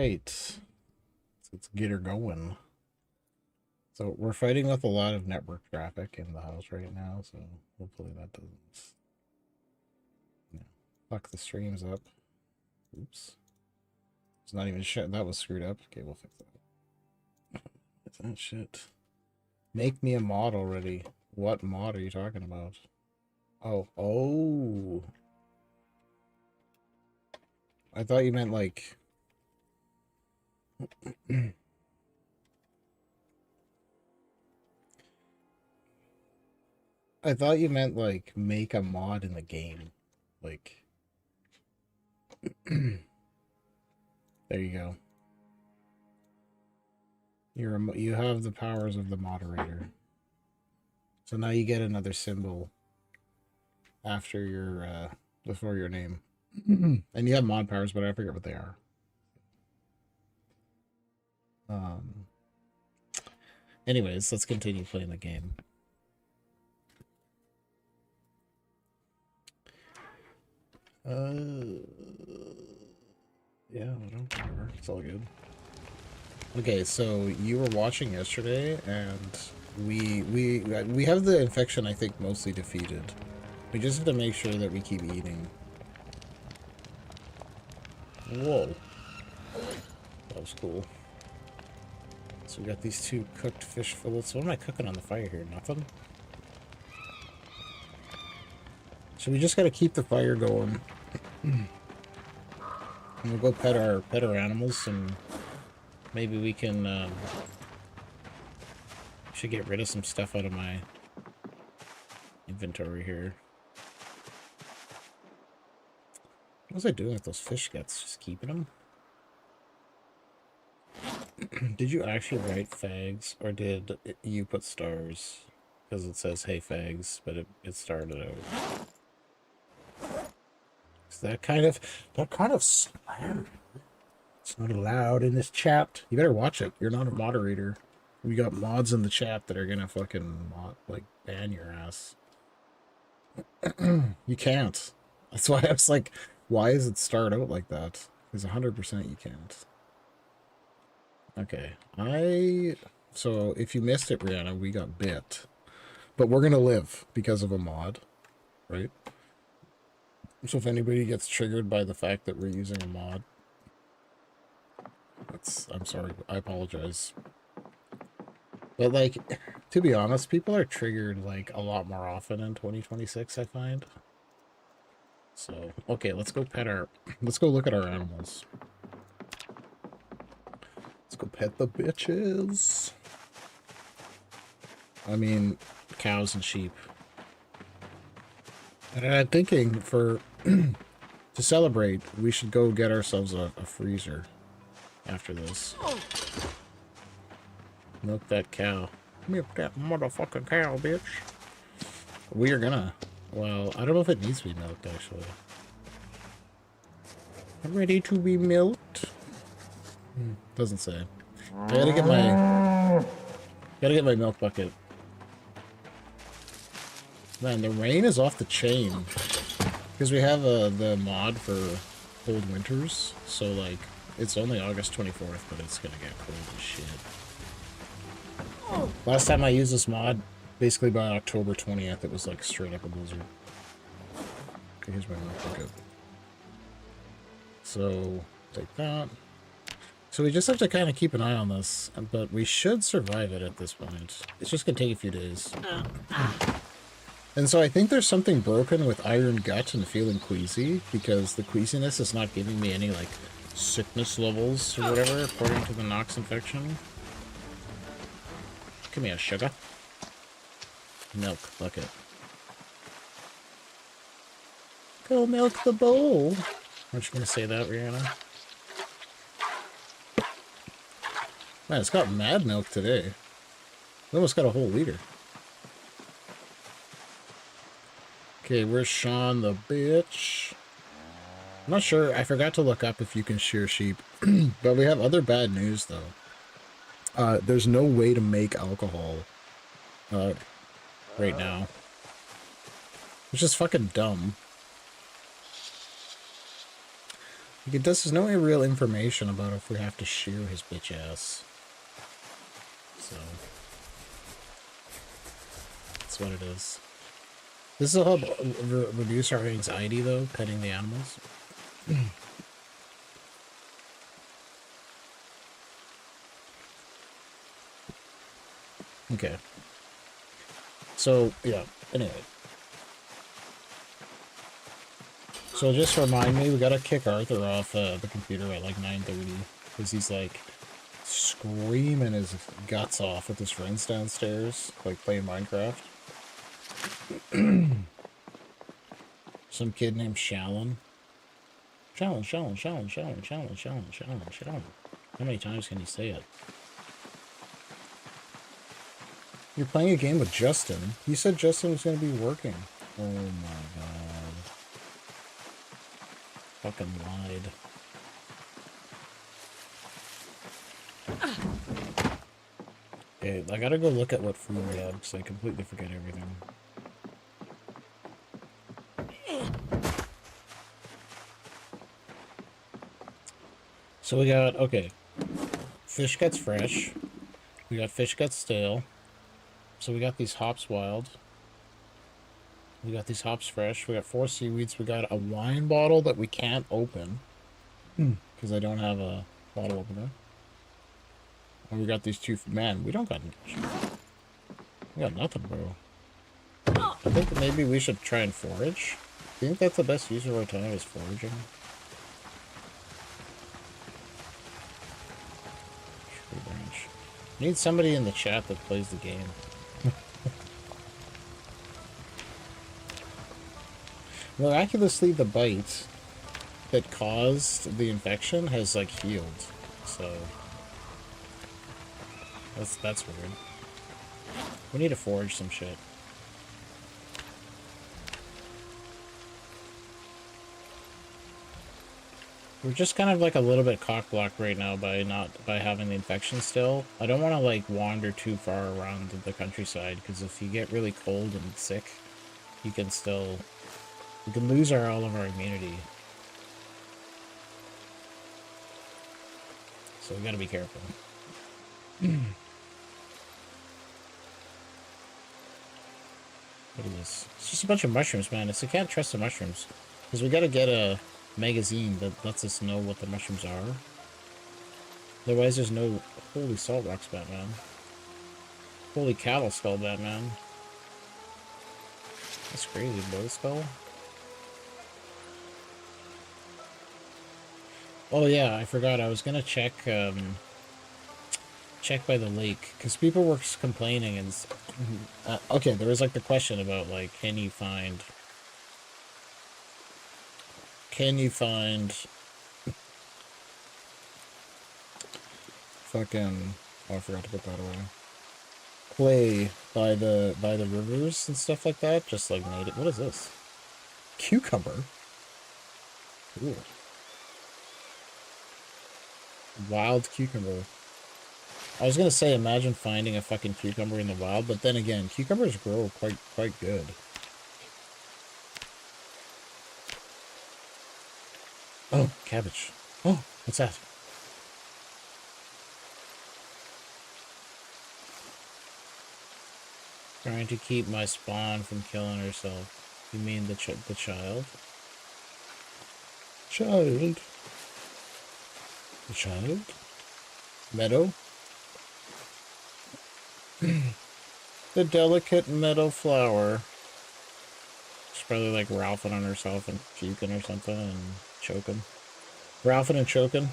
right. Let's get her going. So we're fighting with a lot of network traffic in the house right now, so hopefully that doesn't fuck the streams up. Oops. It's not even shit. That was screwed up. Okay, we'll fix that. What's that shit? Make me a mod already. What mod are you talking about? Oh. I thought you meant like... I thought you meant like make a mod in the game. Like... There you go. You have the powers of the moderator. So now you get another symbol after your before your name. And you have mod powers, but I forget what they are. Anyways, let's continue playing the game. Yeah, I don't care. It's all good. Okay, so you were watching yesterday, and we have the infection, I think, mostly defeated. We just have to make sure that we keep eating. Whoa. That was cool. So we got these 2 cooked fish fillets. What am I cooking on the fire here? Nothing? So we just gotta keep the fire going. And we'll go pet our animals, and maybe we can should get rid of some stuff out of my inventory here. What was I doing with those fish guts? Just keeping them? Did you actually write fags, or did you put stars? Because it says, hey fags, but it started out. So that kind of slam. It's not allowed in this chat. You better watch it. You're not a moderator. We got mods in the chat that are gonna fucking ban your ass. You can't. That's why I was like, why does it start out like that? Because 100% you can't. Okay, so if you missed it, Brianna, we got bit. But we're gonna live because of a mod, right? So if anybody gets triggered by the fact that we're using a mod, I'm sorry, I apologize. But like, to be honest, people are triggered like a lot more often in 2026, I find. So, okay, let's go look at our animals. Let's go pet the bitches. I mean, cows and sheep. And I'm thinking to celebrate, we should go get ourselves a freezer after this. Milk that cow. Milk that motherfucking cow, bitch. We are gonna. Well, I don't know if it needs to be milked, actually. I'm ready to be milked. Doesn't say. I gotta get my milk bucket. Man, the rain is off the chain. Because we have the mod for cold winters. So, like, it's only August 24th, but it's gonna get cold as shit. Last time I used this mod, basically by October 20th, it was like straight up a blizzard. Okay, here's my milk bucket. So, take that. So we just have to kind of keep an eye on this, but we should survive it at this point. It's just going to take a few days. And so I think there's something broken with Iron Gut and feeling queasy, because the queasiness is not giving me any, like, sickness levels or whatever, according to the Nox infection. Come here, sugar. Milk bucket. Go milk the bowl. Aren't you going to say that, Rihanna? Man, it's got mad milk today. We almost got a whole liter. Okay, where's Sean the bitch? I'm not sure. I forgot to look up if you can shear sheep. But we have other bad news, though. There's no way to make alcohol right now. It's just fucking dumb. Like, there's no real information about if we have to shear his bitch ass. So that's what it is. This will help reduce our anxiety, though, petting the animals. Okay. So, yeah, anyway. So just remind me, we gotta kick Arthur off the computer at like 9:30, because he's like screaming his guts off with his friends downstairs, like playing Minecraft. Some kid named Shallon. Shallon. How many times can you say it? You're playing a game with Justin. You said Justin was going to be working. Oh my god. Fucking lied. Okay, I gotta go look at what food we have, because I completely forget everything. So we got, okay, fish guts fresh. We got fish guts stale. So we got these hops wild. We got these hops fresh. We got 4 seaweeds. We got a wine bottle that we can't open. Because I don't have a bottle opener. And we got these 2, man, we don't got, we got nothing, bro. I think that maybe we should try and forage. Do you think that's the best use of our time is foraging? Tree branch. I need somebody in the chat that plays the game. Miraculously, the bite that caused the infection has, like, healed. So that's weird. We need to forage some shit. We're just kind of like a little bit cock-blocked right now by having the infection still. I don't want to like wander too far around the countryside, because if you get really cold and sick, you can lose all of our immunity. So we gotta be careful. What is this? It's just a bunch of mushrooms, man. I can't trust the mushrooms, because we gotta get a magazine that lets us know what the mushrooms are. Otherwise, there's no... Holy salt rocks, Batman. Holy cattle skull, Batman. That's crazy, bow skull. Oh yeah, I forgot. I was gonna check by the lake, because people were complaining, and okay, there was like the question about like, can you find fucking, oh, I forgot to put that away. Clay by the rivers and stuff like that, just like native. What is this? Cucumber. Ooh. Wild cucumber. I was gonna say, imagine finding a fucking cucumber in the wild, but then again, cucumbers grow quite good. Oh, cabbage. Oh, what's that? Trying to keep my spawn from killing herself. You mean the child? Child? The child? Meadow? The delicate meadow flower. She's probably like Ralphing on herself and puking or something and choking. Ralphing and choking.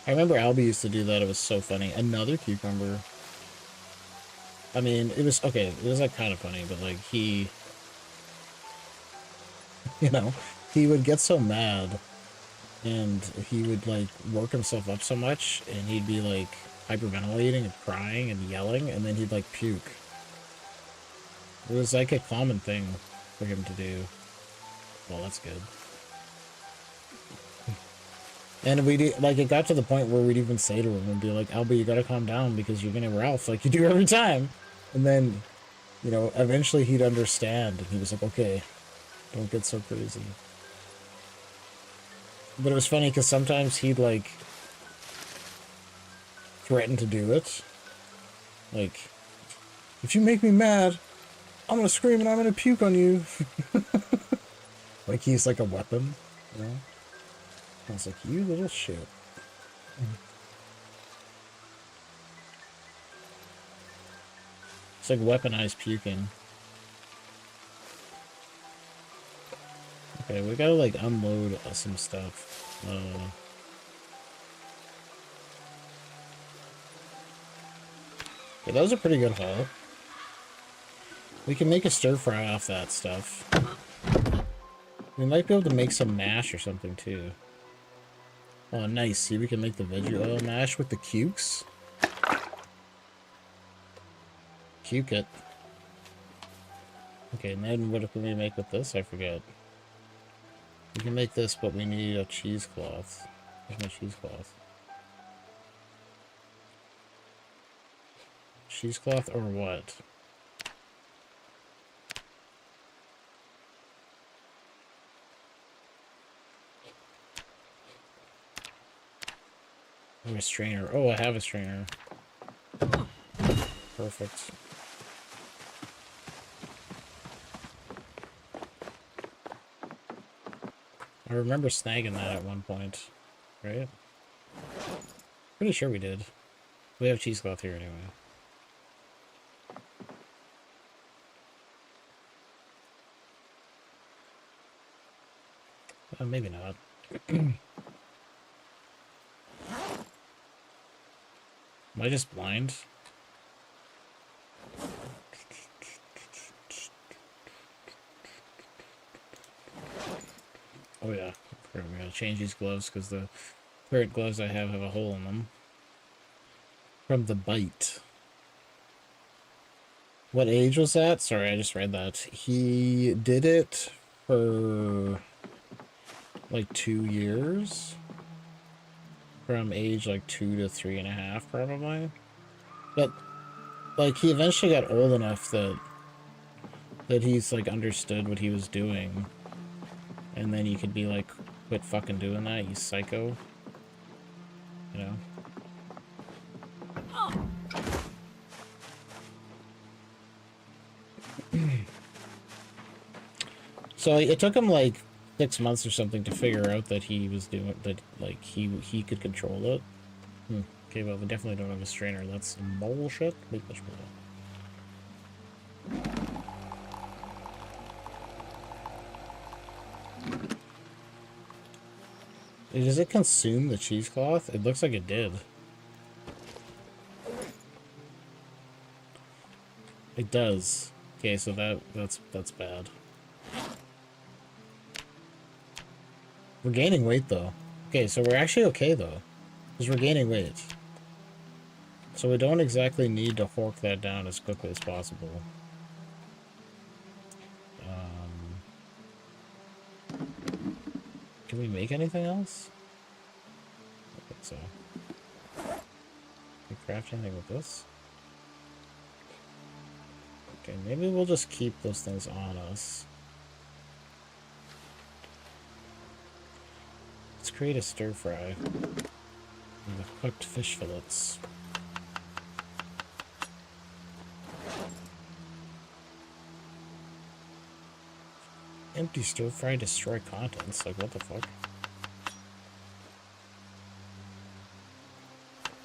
I remember Albie used to do that. It was so funny. Another cucumber. I mean, it was, okay, it was like kind of funny, but like he, you know, he would get so mad and he would like work himself up so much and he'd be like hyperventilating and crying and yelling, and then he'd like puke. It was like a common thing for him to do. Well, that's good. And we'd, like, it got to the point where we'd even say to him and be like, Albie, you gotta calm down because you're gonna Ralph like you do every time. And then, you know, eventually he'd understand and he was like, okay, don't get so crazy. But it was funny because sometimes he'd like threaten to do it. Like, if you make me mad, I'm gonna scream and I'm gonna puke on you. Like he's like a weapon, you know? I was like, you little shit. It's like weaponized puking. Okay, we gotta like unload some stuff. Yeah, that was a pretty good haul. We can make a stir fry off that stuff. We might be able to make some mash or something too. Oh, nice. See, we can make the veggie oil mash with the cukes. Cuke it. Okay, and then what can we make with this? I forget. We can make this, but we need a cheesecloth. Where's my cheesecloth? Cheesecloth or what? Oh, a strainer. Oh, I have a strainer. Perfect. I remember snagging that at one point, right? Pretty sure we did. We have cheesecloth here anyway. Maybe not. Am I just blind? Oh yeah, we gotta change these gloves because the current gloves I have a hole in them. From the bite. What age was that? Sorry, I just read that. He did it for like 2 years. From age like 2 to 3.5 probably. But like he eventually got old enough that he's like understood what he was doing. And then you could be like, quit fucking doing that, you psycho. You know? So it took him like 6 months or something to figure out that he was doing that, like he could control it. Okay, well we definitely don't have a strainer. That's some bullshit. Wait, push pull. Does it consume the cheesecloth? It looks like it did. It does. Okay, so that's bad. We're gaining weight though. Okay, so we're actually okay though, because we're gaining weight. So we don't exactly need to hork that down as quickly as possible. Can we make anything else? I think so. Can we craft anything with this? Okay, maybe we'll just keep those things on us. Let's create a stir fry with cooked fish fillets. Empty stir fry, destroy contents. Like, what the fuck?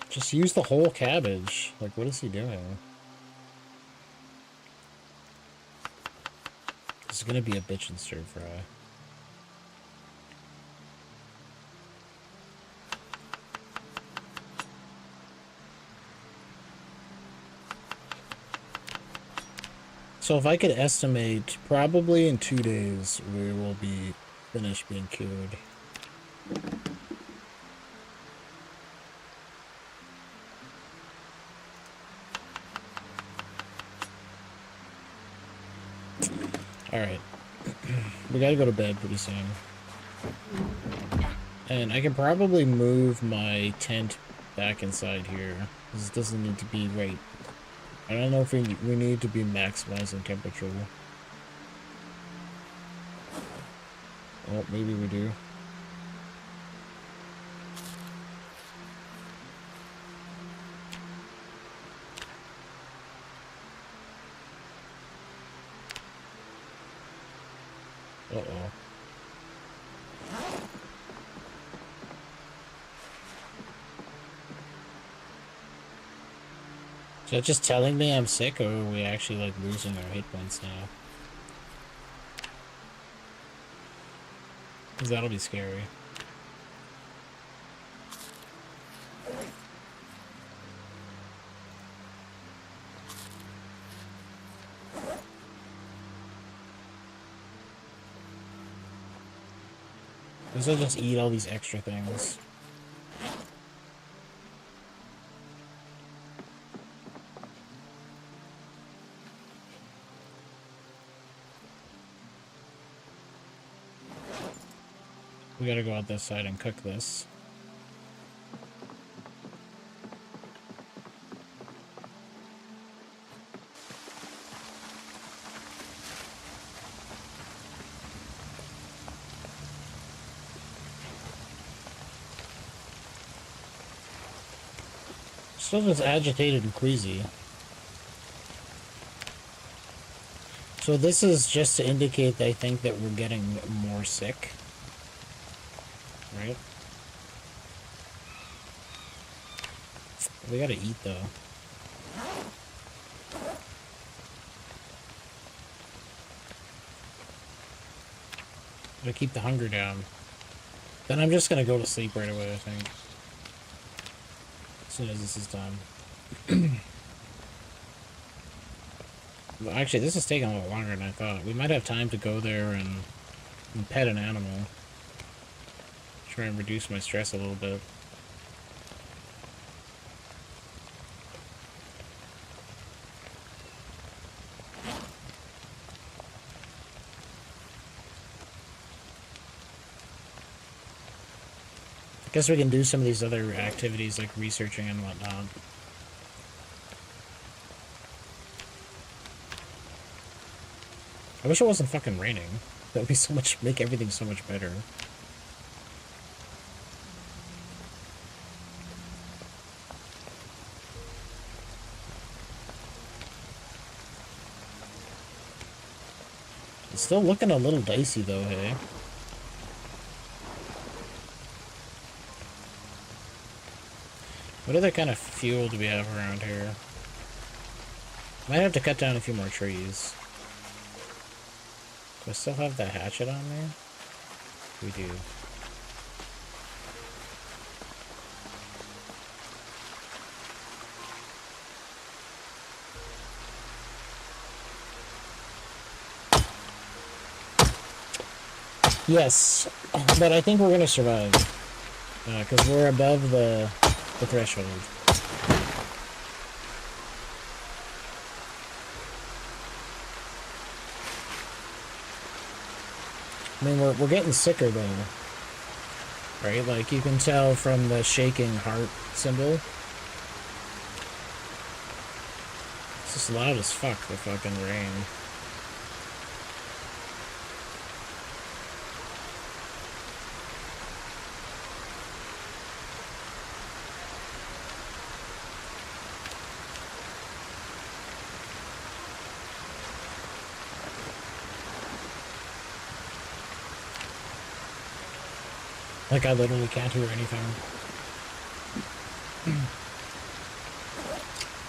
Just use the whole cabbage. Like, what is he doing? This is gonna be a bitchin' stir fry. So if I could estimate, probably in 2 days, we will be finished being cured. Alright. We gotta go to bed pretty soon. And I can probably move my tent back inside here. This doesn't need to be right. I don't know if we need to be maximizing temperature. Oh, maybe we do. Is that just telling me I'm sick, or are we actually, like, losing our hit points now? Because that'll be scary. Because I'll just eat all these extra things. We gotta go out this side and cook this. Still just agitated and queasy. So this is just to indicate that I think that we're getting more sick. Right? We gotta eat, though. Gotta keep the hunger down. Then I'm just gonna go to sleep right away, I think. As soon as this is done. Well, actually, this is taking a lot longer than I thought. We might have time to go there and pet an animal. Try and reduce my stress a little bit. I guess we can do some of these other activities like researching and whatnot. I wish it wasn't fucking raining. That would be so much, make everything so much better. It's still looking a little dicey though, hey? What other kind of fuel do we have around here? Might have to cut down a few more trees. Do I still have the hatchet on there? We do. Yes, but I think we're gonna survive. Because we're above the threshold. I mean, we're getting sicker though, right? Like you can tell from the shaking heart symbol. It's just loud as fuck, the fucking rain. Like I literally can't hear anything.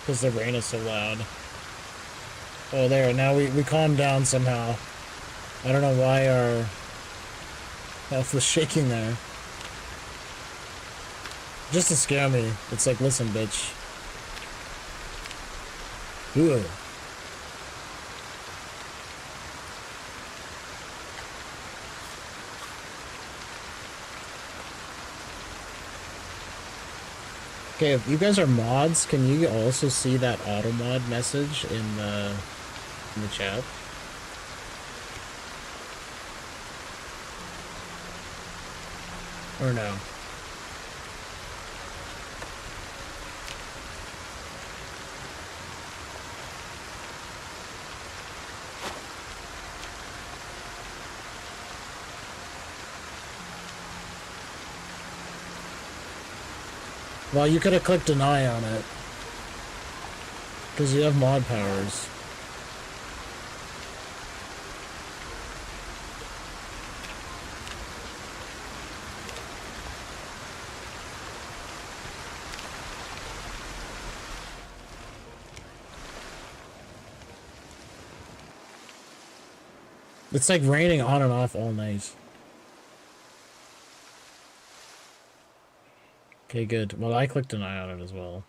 Because the rain is so loud. Oh, there, now we calmed down somehow. I don't know why our health was shaking there. Just to scare me. It's like, listen, bitch. Ooh. Okay, if you guys are mods, can you also see that auto mod message in the chat? Or no? Well, you could have clicked deny on it. Because you have mod powers. It's like raining on and off all night. Okay, good. Well, I clicked an eye on it as well.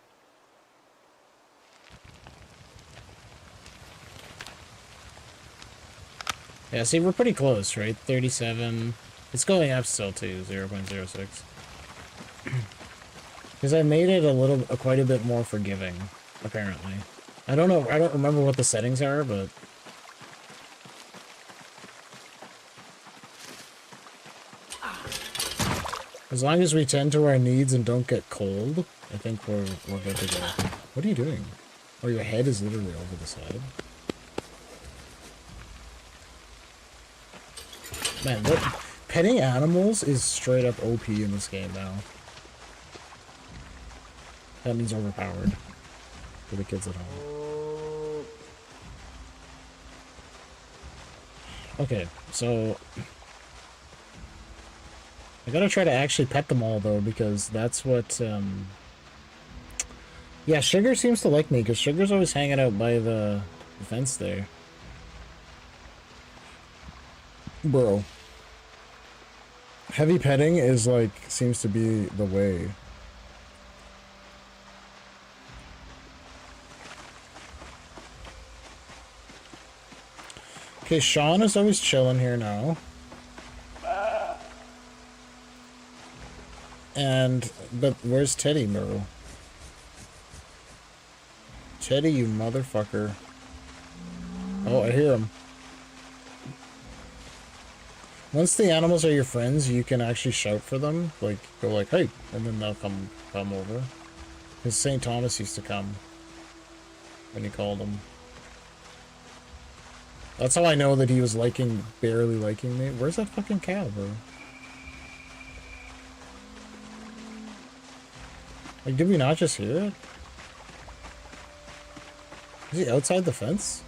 Yeah, see, we're pretty close, right? 37. It's going up still, too, 0.06. Because I made it quite a bit more forgiving, apparently. I don't know, I don't remember what the settings are, but... As long as we tend to our needs and don't get cold, I think we're good to go. What are you doing? Oh, your head is literally over the side. Man, petting animals is straight up OP in this game now. That means overpowered for the kids at home. Okay, so... I gotta try to actually pet them all, though, because that's what, Yeah, Sugar seems to like me, because Sugar's always hanging out by the fence there. Bro. Heavy petting is, like, seems to be the way. Okay, Sean is always chilling here now. But where's Teddy, bro? Teddy, you motherfucker. Oh, I hear him. Once the animals are your friends, you can actually shout for them. Like, go like, hey, and then they'll come over. Because St. Thomas used to come when you called him. That's how I know that he was barely liking me. Where's that fucking cow, bro? Like, did we not just hear it? Is he outside the fence?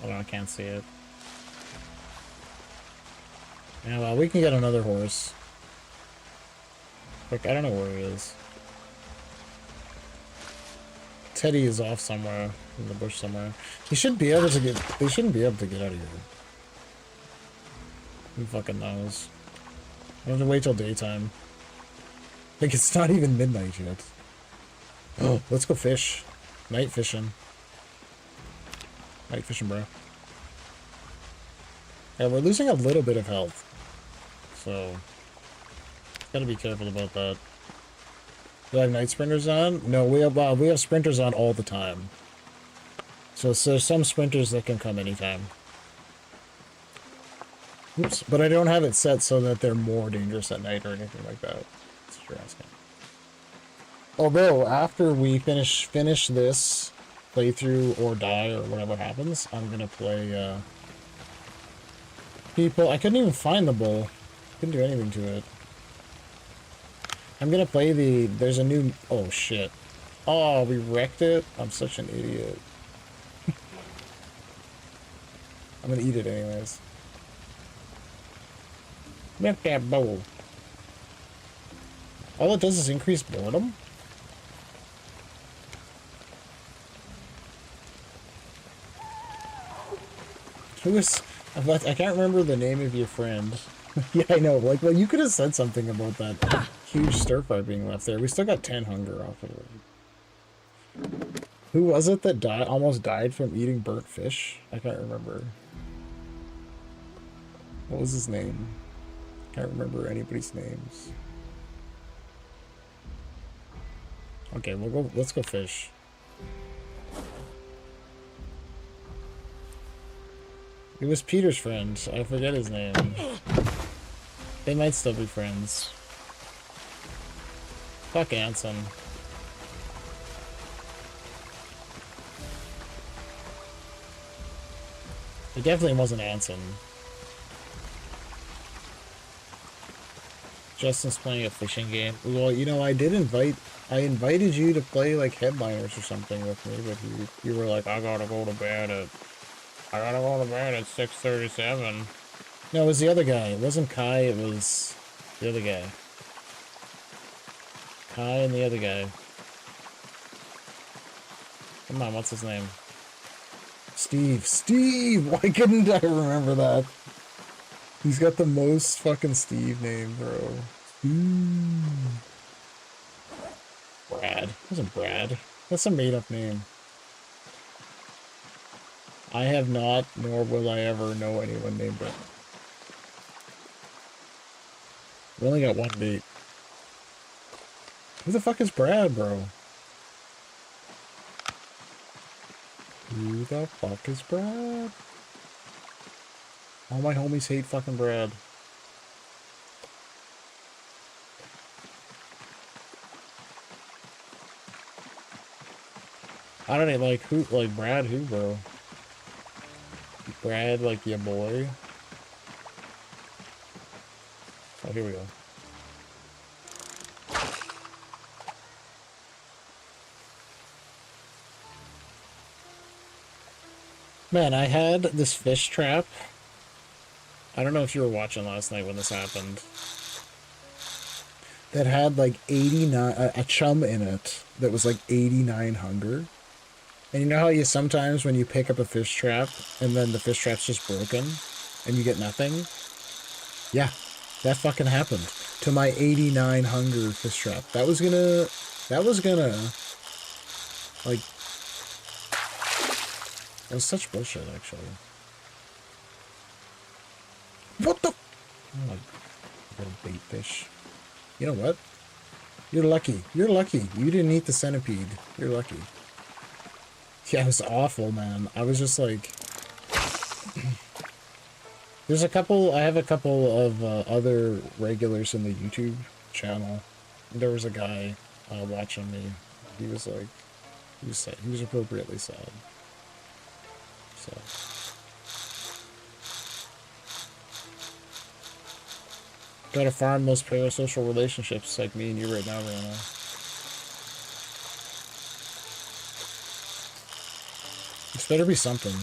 Oh, I can't see it. Yeah, well, we can get another horse. Look, I don't know where he is. Teddy is off somewhere in the bush somewhere. He should be able to get. They shouldn't be able to get out of here. Who fucking knows? I have to wait till daytime. Like, it's not even midnight yet. Oh, let's go fish. Night fishing. Night fishing, bro. Yeah, we're losing a little bit of health. So, gotta be careful about that. Do I have night sprinters on? No, we have sprinters on all the time. So there's some sprinters that can come anytime. Oops, but I don't have it set so that they're more dangerous at night or anything like that. That's what you're asking. Although, after we finish this playthrough or die or whatever happens, I'm gonna play, people. I couldn't even find the bull. Couldn't do anything to it. I'm gonna play there's a new, oh shit. Oh, we wrecked it? I'm such an idiot. I'm gonna eat it anyways. Milk that bowl. All it does is increase boredom? I can't remember the name of your friend. Yeah, I know. Like, well, you could have said something about that huge stir fry being left there. We still got 10 hunger off of it. Who was it that almost died from eating burnt fish? I can't remember. What was his name? Can't remember anybody's names. Okay, let's go fish. It was Peter's friend. I forget his name. They might still be friends. Fuck Anson. It definitely wasn't Anson. Justin's playing a fishing game. Well, you know, I invited you to play like Headliners or something with me, but you were like, I gotta go to bed at 6:37. No, it was the other guy. It wasn't Kai, it was the other guy. Kai and the other guy. Come on, what's his name? Steve! Why couldn't I remember that? He's got the most fucking Steve name, bro. Brad. It wasn't Brad. That's a made-up name. I have not, nor will I ever know anyone named Brad. We only got one bait. Who the fuck is Brad, bro? Who the fuck is Brad? All my homies hate fucking Brad. I don't even like who, like Brad who, bro? Brad, like your boy? Oh, here we go. Man, I had this fish trap. I don't know if you were watching last night when this happened. That had like 89, a chum in it that was like 89 hunger. And you know how you sometimes when you pick up a fish trap and then the fish trap's just broken and you get nothing? Yeah, that fucking happened to my 89 hunger fish trap. That was gonna, like, it was such bullshit, actually. What the? Oh, little bait fish. You know what? You're lucky. You're lucky. You didn't eat the centipede. You're lucky. Yeah, it was awful, man. I was just like... There's a couple... I have a couple of other regulars in the YouTube channel. There was a guy watching me. He was like... He was sad. He was appropriately sad. So... Gotta farm those parasocial relationships like me and you right now, Rana. This better be something.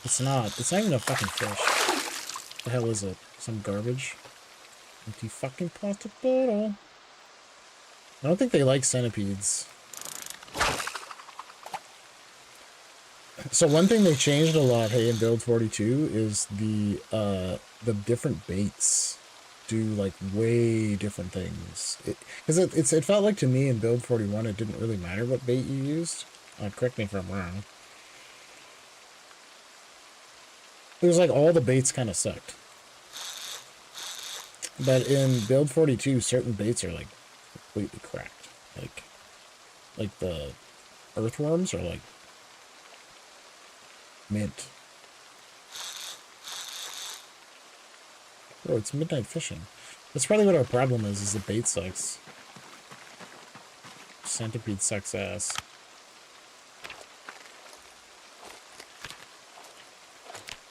It's not. It's not even a fucking fish. What the hell is it? Some garbage? Empty fucking plastic bottle. I don't think they like centipedes. So one thing they changed a lot, hey, in Build 42 is the different baits do like way different things. Because it felt like to me in Build 41 it didn't really matter what bait you used. Correct me if I'm wrong. It was like all the baits kind of sucked. But in Build 42, certain baits are like completely cracked. Like the earthworms are like mint. Bro, it's midnight fishing. That's probably what our problem is the bait sucks. Centipede sucks ass.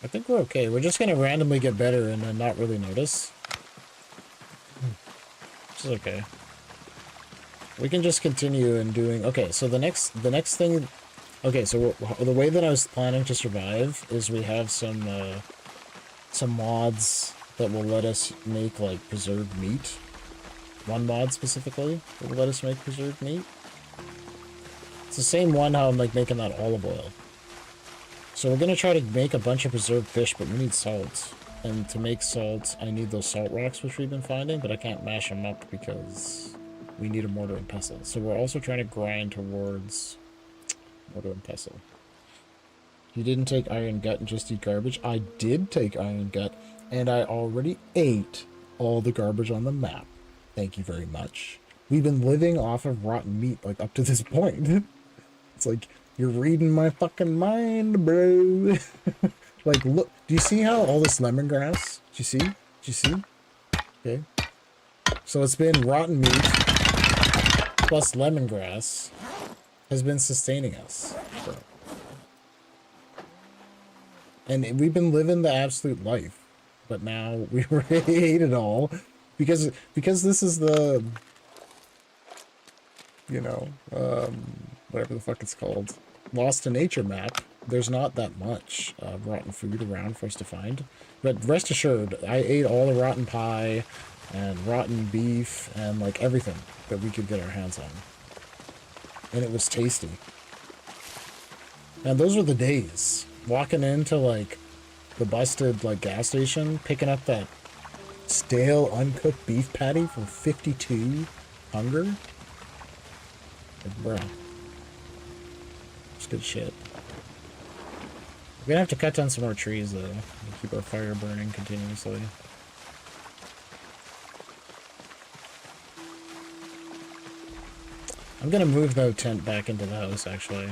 I think we're okay. We're just gonna randomly get better and then not really notice. Which is okay. We can just continue and doing... Okay, so the next thing... Okay, so the way that I was planning to survive is we have some mods that will let us make, like, preserved meat. One mod, specifically, that will let us make preserved meat. It's the same one how I'm, like, making that olive oil. So we're gonna try to make a bunch of preserved fish, but we need salt. And to make salt, I need those salt rocks, which we've been finding, but I can't mash them up because we need a mortar and pestle. So we're also trying to grind towards mortar and pestle. You didn't take iron gut and just eat garbage? I did take iron gut, and I already ate all the garbage on the map. Thank you very much. We've been living off of rotten meat, like, up to this point. It's like, you're reading my fucking mind, bro. Like, look, do you see how all this lemongrass? Do you see? Do you see? Okay. So it's been rotten meat plus lemongrass has been sustaining us. Bro. And we've been living the absolute life. But now we hate it all. Because this is the... You know, whatever the fuck it's called. Lost to Nature map. There's not that much rotten food around for us to find. But rest assured, I ate all the rotten pie and rotten beef and like everything that we could get our hands on. And it was tasty. And those were the days. Walking into, like, the busted, like, gas station, picking up that stale, uncooked beef patty for 52 hunger. Like, bro. It's good shit. We're gonna have to cut down some more trees, though, to keep our fire burning continuously. I'm gonna move the tent back into the house, actually.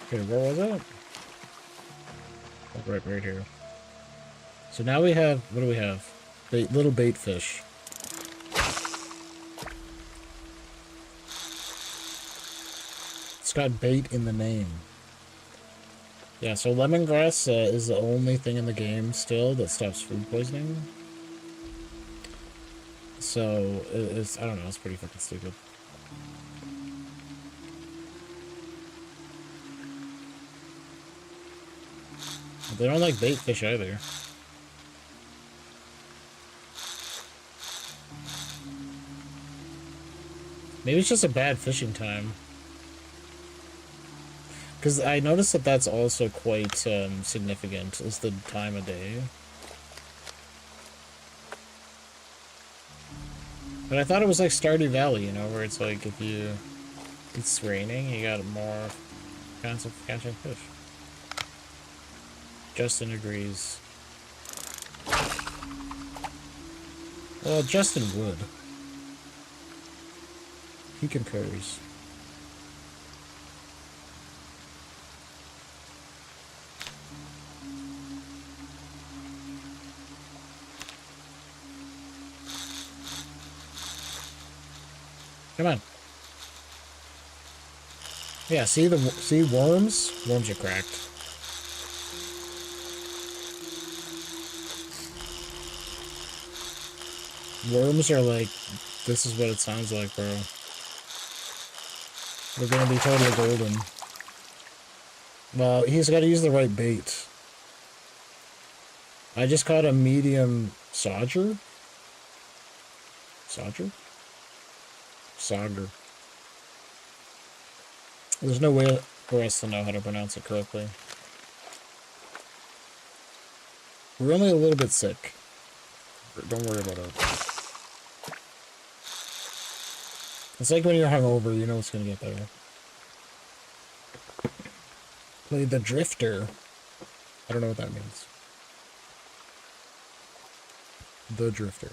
Okay, where was it? Oh, right here. So now we have, what do we have? Little bait fish. It's got bait in the name. Yeah, so lemongrass is the only thing in the game still that stops food poisoning. So, it's, I don't know, it's pretty fucking stupid. They don't like bait fish either. Maybe it's just a bad fishing time. Because I noticed that that's also quite significant, is the time of day. But I thought it was like Stardew Valley, you know, where it's like if it's raining, you got more chance of catching fish. Justin agrees. Well, Justin would. He concurs. Come on. Yeah, see worms? Worms are cracked. Worms are like, this is what it sounds like, bro. They're gonna be totally golden. Well, he's gotta use the right bait. I just caught a medium sauger. Sauger? Sauger. There's no way for us to know how to pronounce it correctly. We're only a little bit sick. Don't worry about it. It's like when you're hungover, you know it's gonna get better. Play the drifter. I don't know what that means. The drifter.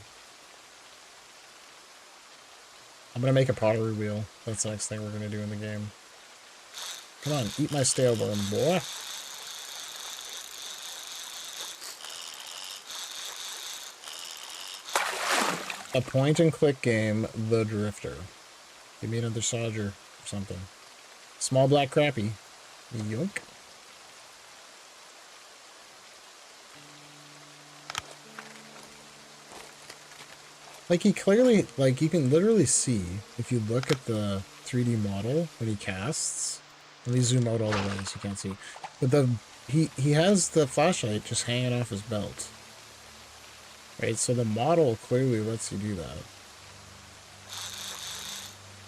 I'm gonna make a pottery wheel. That's the next thing we're gonna do in the game. Come on, eat my stale worm, boy. A point-and-click game, The Drifter. Give me another Sodger or something. Small black crappie. Yoink. Like, he clearly, like, you can literally see, if you look at the 3D model when he casts. Let me zoom out all the way so you can't see. But he has the flashlight just hanging off his belt. Right, so the model clearly lets you do that.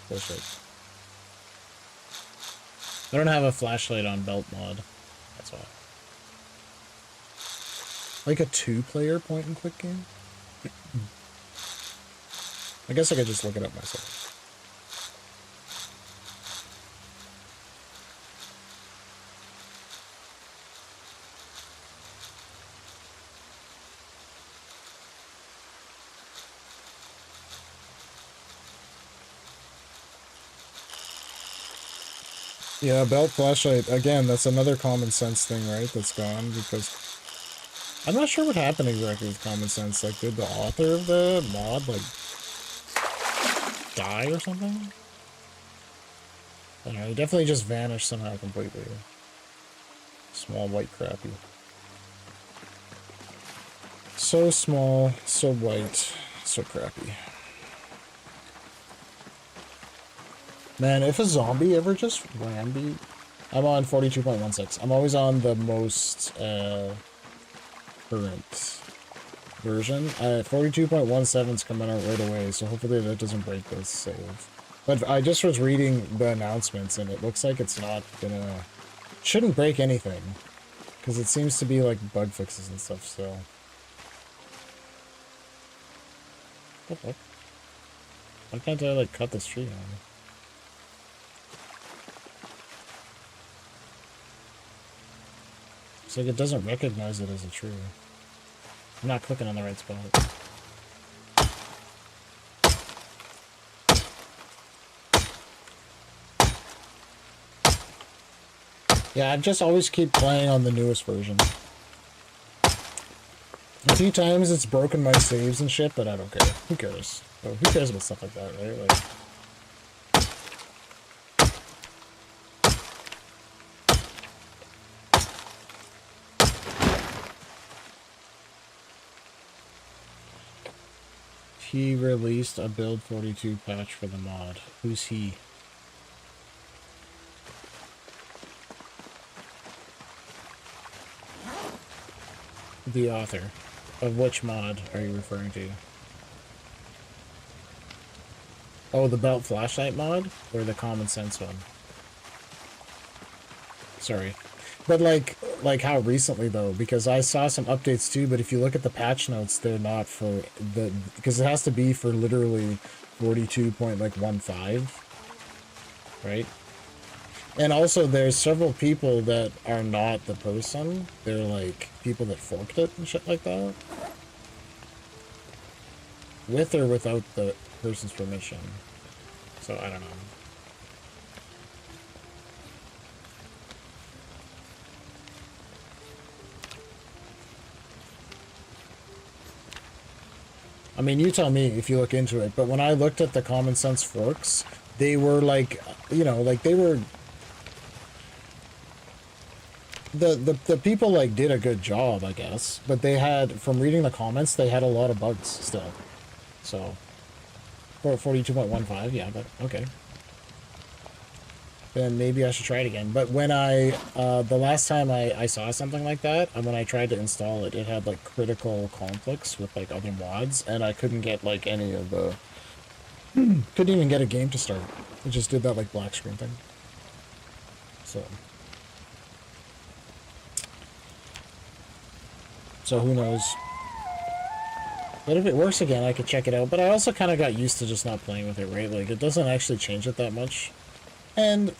Bullshit. I don't have a flashlight on belt mod. That's why. Like a 2-player point-and-click game? I guess I could just look it up myself. Yeah, belt flashlight, again, that's another common sense thing, right? That's gone, because I'm not sure what happened exactly with common sense. Like, did the author of the mod, like, die or something? I don't know, he definitely just vanished somehow completely. Small white crappie. So small, so white, so crappy. Man, if a zombie ever just ran me... I'm on 42.16. I'm always on the most current version. 42.17 is coming out right away, so hopefully that doesn't break this save. But I just was reading the announcements, and it looks like it's not gonna... Shouldn't break anything. Because it seems to be, like, bug fixes and stuff, so... What the fuck? Why can't I, like, cut this tree down? It's like it doesn't recognize it as a tree. I'm not clicking on the right spot. Yeah, I just always keep playing on the newest version. A few times it's broken my saves and shit, but I don't care. Who cares? Oh, who cares about stuff like that, right? Like... He released a build 42 patch for the mod. Who's he? The author. Of which mod are you referring to? Oh, the belt flashlight mod? Or the common sense one? Sorry. But like how recently though, because I saw some updates too, but if you look at the patch notes, they're not for the, because it has to be for literally 42.15, right? And also there's several people that are not the person. They're like people that forked it and shit like that. With or without the person's permission. So I don't know. I mean, you tell me if you look into it, but when I looked at the common sense forks, they were like, you know, like they were... The people, like, did a good job, I guess, but they had, from reading the comments, they had a lot of bugs still. So, 42.15, yeah, but okay. Then maybe I should try it again. But when I, the last time I saw something like that, and when I tried to install it, it had, like, critical conflicts with, like, other mods, and I couldn't get, like, any of the... couldn't even get a game to start. It just did that, like, black screen thing. So who knows? But if it works again, I could check it out. But I also kind of got used to just not playing with it, right? Like, it doesn't actually change it that much. And...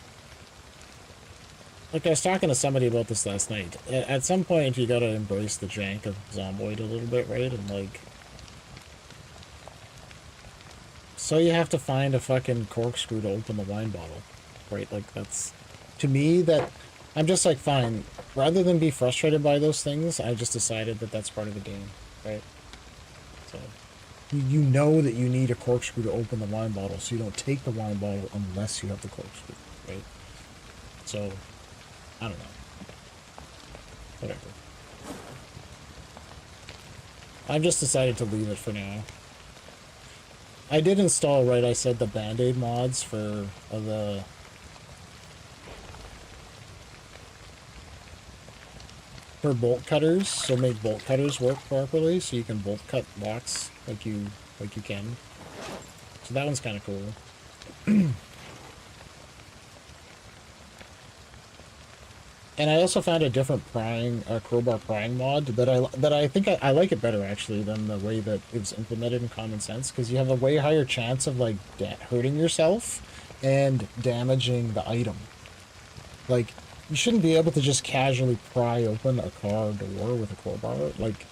like, I was talking to somebody about this last night. At some point, you gotta embrace the jank of Zomboid a little bit, right? And, like... so you have to find a fucking corkscrew to open the wine bottle, right? Like, that's... to me, that... I'm just like, fine. Rather than be frustrated by those things, I just decided that that's part of the game, right? So, you know that you need a corkscrew to open the wine bottle, so you don't take the wine bottle unless you have the corkscrew, right? So, I don't know. Whatever. I've just decided to leave it for now. I did install, right, I said the Band-Aid mods for the... for bolt cutters, so make bolt cutters work properly, so you can bolt cut locks like you can. So that one's kind of cool. And I also found a different prying, crowbar prying mod that I think I like it better actually than the way that it was implemented in Common Sense, because you have a way higher chance of like hurting yourself and damaging the item. Like, you shouldn't be able to just casually pry open a car door with a crowbar. Like,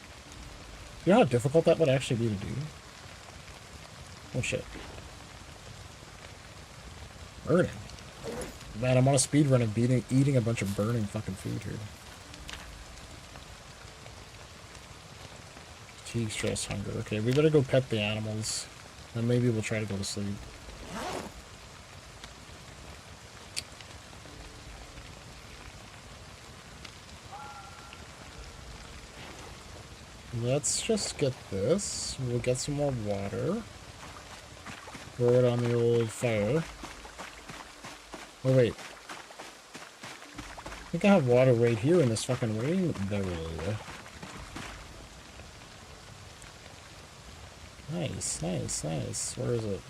you know how difficult that would actually be to do? Oh shit. Burning. Man, I'm on a speed run of eating a bunch of burning fucking food here. Fatigue, stress, hunger. Okay, we better go pet the animals. And maybe we'll try to go to sleep. Let's just get this. We'll get some more water. Throw it on the old fire. Oh, wait. I think I have water right here in this fucking rain barrel. Nice, nice, nice. Where is it?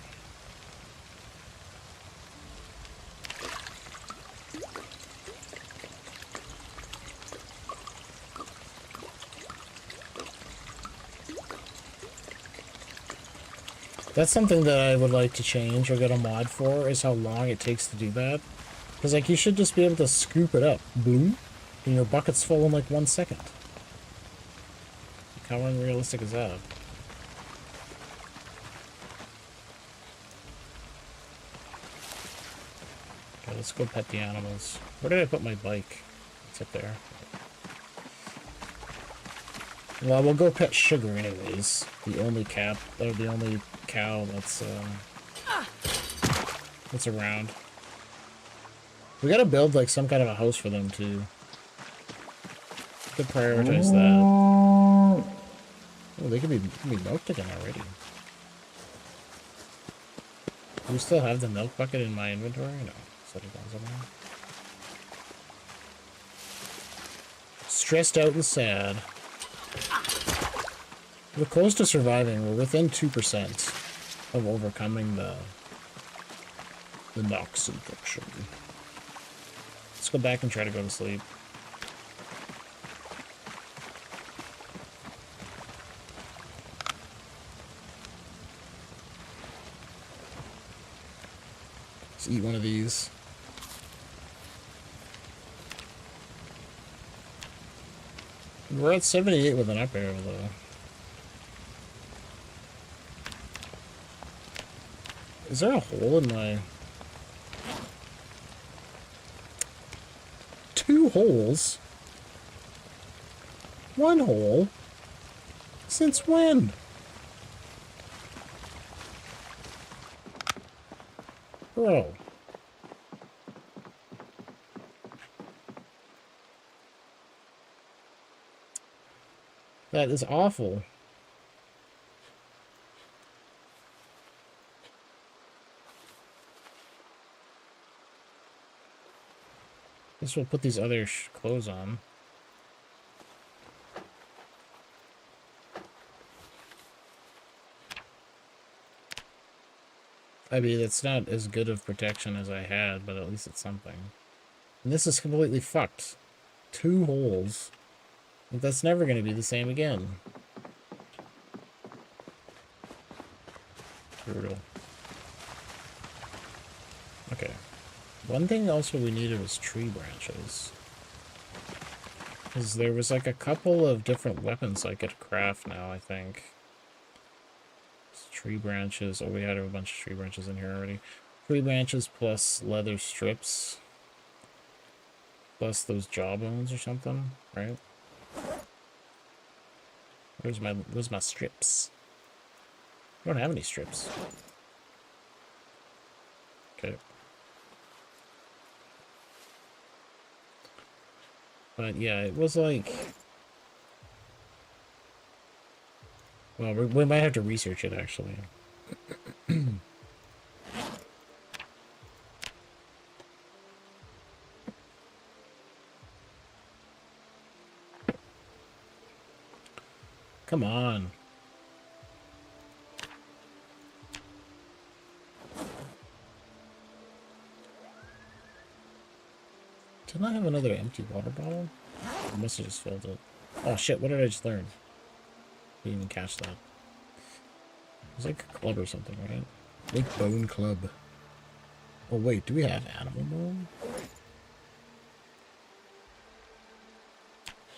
That's something that I would like to change or get a mod for, is how long it takes to do that. Because, like, you should just be able to scoop it up. Boom. And your bucket's full in, like, 1 second. Like, how unrealistic is that? Okay, let's go pet the animals. Where did I put my bike? It's up there. Well, we'll go pet Sugar anyways. The only cat, or the only cow that's around. We gotta build like some kind of a house for them too. Could prioritize that. Oh, they could be milked again already. Do we still have the milk bucket in my inventory? No. Set it down somewhere. Stressed out and sad. We're close to surviving. We're within 2% of overcoming the Nox infection. Let's go back and try to go to sleep. Let's eat one of these. We're at 78 with an up arrow though. Is there a hole in my... 2 holes? 1 hole? Since when? Bro. That is awful. Guess we'll put these other clothes on. I mean, it's not as good of protection as I had, but at least it's something. And this is completely fucked. 2 holes. But that's never going to be the same again. Brutal. Okay. One thing also we needed was tree branches. Because there was like a couple of different weapons I could craft now, I think. Tree branches. Oh, we had a bunch of tree branches in here already. Tree branches plus leather strips. Plus those jawbones or something, right? Where's my strips? I don't have any strips. Okay. But yeah, it was like... Well, we might have to research it, actually. Come on. Didn't I have another empty water bottle? I must have just filled it. Oh shit, what did I just learn? Didn't even catch that. It was like a club or something, right? Big bone club. Oh wait, do we have animal bone?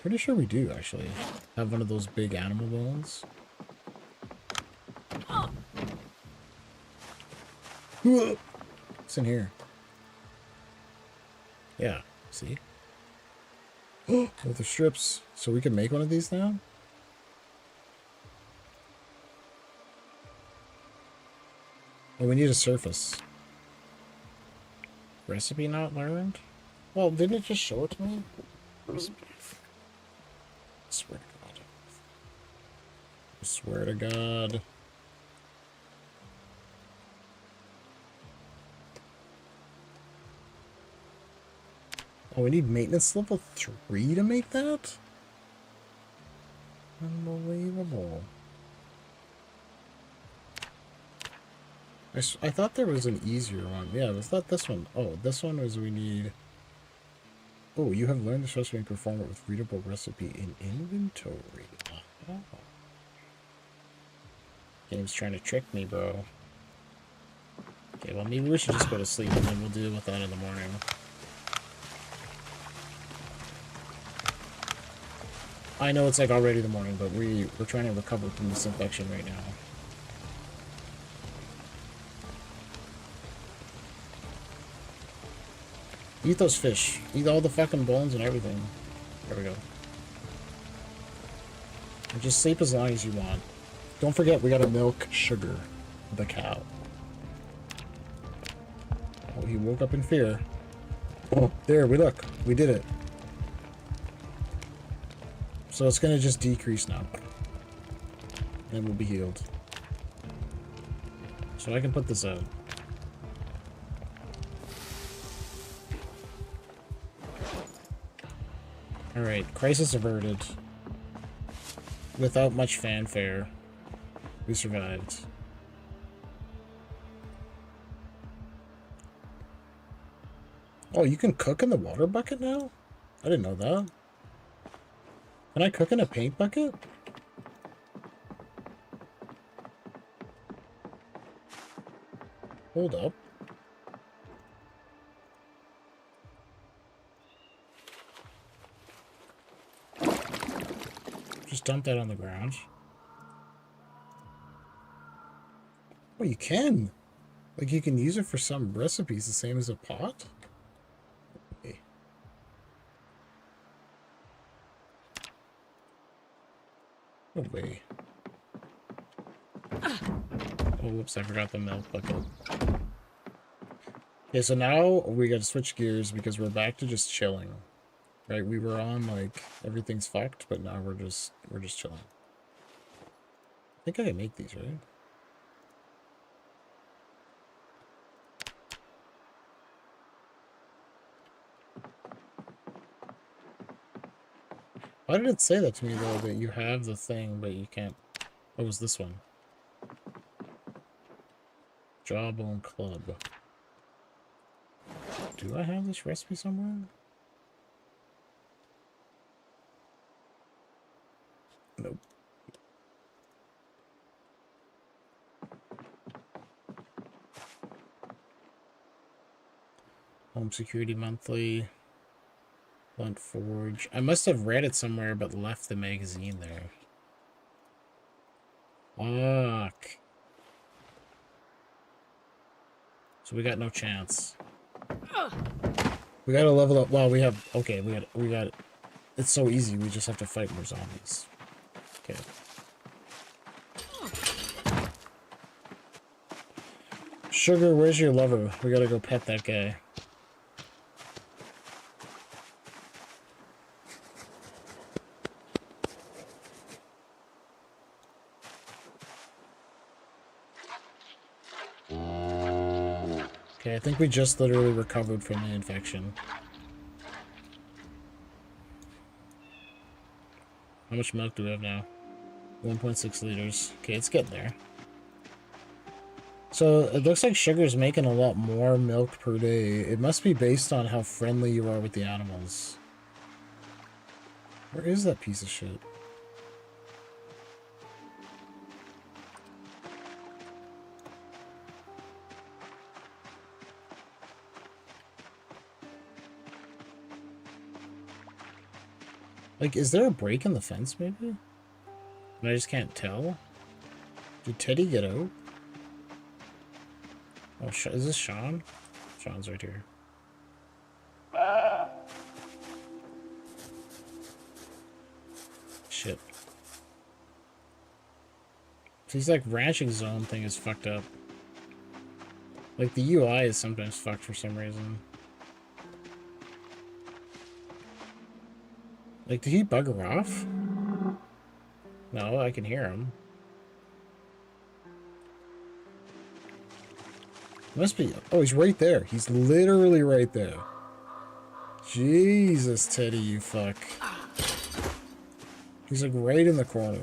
Pretty sure we do, actually. Have one of those big animal bones. What's in here? Yeah, see? Oh, the strips. So we can make one of these now? Oh, we need a surface. Recipe not learned? Well, didn't it just show it to me? Recipe. I swear to God. I swear to God. Oh, we need maintenance level 3 to make that? Unbelievable. I thought there was an easier one. Yeah, was that this one? Oh, this one was we need... Oh, you have learned this recipe and perform it with readable recipe in inventory. Oh. Game's trying to trick me, bro. Okay, well, maybe we should just go to sleep and then we'll deal with that in the morning. I know it's like already the morning, but we're trying to recover from this infection right now. Eat those fish. Eat all the fucking bones and everything. There we go. And just sleep as long as you want. Don't forget, we gotta milk Sugar, the cow. Oh, he woke up in fear. Oh, there, we look. We did it. So it's gonna just decrease now. And we'll be healed. So I can put this out. Alright, crisis averted. Without much fanfare. We survived. Oh, you can cook in the water bucket now? I didn't know that. Can I cook in a paint bucket? Hold up. Just dump that on the ground. Oh, you can. Like, you can use it for some recipes the same as a pot? Okay. No way. Oh, whoops, I forgot the milk bucket. Okay, so now we gotta switch gears because we're back to just chilling. Right, we were on, like, everything's fucked, but now we're just chilling. I think I can make these, right? Why did it say that to me, though, that you have the thing, but you can't... What was this one? Jawbone Club. Do I have this recipe somewhere? Nope. Home Security Monthly. Blunt Forge. I must have read it somewhere but left the magazine there. Fuck. So we got no chance. We gotta level up. Well, we have... Okay, we got... It's so easy. We just have to fight more zombies. Okay. Sugar, where's your lover? We gotta go pet that guy. Okay, I think we just literally recovered from the infection. How much milk do we have now? 1.6 liters. Okay, it's getting there. So, it looks like Sugar's making a lot more milk per day. It must be based on how friendly you are with the animals. Where is that piece of shit? Like, is there a break in the fence, maybe? And I just can't tell? Did Teddy get out? Oh, is this Sean? Sean's right here. Shit. He's like, ranching zone thing is fucked up. Like, the UI is sometimes fucked for some reason. Like, did he bugger off? No, I can hear him. Must be... Oh, he's right there. He's literally right there. Jesus, Teddy, you fuck. He's like right in the corner.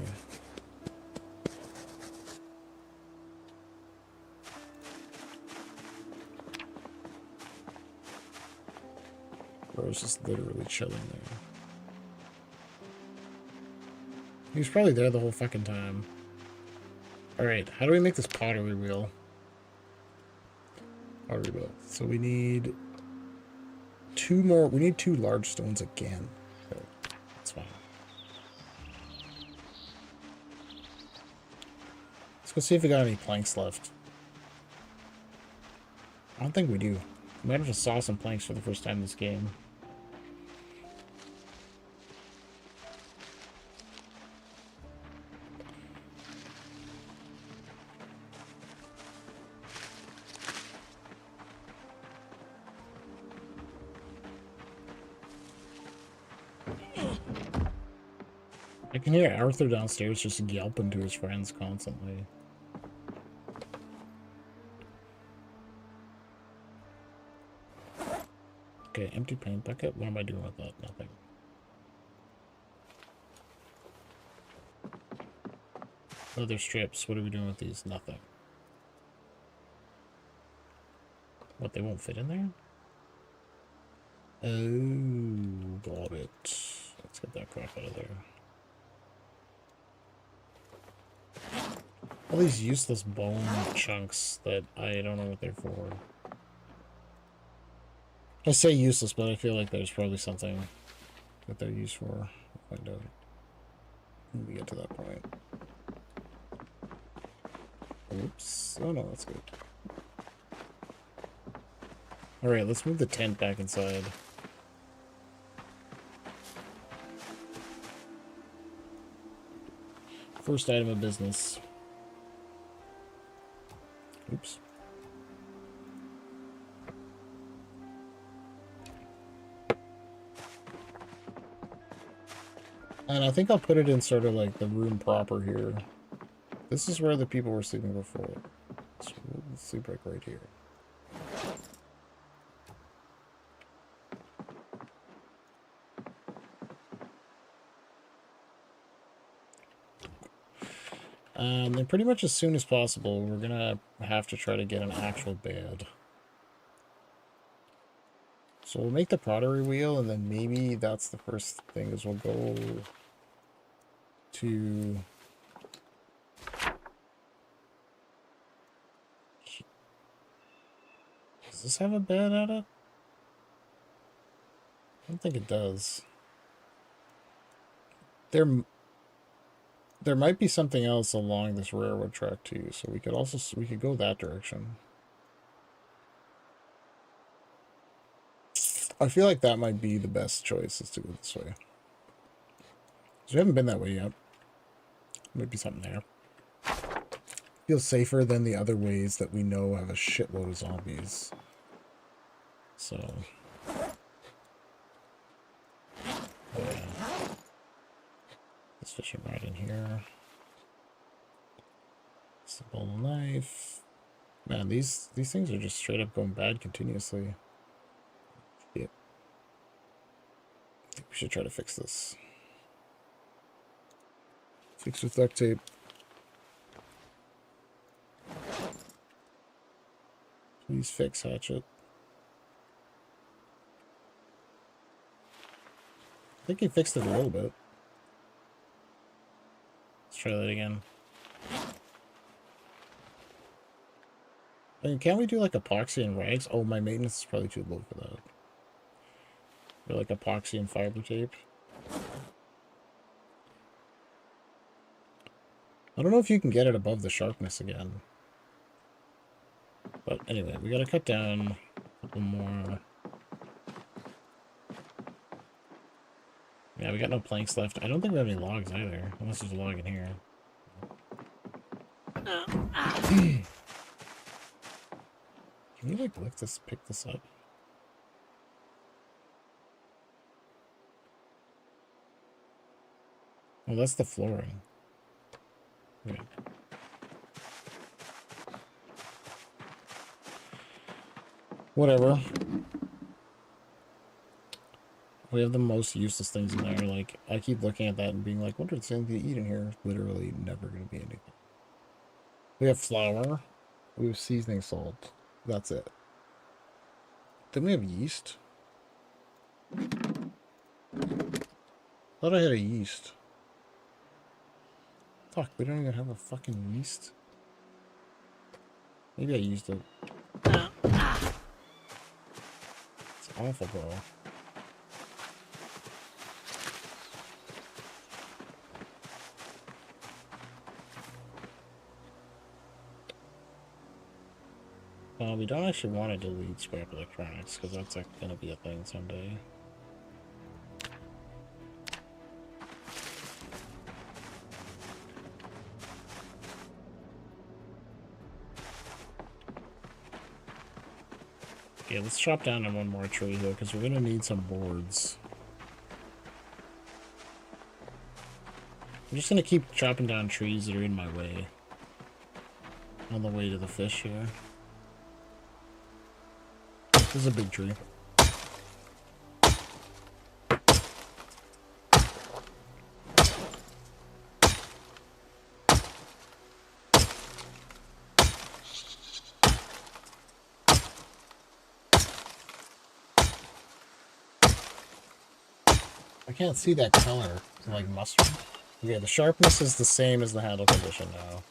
Or is just literally chilling there. He was probably there the whole fucking time. Alright, how do we make this pottery wheel? Pottery wheel. So we need 2 more. We need 2 large stones again. Okay, that's fine. Let's go see if we got any planks left. I don't think we do. We might have just saw some planks for the first time this game. I can hear Arthur downstairs just yelping to his friends constantly. Okay, empty paint bucket. What am I doing with that? Nothing. Leather strips. What are we doing with these? Nothing. What, they won't fit in there? Oh, got it. Let's get that crap out of there. All these useless bone chunks that I don't know what they're for. I say useless, but I feel like there's probably something that they're used for. We'll find out when we get to that point. Oops. Oh no, that's good. Alright, let's move the tent back inside. First item of business. Oops. And I think I'll put it in sort of like the room proper here. This is where the people were sleeping before. So we'll sleep like right here. And pretty much as soon as possible, we're gonna have to try to get an actual bed. So we'll make the pottery wheel, and then maybe that's the first thing is we'll go to... Does this have a bed at it? I don't think it does. There might be something else along this railroad track too, so we could go that direction. I feel like that might be the best choice, is to go this way. So we haven't been that way yet. Might be something there. Feels safer than the other ways that we know have a shitload of zombies. So yeah. Let's fish it right in here. Simple knife. Man, these things are just straight up going bad continuously. Yep. I think we should try to fix this. Fix with duct tape. Please fix, Hatchet. I think he fixed it a little bit. Let's try that again. I mean, can't we do like epoxy and rags? Oh, my maintenance is probably too low for that. Or like epoxy and fiber tape. I don't know if you can get it above the sharpness again. But anyway, we gotta cut down a couple more. Yeah, we got no planks left. I don't think we have any logs either, unless there's a log in here. Can you like lift this, pick this up? Oh, that's the flooring. Okay. Whatever. We have the most useless things in there. Like, I keep looking at that and being like, what is there anything to eat in here? Literally never going to be anything. We have flour. We have seasoning salt. That's it. Then we have yeast. Thought I had a yeast. Fuck, we don't even have a fucking yeast. Maybe I used it. It's awful, bro. We don't actually want to delete scrap electronics, because that's like, going to be a thing someday. Okay, let's chop down on one more tree here, because we're going to need some boards. I'm just going to keep chopping down trees that are in my way. On the way to the fish here. This is a big tree. I can't see that color. Is it like mustard? Okay, the sharpness is the same as the handle condition now.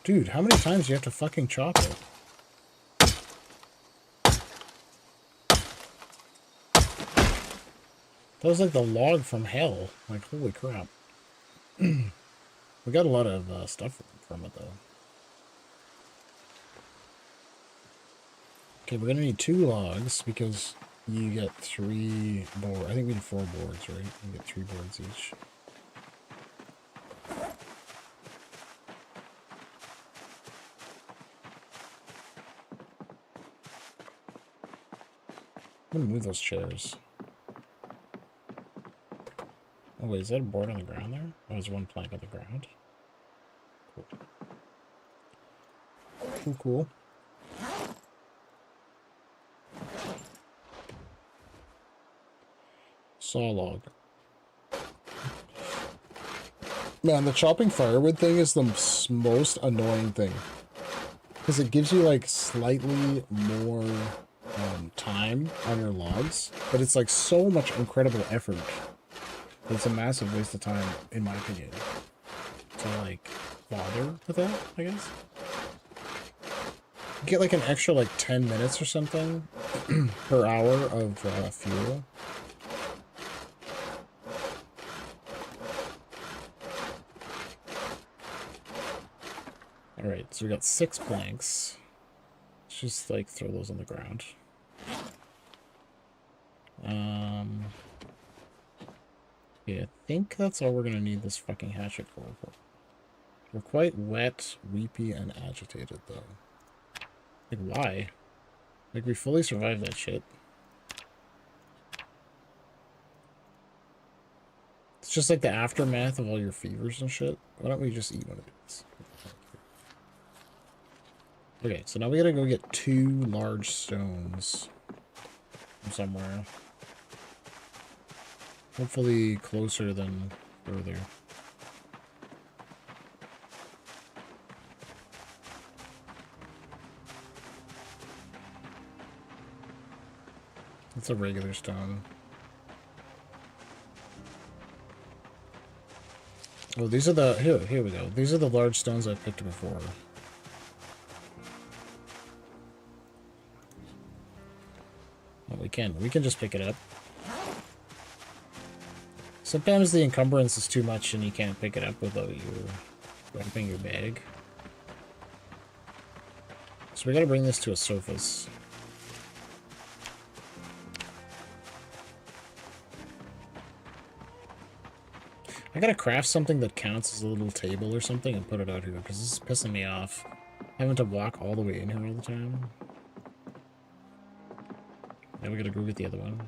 Dude, how many times do you have to fucking chop it? That was like the log from hell. Like, holy crap. We got a lot of stuff from it, though. Okay, we're gonna need 2 logs, because you get 3 boards. I think we need 4 boards, right? You get 3 boards each. I'm gonna move those chairs. Oh wait, is that a board on the ground there? Oh, there's one plank on the ground. Cool. Cool, cool. Saw log. Man, the chopping firewood thing is the most annoying thing. Because it gives you, like, slightly more time on your logs. But it's, like, so much incredible effort. It's a massive waste of time, in my opinion. To, like, bother with that, I guess. You get, like, an extra, like, 10 minutes or something per hour of fuel. Alright, so we got 6 planks. Let's just, like, throw those on the ground. Yeah, I think that's all we're gonna need this fucking hatchet for. We're quite wet, weepy, and agitated, though. Like, why? Like, we fully survived that shit. It's just like the aftermath of all your fevers and shit. Why don't we just eat one of these? Okay, so now we gotta go get 2 large stones from somewhere. Hopefully closer than further. It's a regular stone. Oh, these are the... Here we go. These are the large stones I picked before. Oh, we can just pick it up. Sometimes the encumbrance is too much and you can't pick it up without you dumping your bag. So we gotta bring this to a surface. I gotta craft something that counts as a little table or something and put it out here, because this is pissing me off. Having to walk all the way in here all the time. Now we gotta go get the other one.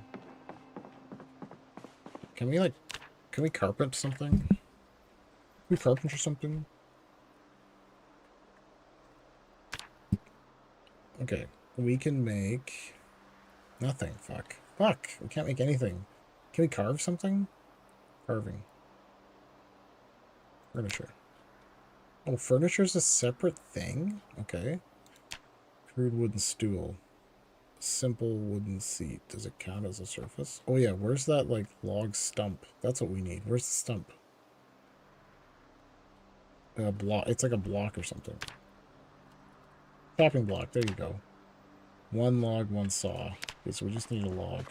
Can we, like... Can we carpet something? Can we carpenter something? Okay. We can make... Nothing. Fuck. Fuck! We can't make anything. Can we carve something? Carving. Furniture. Oh, furniture's a separate thing? Okay. Crude wooden stool. Simple wooden seat. Does it count as a surface? Oh yeah, where's that, like, log stump? That's what we need. Where's the stump? A block. It's like a block or something. Chopping block. There you go. One log, one saw. Okay, so we just need a log.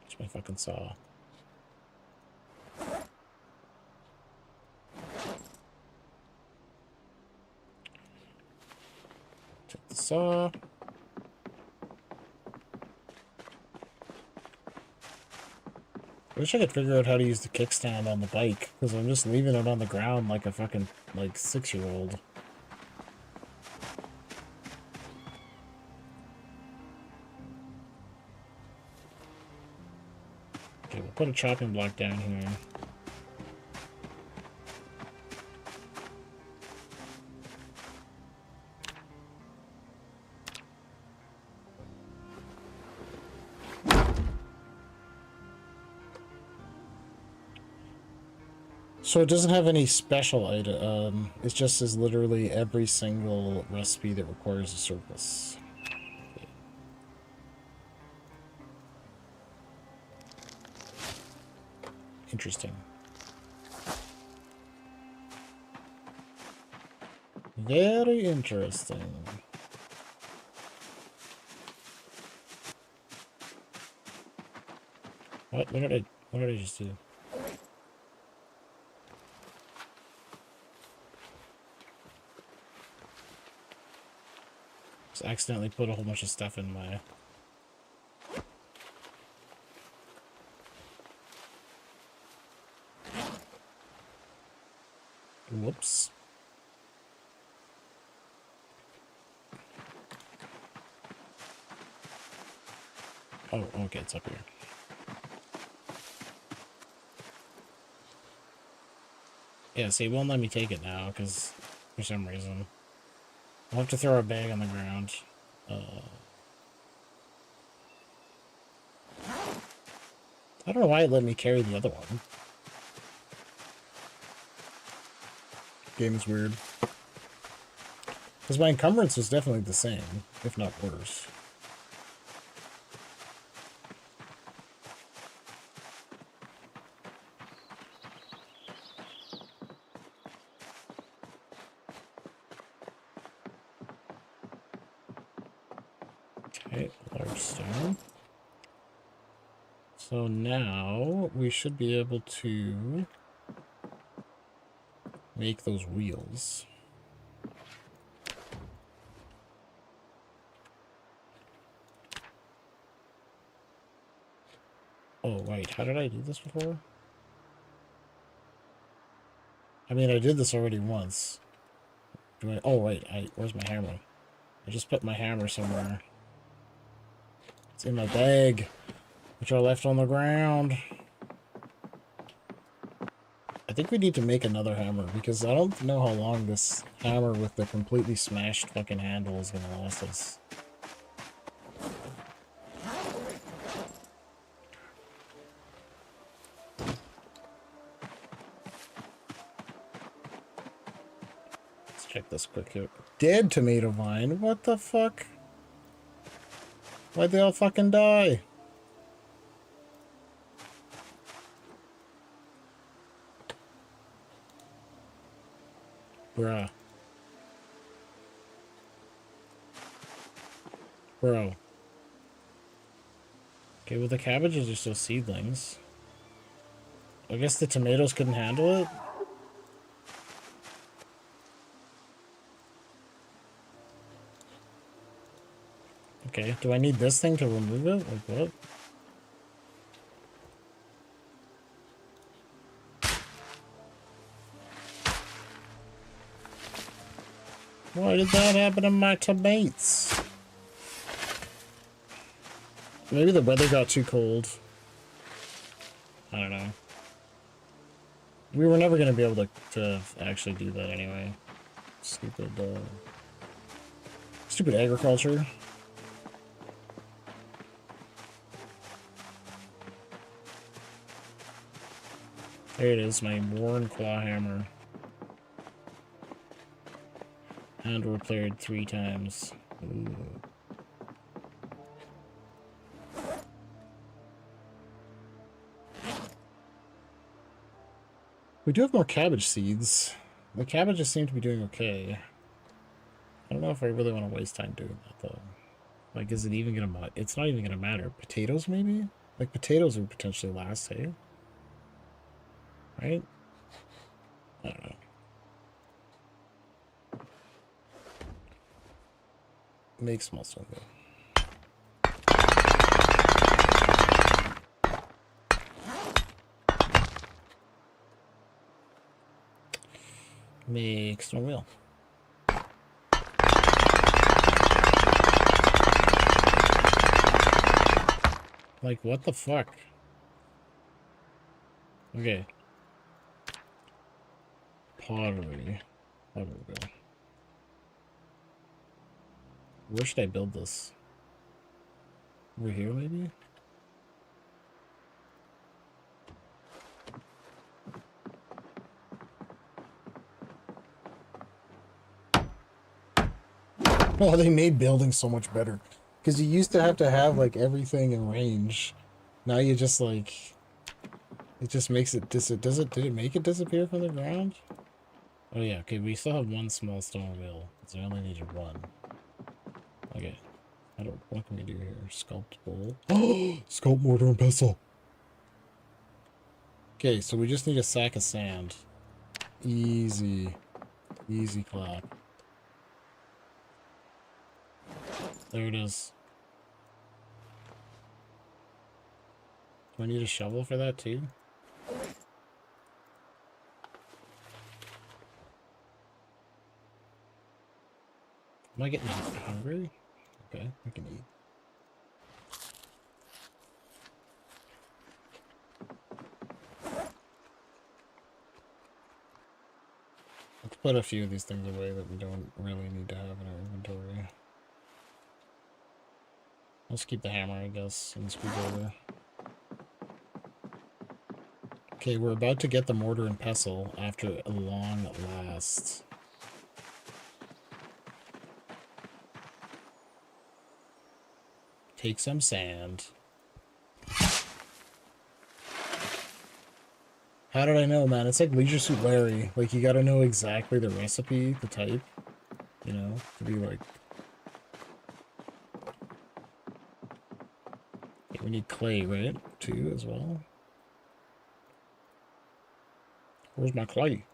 It's my fucking saw. Take the saw. I wish I could figure out how to use the kickstand on the bike, because I'm just leaving it on the ground like a fucking, like, 6-year-old. Okay, we'll put a chopping block down here. So it doesn't have any special item. It just is literally every single recipe that requires a surface. Interesting. Very interesting. What did I just do? Just accidentally put a whole bunch of stuff in my... Whoops. Oh, okay, it's up here. Yeah, see, it won't let me take it now, because for some reason. I'll have to throw a bag on the ground. I don't know why it let me carry the other one. Game is weird. Because my encumbrance was definitely the same, if not worse. Okay, large stone. So now we should be able to make those wheels. Oh, wait, how did I do this before? I mean, I did this already once. Oh, wait, where's my hammer? I just put my hammer somewhere. It's in my bag, which I left on the ground. I think we need to make another hammer, because I don't know how long this hammer with the completely smashed fucking handle is going to last us. Let's check this quick here. Dead tomato vine? What the fuck? Why'd they all fucking die? Bruh. Bro. Okay, well the cabbages are still seedlings. I guess the tomatoes couldn't handle it? Okay, do I need this thing to remove it? Like what? Why did that happen to my tomatoes? Maybe the weather got too cold. I don't know. We were never going to be able to actually do that anyway. Stupid agriculture. There it is, my worn claw hammer. And we're cleared 3 times. Ooh. We do have more cabbage seeds. The cabbages seem to be doing okay. I don't know if I really want to waste time doing that, though. Like, is it even gonna matter? It's not even gonna matter. Potatoes, maybe? Like, potatoes would potentially last, hey? Right? I don't know. Make small stone though. Make stone wheel. Like, what the fuck? Okay. Pottery. How do we go? Where should I build this? Over here, maybe? Oh, they made building so much better. Because you used to have like everything in range. Now you just like it just makes it did it make it disappear from the ground? Oh yeah, okay, we still have 1 small stone wheel. So we only needed 1. Okay. What can we do here? Sculpt bowl. Oh, sculpt mortar and pestle. Okay, so we just need a sack of sand. Easy. Easy clap. There it is. Do I need a shovel for that too? Am I getting hungry? Okay, I can eat. Let's put a few of these things away that we don't really need to have in our inventory. Let's keep the hammer, I guess, and the screwdriver. Okay, we're about to get the mortar and pestle after a long last. Take some sand. How did I know, man? It's like Leisure Suit Larry. Like, you gotta know exactly the recipe, the type, you know, to be like... Okay, we need clay, right? Too, as well. Where's my clay?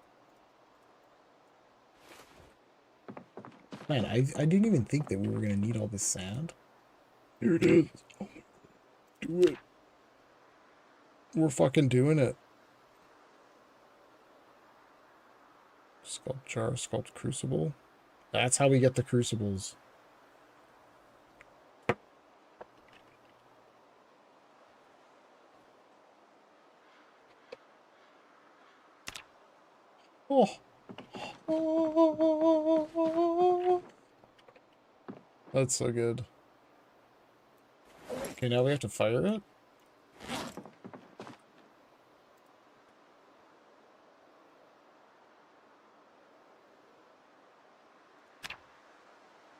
Man, I didn't even think that we were gonna need all this sand. Here it is. Do it. We're fucking doing it. Sculpt jar, sculpt crucible. That's how we get the crucibles. Oh. Oh. That's so good. Okay, now we have to fire it?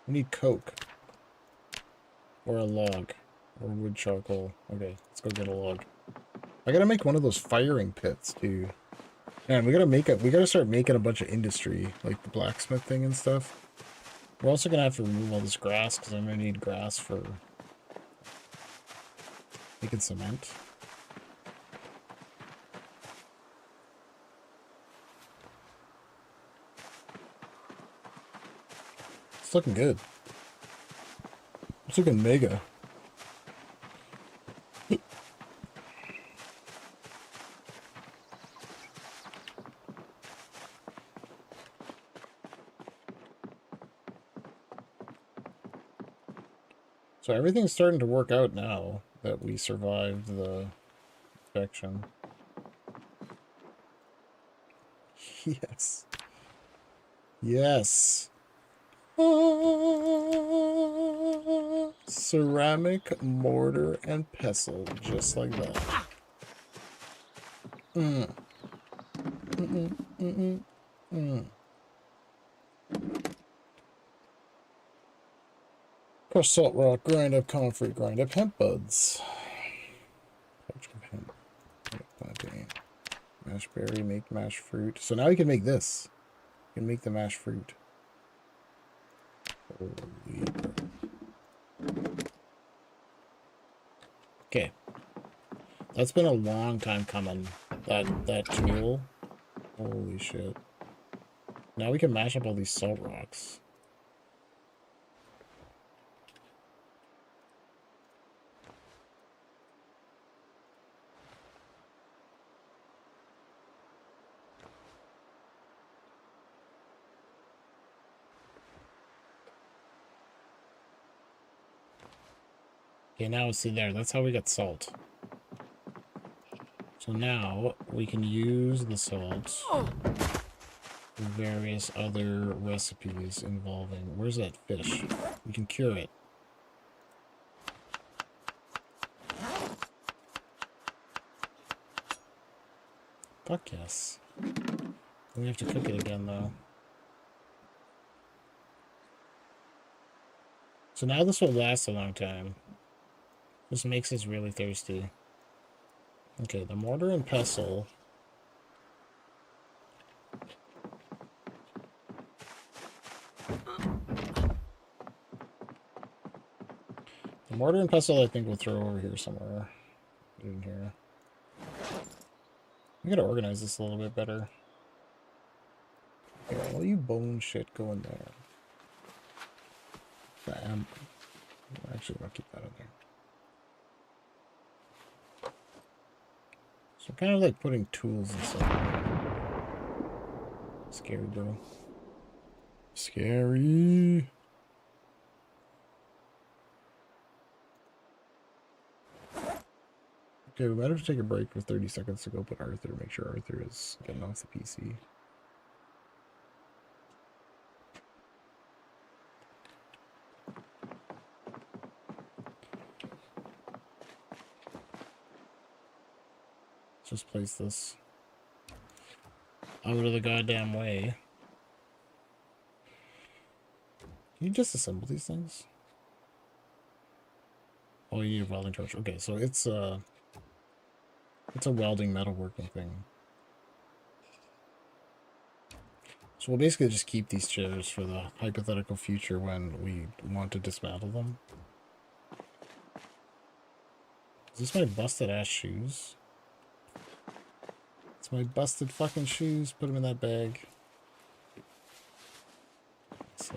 We need coke. Or a log. Or wood charcoal. Okay, let's go get a log. I gotta make one of those firing pits, too. Man, we gotta start making a bunch of industry, like the blacksmith thing and stuff. We're also gonna have to remove all this grass, because I'm gonna need grass for making cement. It's looking good. It's looking mega. So everything's starting to work out now that we survived the infection. Yes. Yes. Ceramic mortar and pestle, just like that. Crush salt rock, grind up comfrey, grind up hemp buds. Pouch of hemp. Plantain. Mash berry, make mash fruit. So now we can make this. We can make the mash fruit. Holy crap. Okay. That's been a long time coming. That tool. Holy shit. Now we can mash up all these salt rocks. Okay, now see there, that's how we get salt. So now we can use the salt for various other recipes involving... Where's that fish? We can cure it. Fuck yes. We have to cook it again though. So now this will last a long time. This makes us really thirsty. Okay, the mortar and pestle. The mortar and pestle I think we'll throw over here somewhere. Put it in here. We gotta organize this a little bit better. Here, all you bone shit go in there. Bam. Actually, I'll keep that in there. So kind of like putting tools and stuff. Scary though. Scary. Okay, we might have to take a break for 30 seconds to go put Arthur, make sure Arthur is getting off the PC. Let's just place this out of the goddamn way. Can you just assemble these things? Oh, you need a welding torch. Okay, so it's a welding metalworking thing. So we'll basically just keep these chairs for the hypothetical future when we want to dismantle them. Is this my busted ass shoes? It's my busted fucking shoes. Put them in that bag. Let's see.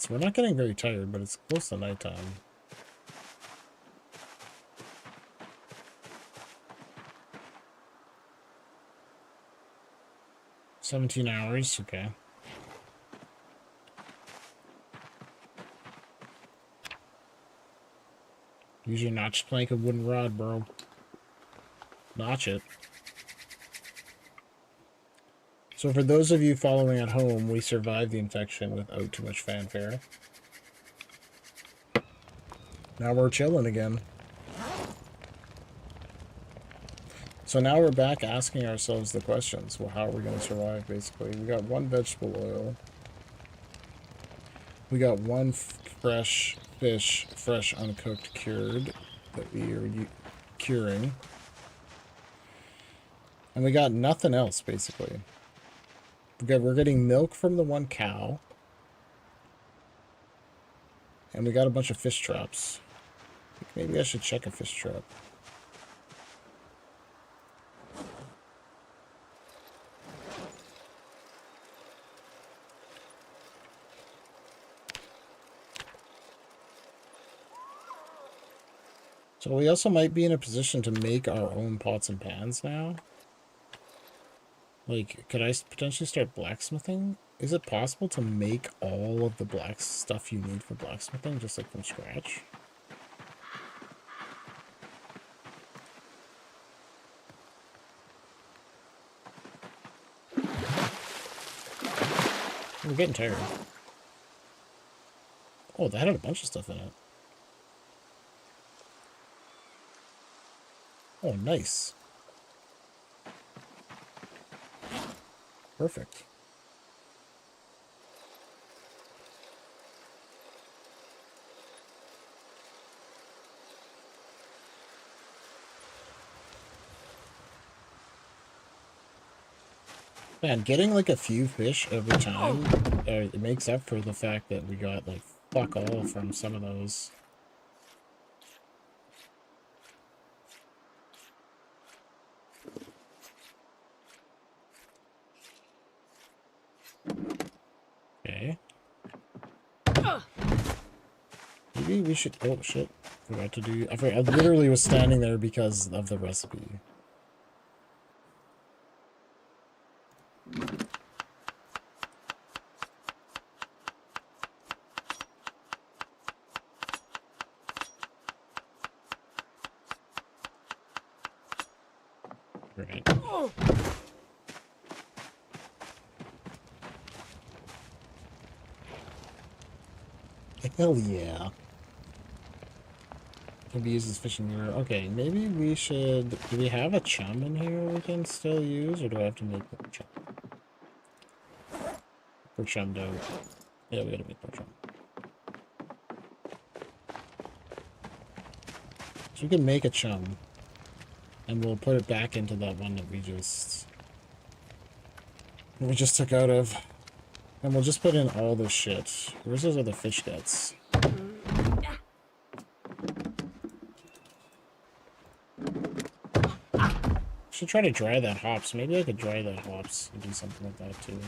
We're not getting very tired, but it's close to nighttime. "17 hours, okay. Use your notched plank of wooden rod, bro. Notch it. So for those of you following at home, we survived the infection without too much fanfare. Now we're chilling again. So now we're back asking ourselves the questions. Well, how are we going to survive, basically? We got one vegetable oil. We got one fresh fish, fresh uncooked cured, that we are curing. And we got nothing else, basically. We're getting milk from the one cow. And we got a bunch of fish traps. Maybe I should check a fish trap. So we also might be in a position to make our own pots and pans now. Like, could I potentially start blacksmithing? Is it possible to make all of the black stuff you need for blacksmithing, just like from scratch? I'm getting tired. Oh, that had a bunch of stuff in it. Oh, nice. Perfect. Man, getting like a few fish every time, it makes up for the fact that we got like fuck all from some of those. Okay. Maybe we should. Oh shit! Forgot to do. I literally was standing there because of the recipe. Right. Hell yeah. Can be used as fishing lure. Okay, maybe we should. Do we have a chum in here we can still use, or do I have to make more chum? For chum dough. Yeah, we gotta make more chum. So we can make a chum, and we'll put it back into that one that we just took out of, and we'll just put in all this shit. Where's those other fish guts? Should try to dry that hops. Maybe I could dry that hops and do something like that too.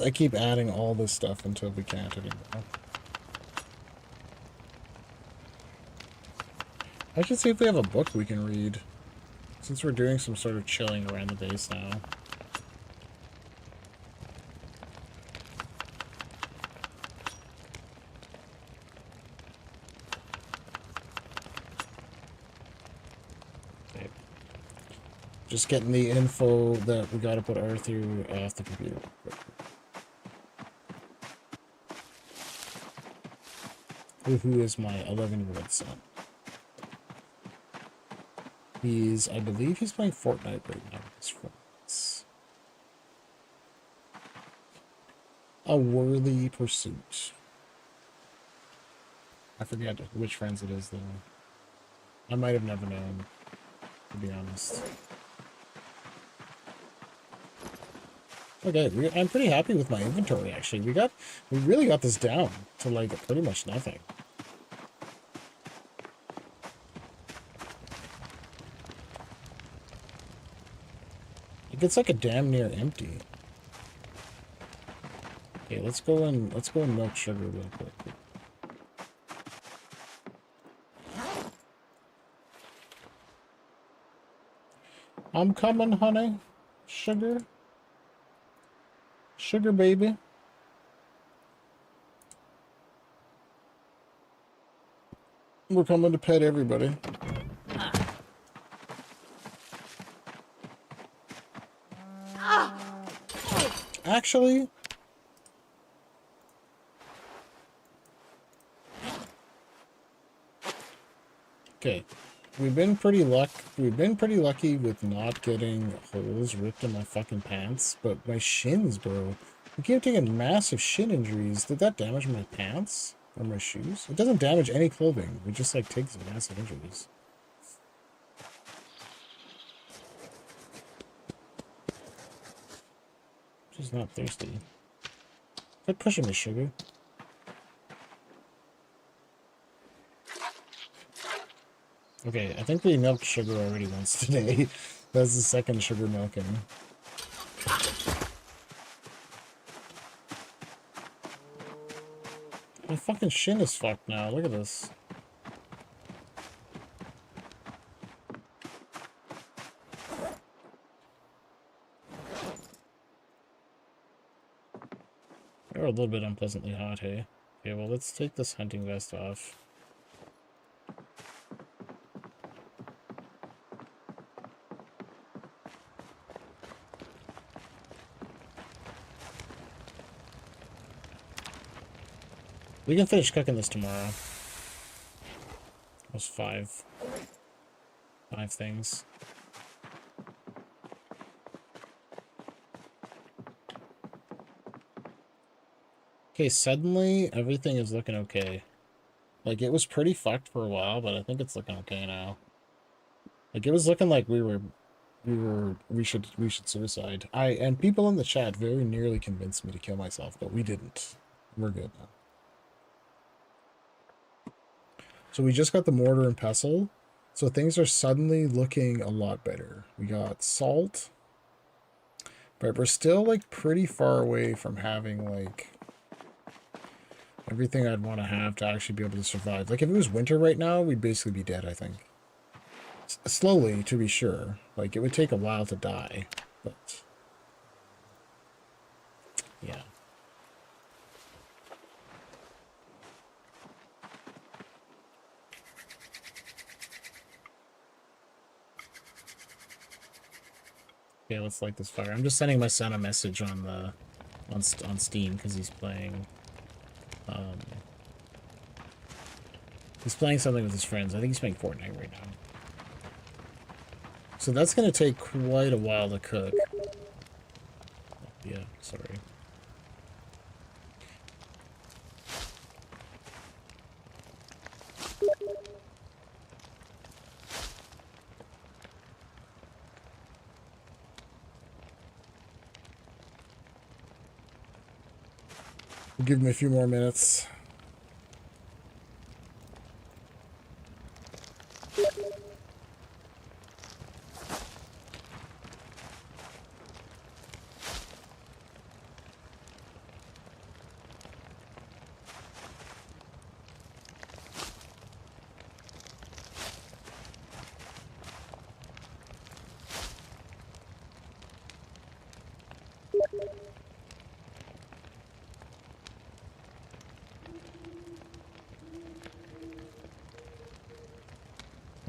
I keep adding all this stuff until we can't anymore. I should see if we have a book we can read, since we're doing some sort of chilling around the base now. Okay. Just getting the info that we gotta put Arthur off the computer. Who is my 11-year-old son? I believe he's playing Fortnite right now. It's a worthy pursuit. I forget which friends it is, though. I might have never known, to be honest. Okay, I'm pretty happy with my inventory, actually. We really got this down to, like, pretty much nothing. It's like a damn near empty. Okay, let's go and milk sugar real quick. I'm coming, honey. Sugar. Sugar baby. We're coming to pet everybody. Actually, okay. We've been pretty lucky with not getting holes ripped in my fucking pants, but my shins, bro. I keep taking massive shin injuries. Did that damage my pants or my shoes? It doesn't damage any clothing. It just like takes massive injuries. She's not thirsty. Quit pushing me, sugar. Okay, I think we milked sugar already once today. That's the second sugar milking. My fucking shin is fucked now. Look at this. You're a little bit unpleasantly hot, hey? Okay, well, let's take this hunting vest off. We can finish cooking this tomorrow. Those five things. Okay, suddenly everything is looking okay. Like, it was pretty fucked for a while, but I think it's looking okay now. Like, it was looking like we should suicide. And people in the chat very nearly convinced me to kill myself, but we didn't. We're good now. So we just got the mortar and pestle. So things are suddenly looking a lot better. We got salt. But we're still, like, pretty far away from having, like, everything I'd want to have to actually be able to survive. Like, if it was winter right now, we'd basically be dead, I think. Slowly, to be sure. Like, it would take a while to die. But, yeah. Okay, let's light this fire. I'm just sending my son a message on the on Steam because he's playing something with his friends. I think he's playing Fortnite right now. So that's gonna take quite a while to cook. Yeah, sorry. We'll give him a few more minutes.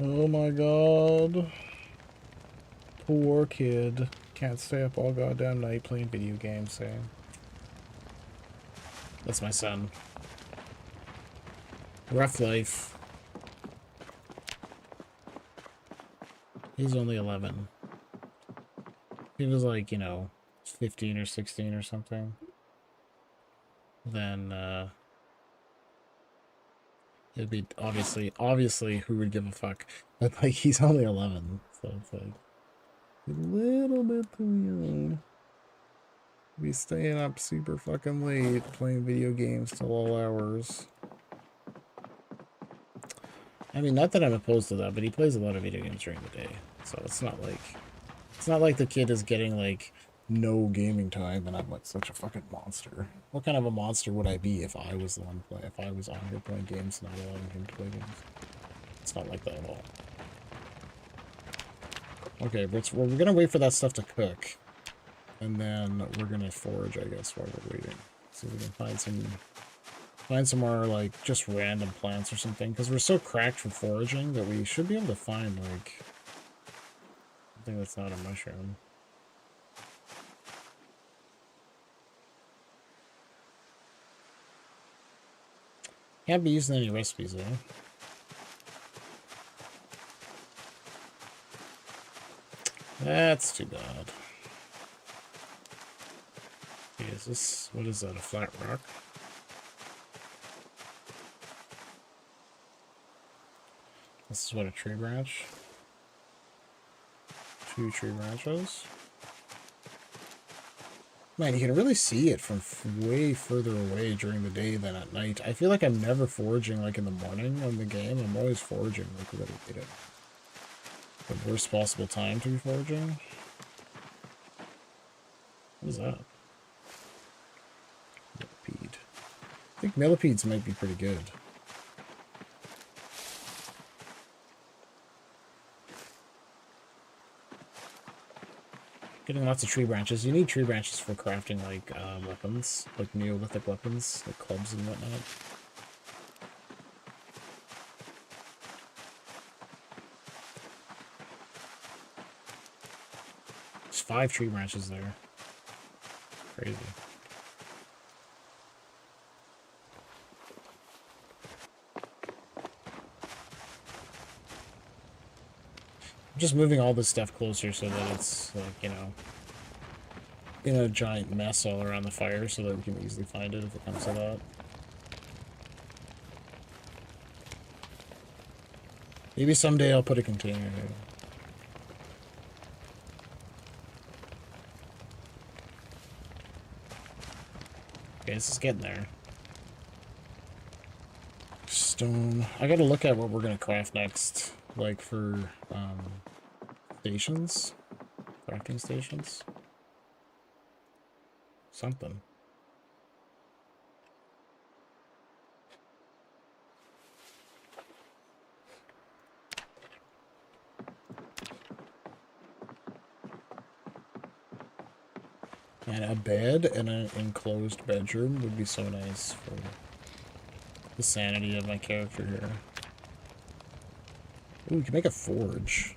Oh my god. Poor kid. Can't stay up all goddamn night playing video games, eh? That's my son. Rough life. He's only 11. He was like, you know, 15 or 16 or something. Then, it'd be obviously who would give a fuck. But, like, he's only 11, so it's like a little bit too young. Be staying up super fucking late playing video games till all hours. I mean, not that I'm opposed to that, but he plays a lot of video games during the day, so it's not like the kid is getting like no gaming time, and I'm like such a fucking monster. What kind of a monster would I be if I was the one play? If I was on here playing games, not allowing him to play games? It's not like that at all. Okay, we're gonna wait for that stuff to cook, and then we're gonna forage, I guess, while we're waiting. See if we can find some more like just random plants or something, because we're so cracked for foraging that we should be able to find like something that's not a mushroom. Can't be using any recipes though. That's too bad. Okay, is this, what is that, a flat rock? This is what, a tree branch? 2 tree branches. Man, you can really see it from way further away during the day than at night. I feel like I'm never foraging like in the morning in the game. I'm always foraging like a little bit at the worst possible time to be foraging. What is that? Millipede. I think millipedes might be pretty good. Getting lots of tree branches. You need tree branches for crafting like weapons, like Neolithic weapons, like clubs and whatnot. There's 5 tree branches there. Crazy. Just moving all this stuff closer so that it's, like, you know, in a giant mess all around the fire so that we can easily find it if it comes to that. Maybe someday I'll put a container here. Okay, this is getting there. Stone. I gotta look at what we're gonna craft next. Like for, stations? Crafting stations? Something. And a bed and an enclosed bedroom would be so nice for the sanity of my character here. Ooh, we can make a forge.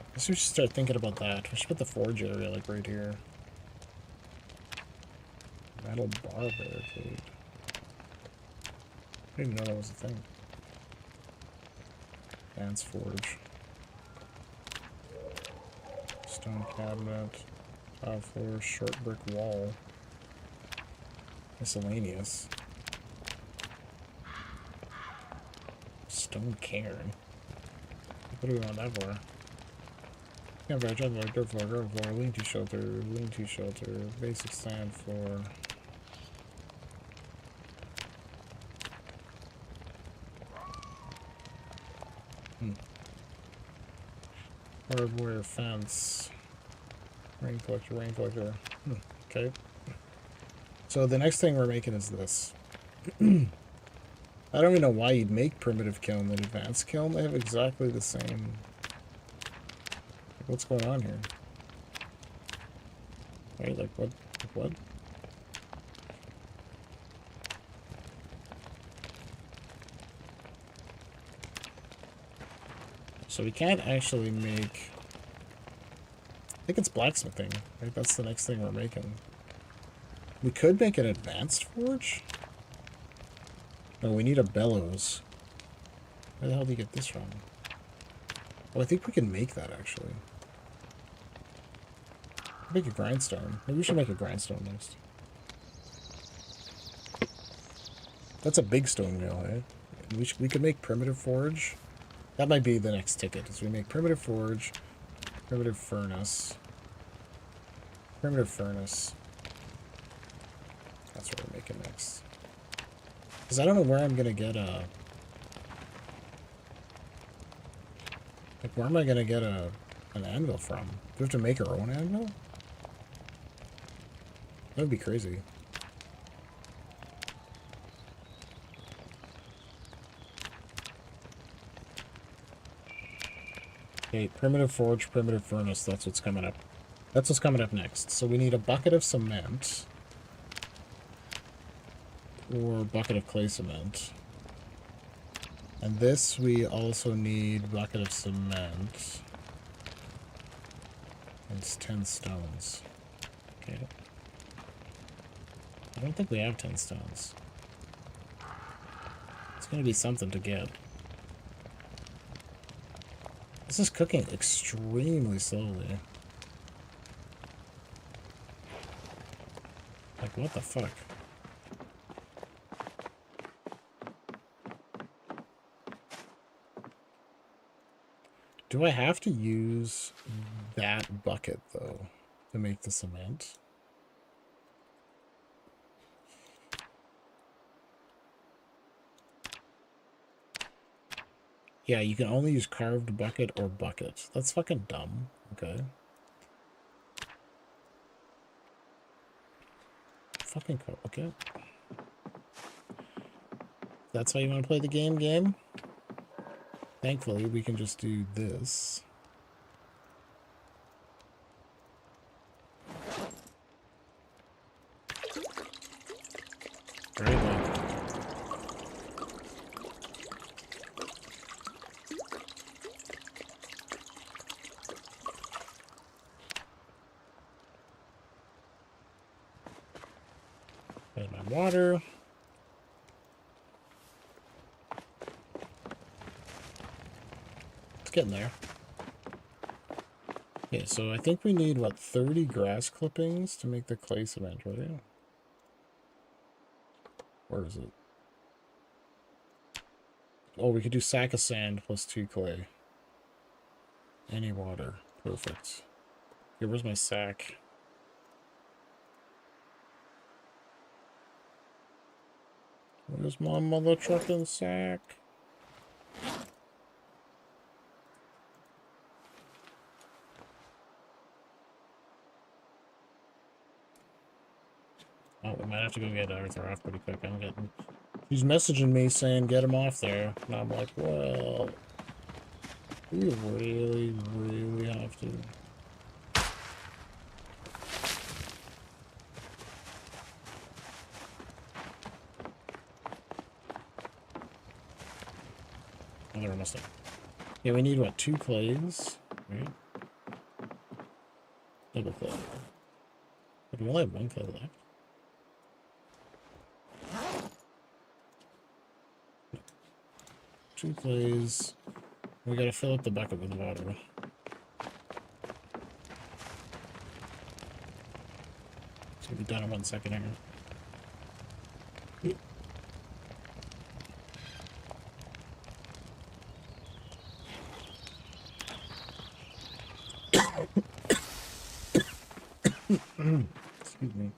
I guess we should start thinking about that. We should put the forge area, like, right here. Metal bar barricade. I didn't even know that was a thing. Advanced forge. Stone cabinet. Tile floor, short brick wall. Miscellaneous. Stone cairn. What do we want that for? Campfire, dirt floor, lean-to shelter, basic stand floor. Barbed wire fence. Rain collector. Okay. So the next thing we're making is this. I don't even know why you'd make primitive kiln and advanced kiln. They have exactly the same. What's going on here? Wait, like what? Like what? So we can't actually make... I think it's blacksmithing, right? That's the next thing we're making. We could make an advanced forge? No, we need a bellows. Where the hell do you get this from? Oh, I think we can make that, actually. Make a grindstone. Maybe we should make a grindstone next. That's a big stone mill, eh? We could make primitive forge. That might be the next ticket, is we make primitive forge, primitive furnace. Primitive furnace. That's what we're making next. Because I don't know where I'm going to get a... Like, where am I going to get an anvil from? Do we have to make our own anvil? That would be crazy. Okay, primitive forge, primitive furnace, that's what's coming up. That's what's coming up next. So we need a bucket of cement. Or bucket of clay cement. And this we also need bucket of cement. And it's 10 stones. Okay. I don't think we have 10 stones. It's gonna be something to get. This is cooking extremely slowly. Like, what the fuck? Do I have to use that bucket, though, to make the cement? Yeah, you can only use carved bucket or bucket. That's fucking dumb. Okay. Fucking okay. That's how you want to play the game? Thankfully, we can just do this. Very good. Add my water. It's getting there. Okay, so I think we need, what, 30 grass clippings to make the clay cement, right? Where is it? Oh, we could do sack of sand plus 2 clay. Any water. Perfect. Okay, where's my sack? Where's my mother trucking sack? Oh, we might have to go get Arthur off pretty quick. I'm getting... She's messaging me saying get him off there. And I'm like, well... We really, really have to. Oh, they're almost done. Yeah, we need, what, 2 clays? Right? Double clay. But we only have 1 clay left. 2 clays. We gotta fill up the bucket with water. So we'll be done in 1 second here. Excuse me.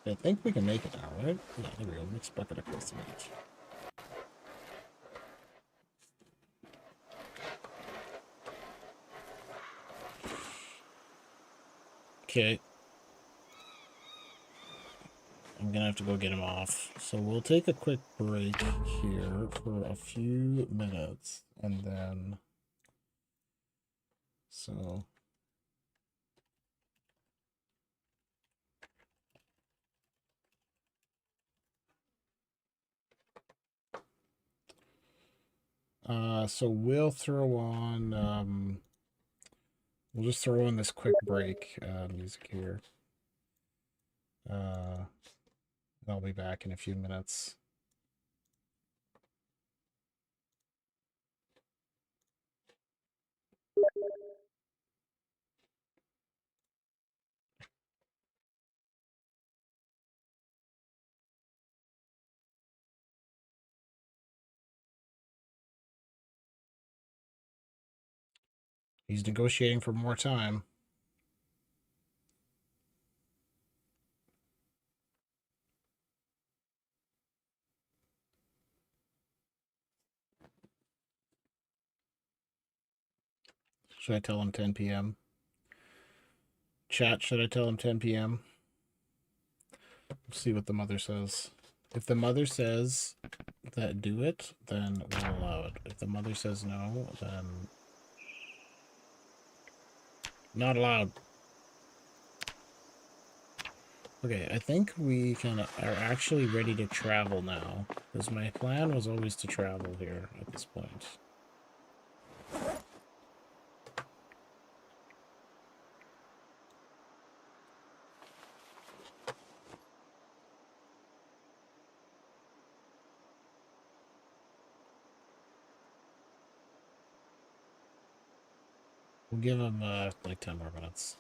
I think we can make it now, right? Yeah, there we go. Mixed bucket of clay cement. Okay. I'm gonna have to go get him off. So we'll take a quick break here for a few minutes, and then... So... So we'll throw on, we'll just throw in this quick break, music here. I'll be back in a few minutes. He's negotiating for more time. Should I tell him 10 p.m.? Chat, should I tell him 10 p.m.? We'll see what the mother says. If the mother says that do it, then we'll allow it. If the mother says no, then not allowed. Okay, I think we are actually ready to travel now, because my plan was always to travel here at this point. We'll give him, like 10 more minutes.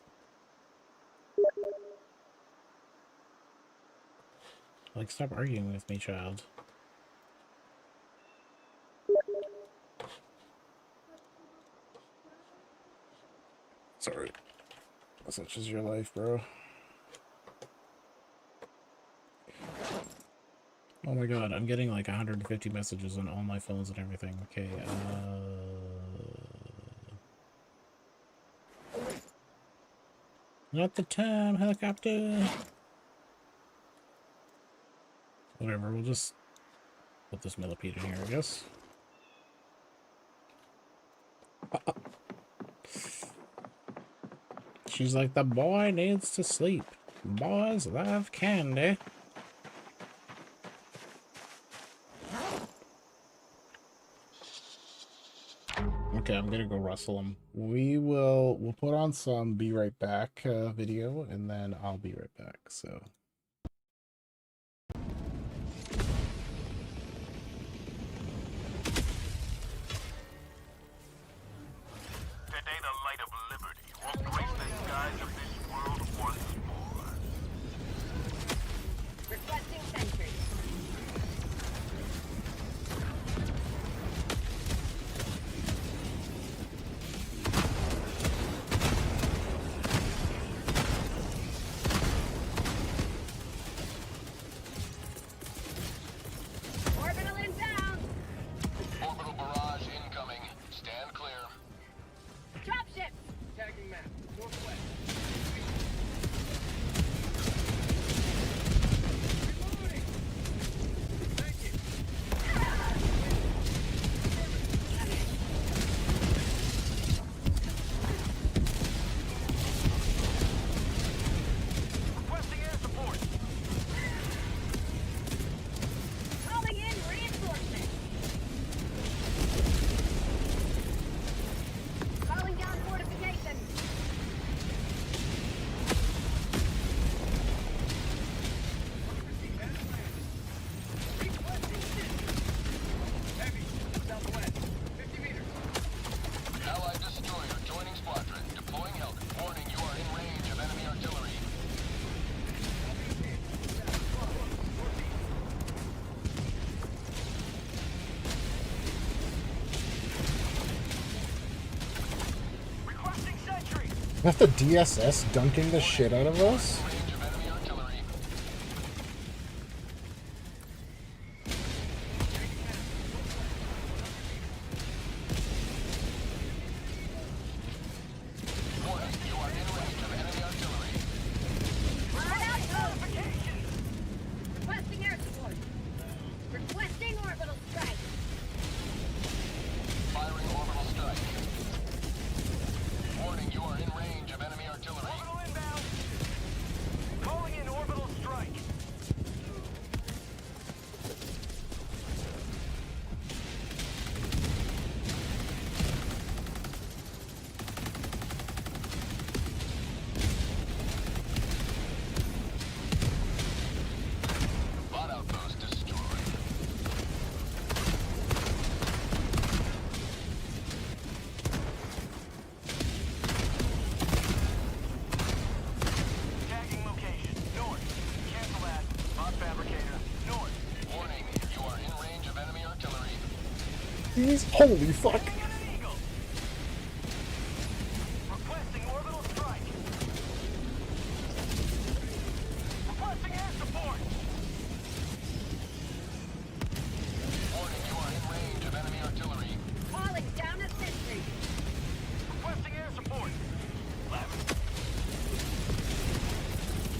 Like, stop arguing with me, child. Sorry. Such is your life, bro. Oh my god, I'm getting like 150 messages on all my phones and everything. Okay, Not the time, helicopter! Whatever, we'll just put this millipede in here, I guess. She's like, the boy needs to sleep. Boys love candy. Okay, Okay, I'm gonna go rustle them. We'll put on some be right back video, and then I'll be right back. So. Today the light of liberty will grace the skies of this world once more. Requesting sentry. Orbital inbound. Orbital barrage incoming. Stand clear. Dropship. Tagging map. Northwest. Reloading. Thank you. Requesting air support. Calling in reinforcements. Calling down fortifications. Heavy. Southwest. 50 meters. Allied destroyer joining squadron. Deploying help. Warning, you are in range of enemy artillery. Requesting sentry. That's the DSS dunking the shit out of us? Range of enemy artillery. Warning, you are in range of enemy artillery. Hard out notification. Requesting air support. Requesting orbital strike. Firing orbital strike. Warning, you are in range of enemy artillery. Orbital inbound. Calling in orbital strike. Bot outpost destroyed. Tagging location. North. Cancel that. Bot fabricator. North. Warning, you are in range of enemy artillery. Holy fuck! Calling in an eagle. Requesting orbital strike. Requesting air support. Warning, you are in range of enemy artillery. Calling down a sentry. Requesting air support. Left.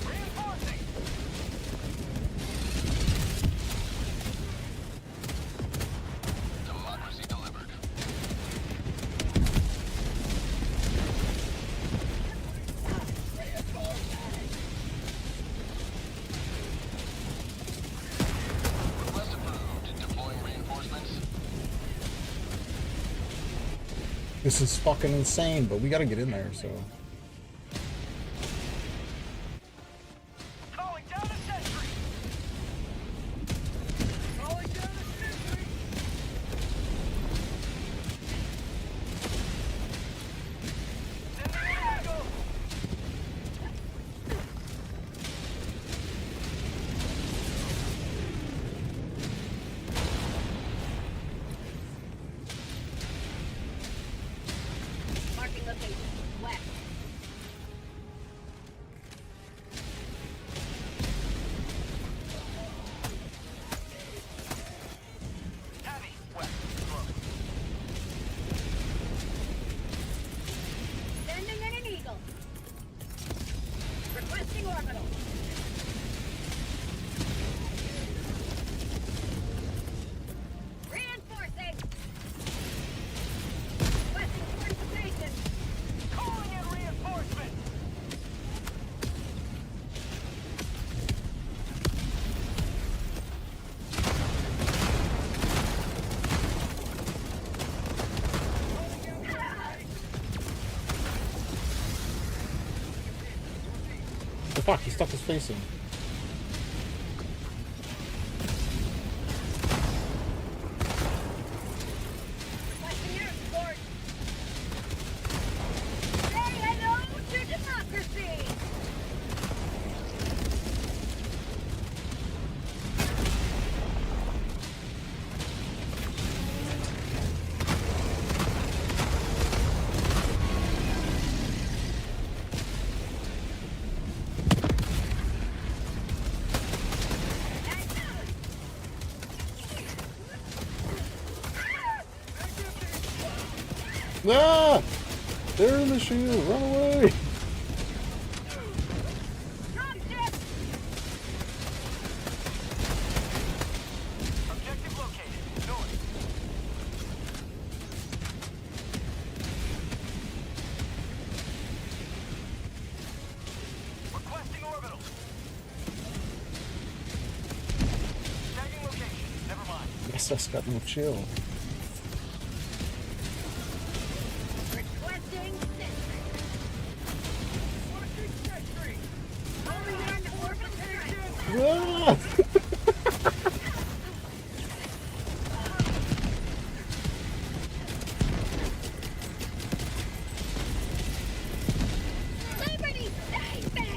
Reinforcing. Democracy delivered. Request approved. Deploying reinforcements. This is fucking insane, but we gotta get in there, so. Calling down a sentry. Calling down a sentry. Sending an eagle. Marking location. West. fuck, he stuck his face in. Requesting air support. Say hello to democracy. Ah! They're in the shield! Run away! Dropship. Objective located. North. Requesting orbital. Tagging location. Never mind. Yes, I got no chill. Requesting sentry. Calling in orbital strike. Ah! Liberty, save me!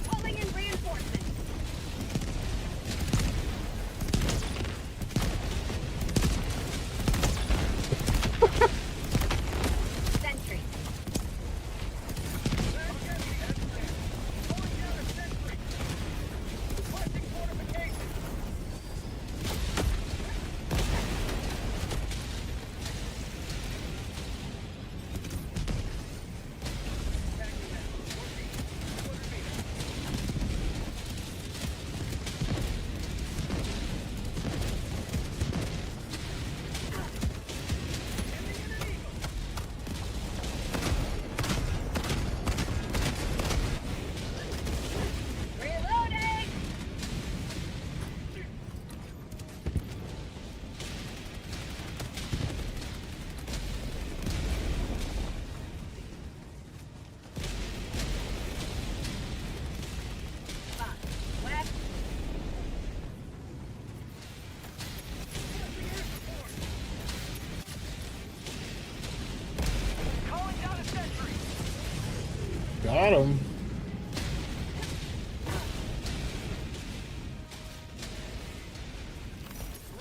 Calling in reinforcements. Sentry. Reloading! West. Calling down a sentry. Got him.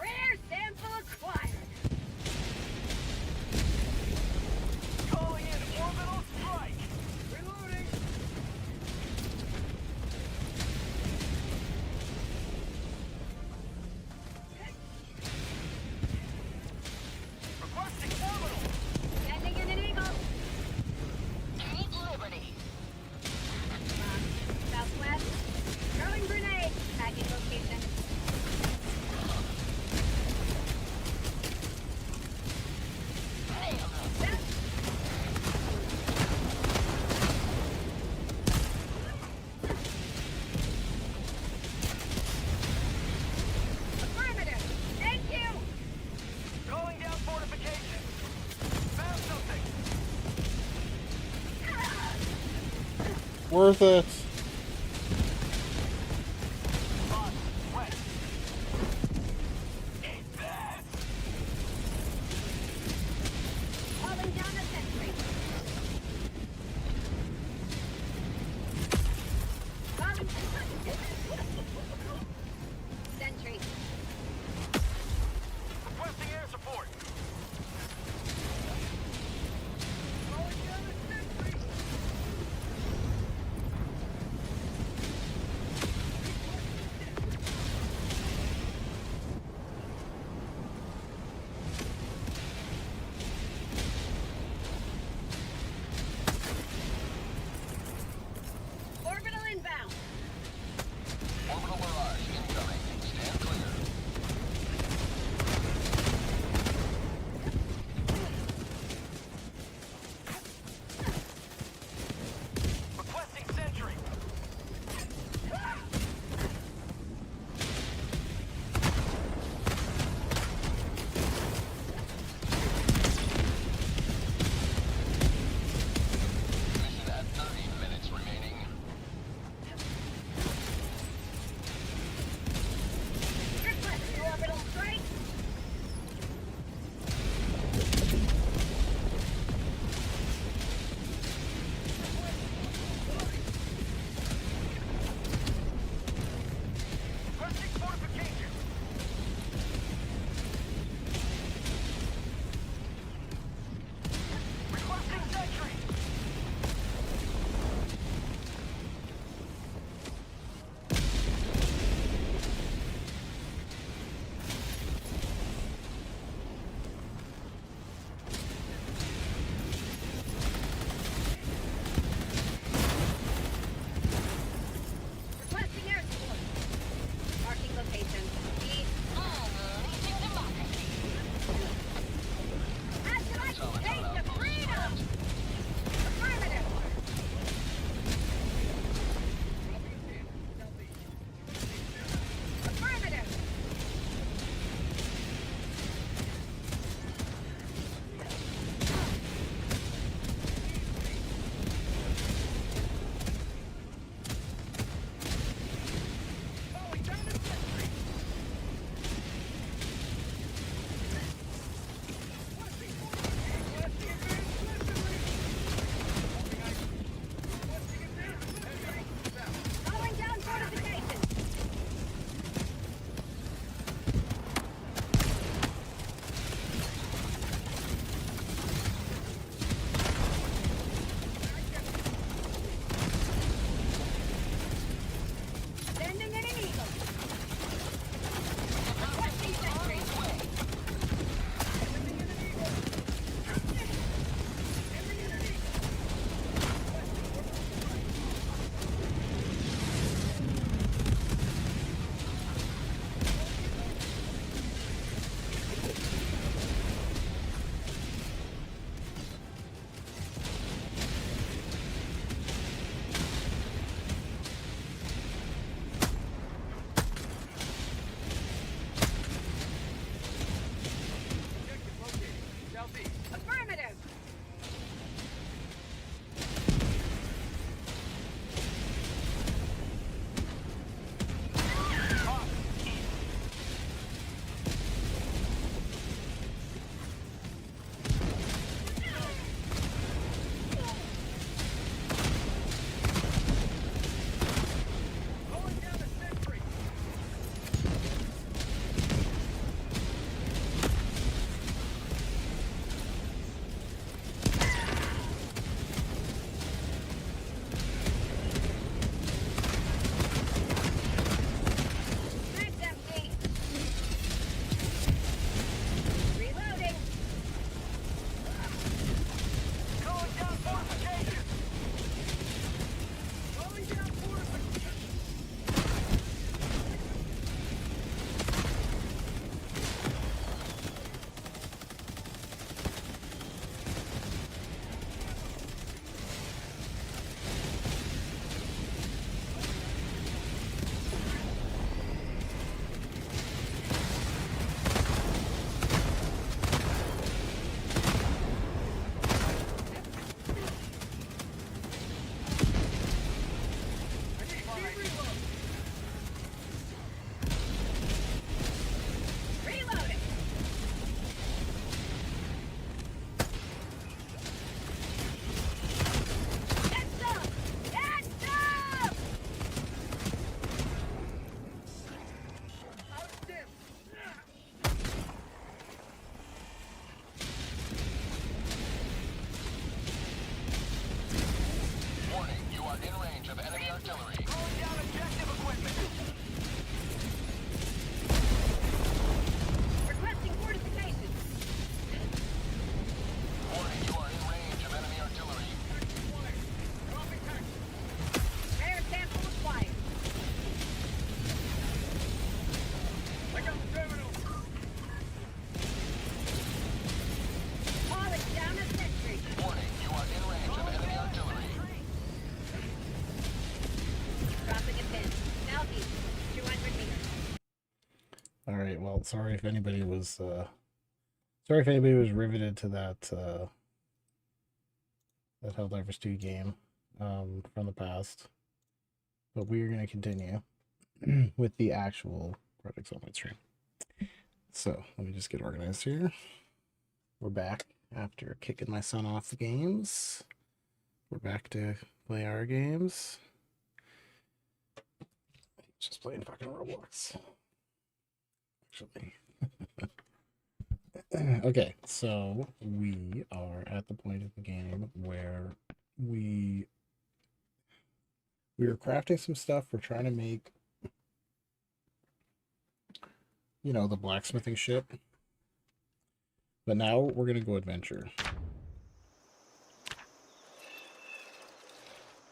Rare sample acquired. Calling in orbital strike. Reloading. Requesting orbital. Sending in an eagle. Need liberty. Southwest. Throwing grenade. Tagging location. That's affirmative. Thank you. Calling down fortification. Found something. Worth it. Boss, west. Eat that. Calling down a sentry. Calling sentry. Requesting air support. Calling down a sentry. right. Well, sorry if anybody was riveted to that that Helldivers 2 game from the past. But we are going to continue with the actual Project Zomboid stream. So let me just get organized here. We're back after kicking my son off the games. We're back to play our games. Just playing fucking Roblox. Actually. Okay, so we are at the point of the game where we are crafting some stuff. We're trying to make, you know, the blacksmithing ship. But now we're going to go adventure.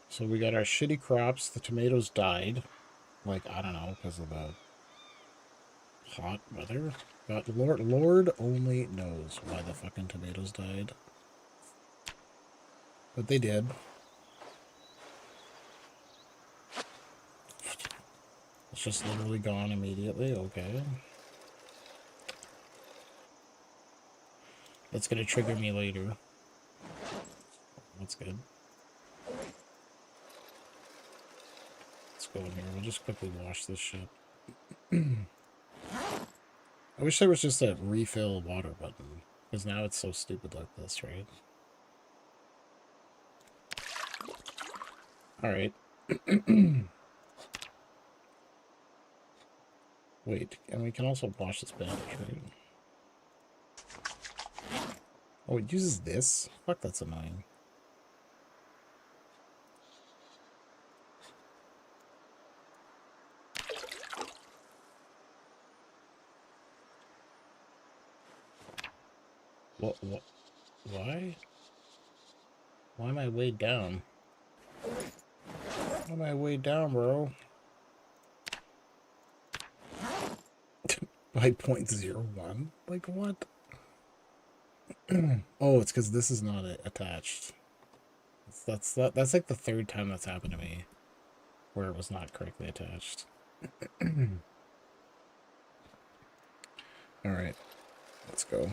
So we got our shitty crops. The tomatoes died. Like, I don't know, because of the hot weather. But Lord only knows why the fucking tomatoes died. But they did. It's just literally gone immediately. Okay. That's gonna trigger me later. That's good. Let's go in here. We'll just quickly wash this shit. I wish there was just a refill water button. Because now it's so stupid like this, right? Alright. Wait, and we can also wash this bandage, right? Oh, it uses this? Fuck, that's annoying. What? Why? Why am I weighed down? Why am I weighed down, bro? By 0.01? Like, what? Oh, it's because this is not attached. That's like the third time that's happened to me, where it was not correctly attached. Alright, let's go.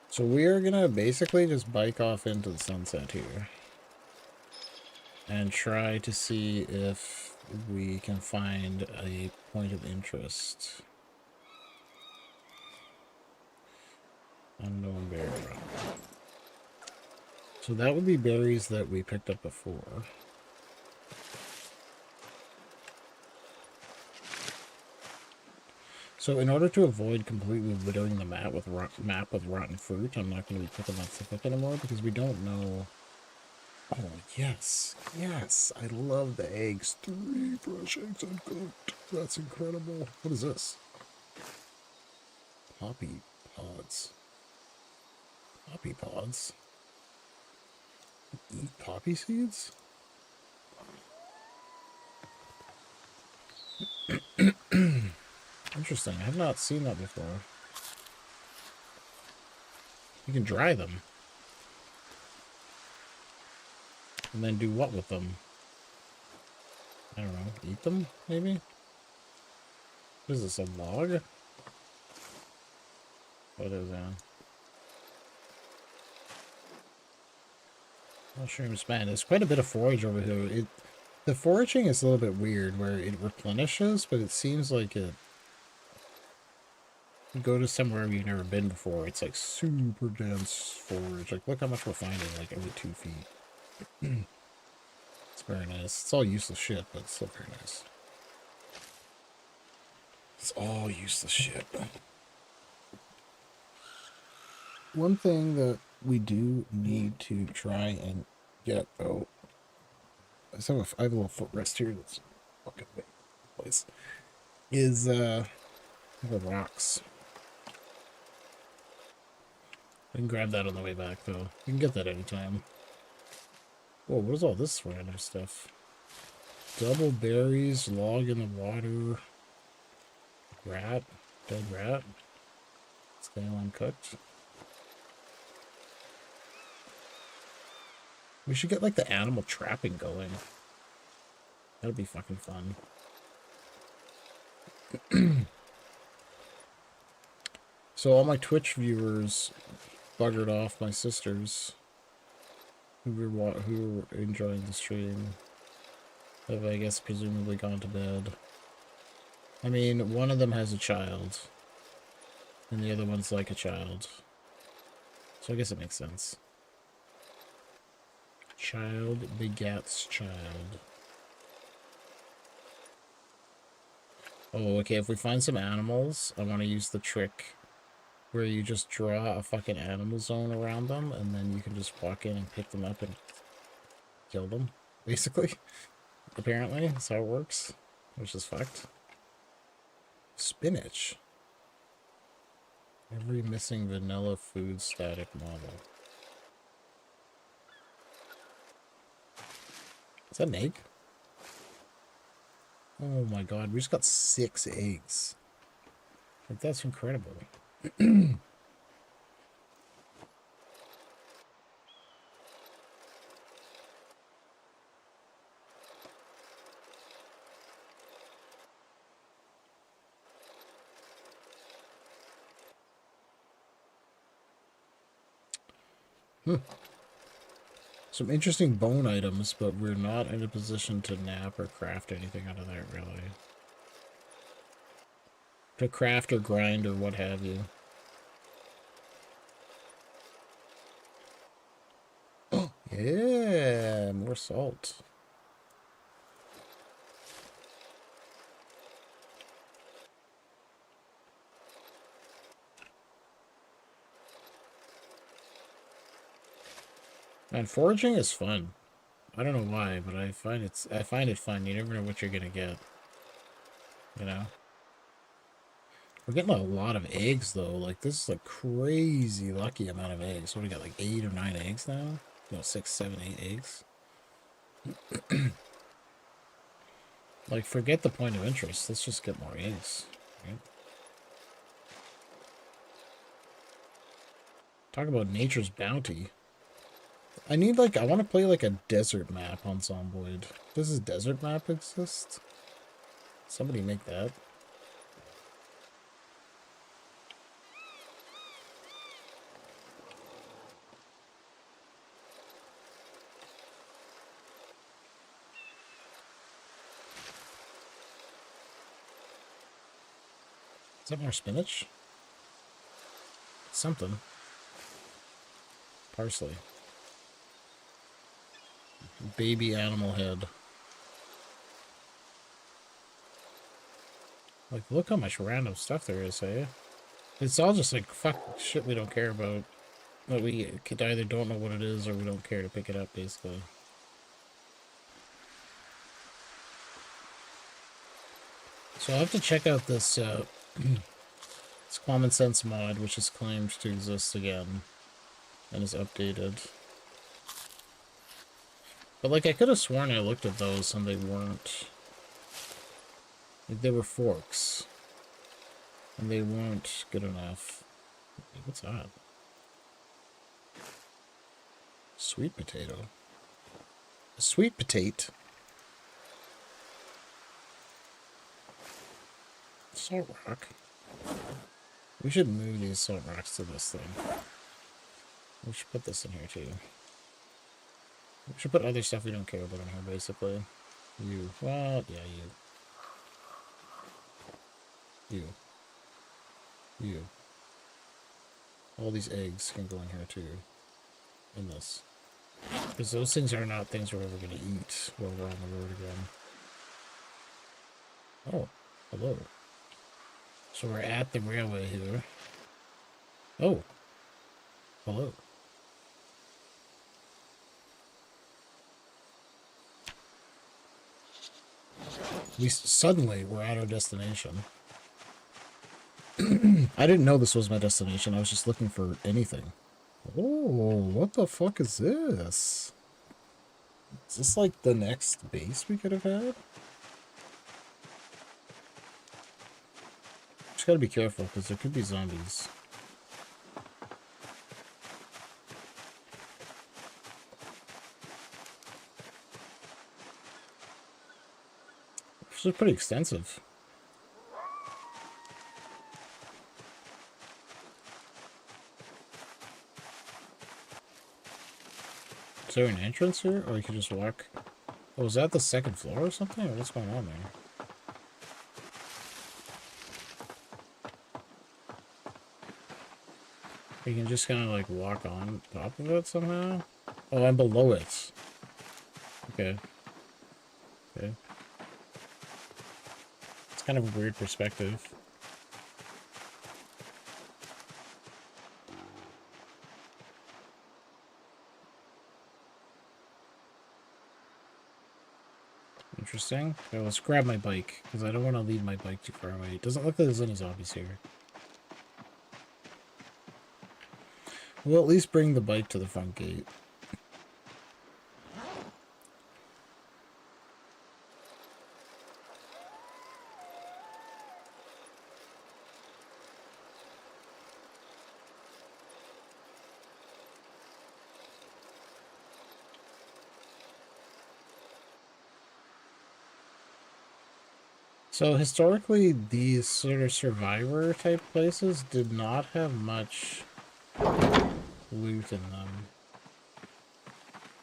So we are gonna basically just bike off into the sunset here. And try to see if we can find a point of interest. Unknown berry. So that would be berries that we picked up before. So in order to avoid completely littering the map with rotten fruit, I'm not going to be picking that stuff up anymore because we don't know. Oh, yes. Yes. I love the eggs. 3 fresh eggs uncooked. That's incredible. What is this? Poppy pods. Poppy pods? Eat poppy seeds? Interesting. I have not seen that before. You can dry them. And then do what with them? I don't know. Eat them, maybe? What is this, a log? What is that? Mushrooms, man, there's quite a bit of forage over here. The foraging is a little bit weird, where it replenishes, but it seems like it... You go to somewhere you've never been before, it's like super dense forage. Like, look how much we're finding, like, every 2 feet. It's very nice. It's all useless shit, but it's still very nice. It's all useless shit. One thing that we do need to try and get... Oh. I have a little footrest here that's fucking big place. Is, the rocks. I can grab that on the way back, though. You can get that anytime. Whoa, what is all this random stuff? Double berries, log in the water, rat, dead rat, stale uncooked. We should get, like, the animal trapping going. That'd be fucking fun. So all my Twitch viewers buggered off my sisters who were enjoying the stream have, I guess, presumably gone to bed. I mean, one of them has a child, and the other one's like a child. So I guess it makes sense. Child begets child. Oh, okay, if we find some animals, I want to use the trick where you just draw a fucking animal zone around them, and then you can just walk in and pick them up and kill them, basically. Apparently, that's how it works, which is fucked. Spinach. Every missing vanilla food static model. Is that an egg? Oh my god, we just got 6 eggs. Like, that's incredible. Some interesting bone items, but we're not in a position to nap or craft anything out of that, really. To craft or grind or what have you. Yeah, more salt. Man, foraging is fun. I don't know why, but I find it fun. You never know what you're gonna get. You know? We're getting a lot of eggs though. Like, this is a crazy lucky amount of eggs. What do we got, like 8 or 9 eggs now? No, 6, 7, 8 eggs. Like, forget the point of interest. Let's just get more eggs. Right? Talk about nature's bounty. I need, like, I want to play, like, a desert map on Zomboid. Does this desert map exist? Somebody make that. Is that more spinach? Something. Parsley. Baby animal head. Like, look how much random stuff there is, eh? It's all just like, fuck shit we don't care about. But we either don't know what it is or we don't care to pick it up, basically. So I'll have to check out this, this Common Sense mod, which is claimed to exist again. And is updated. But, like, I could have sworn I looked at those and they weren't. Like, they were forks. And they weren't good enough. What's that? Sweet potato. A sweet potato. Salt rock. We should move these salt rocks to this thing. We should put this in here too. We should put other stuff we don't care about in here, basically. You. Well, yeah, you. You. All these eggs can go in here too. In this. Because those things are not things we're ever going to eat while we're on the road again. Oh, hello. So we're at the railway here. Oh, hello. Suddenly we're at our destination. I didn't know this was my destination. I was just looking for anything. Oh, what the fuck is this? Is this like the next base we could have had? Just gotta be careful because there could be zombies. This is pretty extensive. Is there an entrance here? Or you can just walk... Oh, is that the second floor or something? Or what's going on there? You can just kind of like walk on top of it somehow? Oh, I'm below it. Okay. Okay. It's kind of a weird perspective. Interesting. Okay, let's grab my bike, because I don't want to leave my bike too far away. It doesn't look like there's any zombies here. We'll at least bring the bike to the front gate. So historically, these sort of survivor type places did not have much loot in them.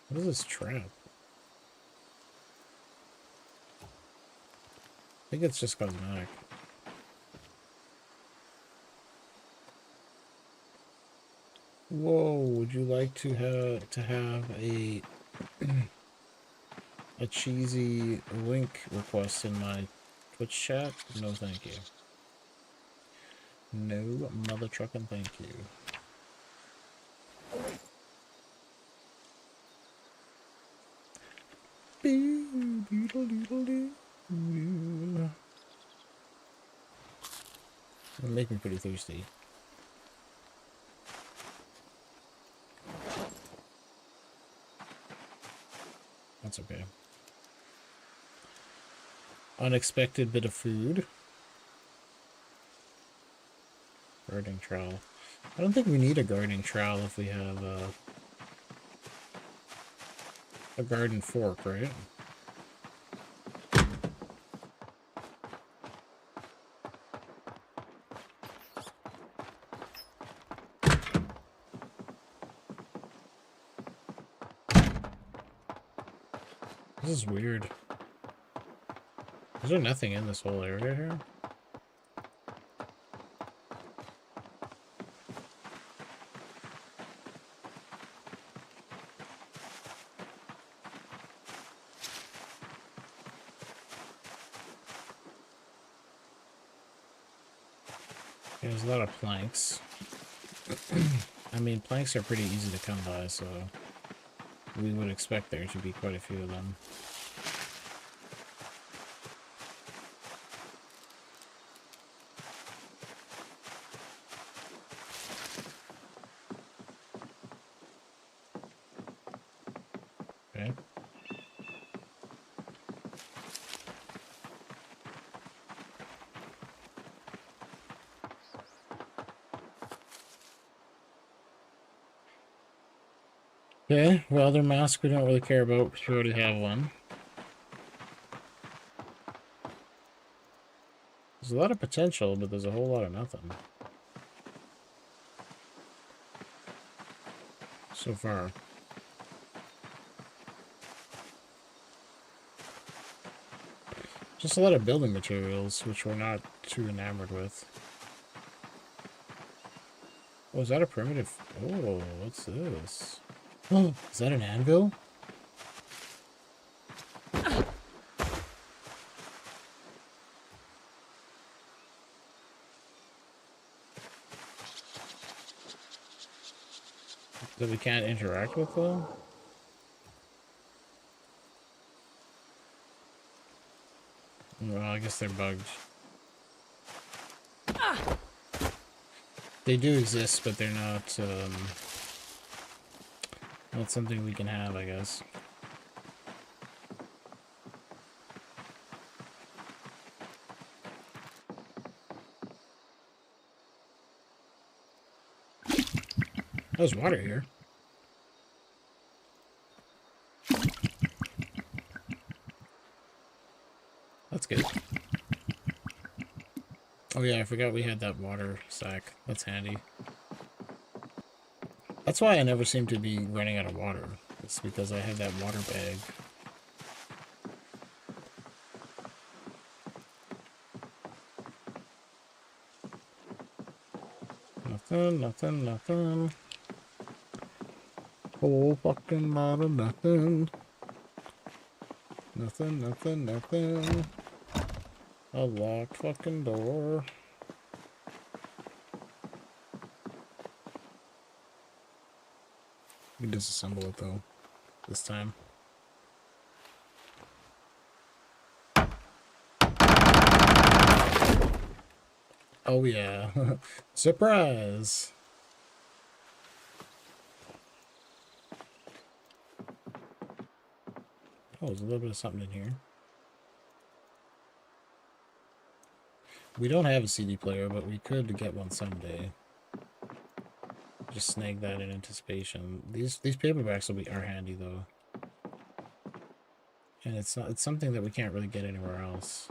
What is this trap? I think it's just cosmetic. Whoa, would you like to have a a cheesy link request in my Twitch chat? No, thank you. No mother truckin' thank you. It'll make me pretty thirsty. That's okay. Unexpected bit of food. Gardening trowel. I don't think we need a gardening trowel if we have a garden fork, right? This is weird. Is there nothing in this whole area here? There's a lot of planks. I mean, planks are pretty easy to come by, so we would expect there to be quite a few of them. Okay. Okay, well, their mask we don't really care about because we already have one. There's a lot of potential, but there's a whole lot of nothing. So far. Just a lot of building materials, which we're not too enamored with. Oh, is that a primitive? Oh, what's this? Oh, is that an anvil? That we can't interact with, though? Well, I guess they're bugged. They do exist, but they're not something we can have, I guess. There's water here. That's good. Oh yeah, I forgot we had that water sack. That's handy. That's why I never seem to be running out of water. this because I have that water bag. Nothing, nothing, nothing. Whole fucking lot of nothing. Nothing, nothing, nothing. A locked fucking door. We can disassemble it though, this time. Oh yeah. Surprise! Oh, there's a little bit of something in here. We don't have a CD player, but we could get one someday. Just snag that in anticipation. These paperbacks are handy though. And it's something that we can't really get anywhere else.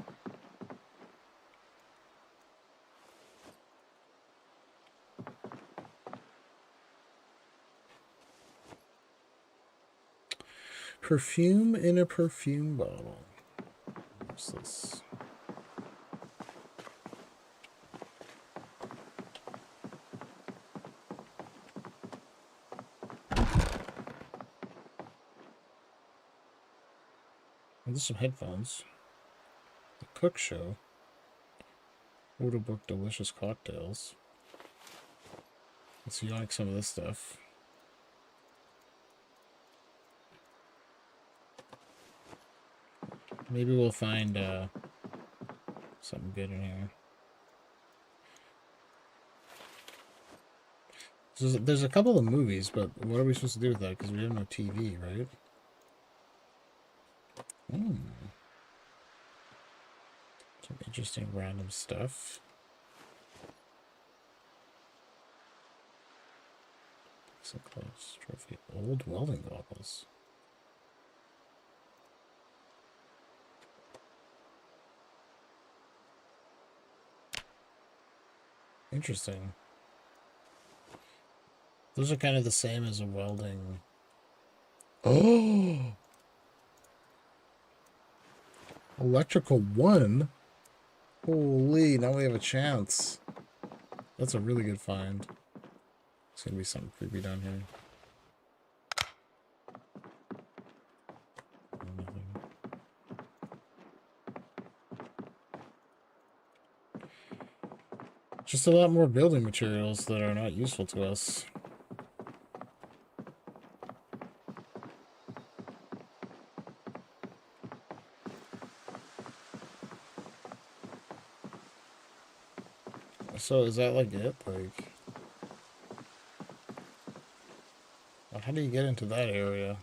Perfume in a perfume bottle. What's this? And there's some headphones. The Cook Show. Order book delicious cocktails. Let's see, you like some of this stuff. Maybe we'll find something good in here. So there's a couple of movies, but what are we supposed to do with that? Because we have no TV, right? Some interesting random stuff. So close. Trophy. Old welding goggles. Interesting. Those are kind of the same as a welding. Oh! Electrical 1? Holy, now we have a chance. That's a really good find. There's gonna be something creepy down here. Nothing. Just a lot more building materials that are not useful to us. So is that like it? Like, how do you get into that area?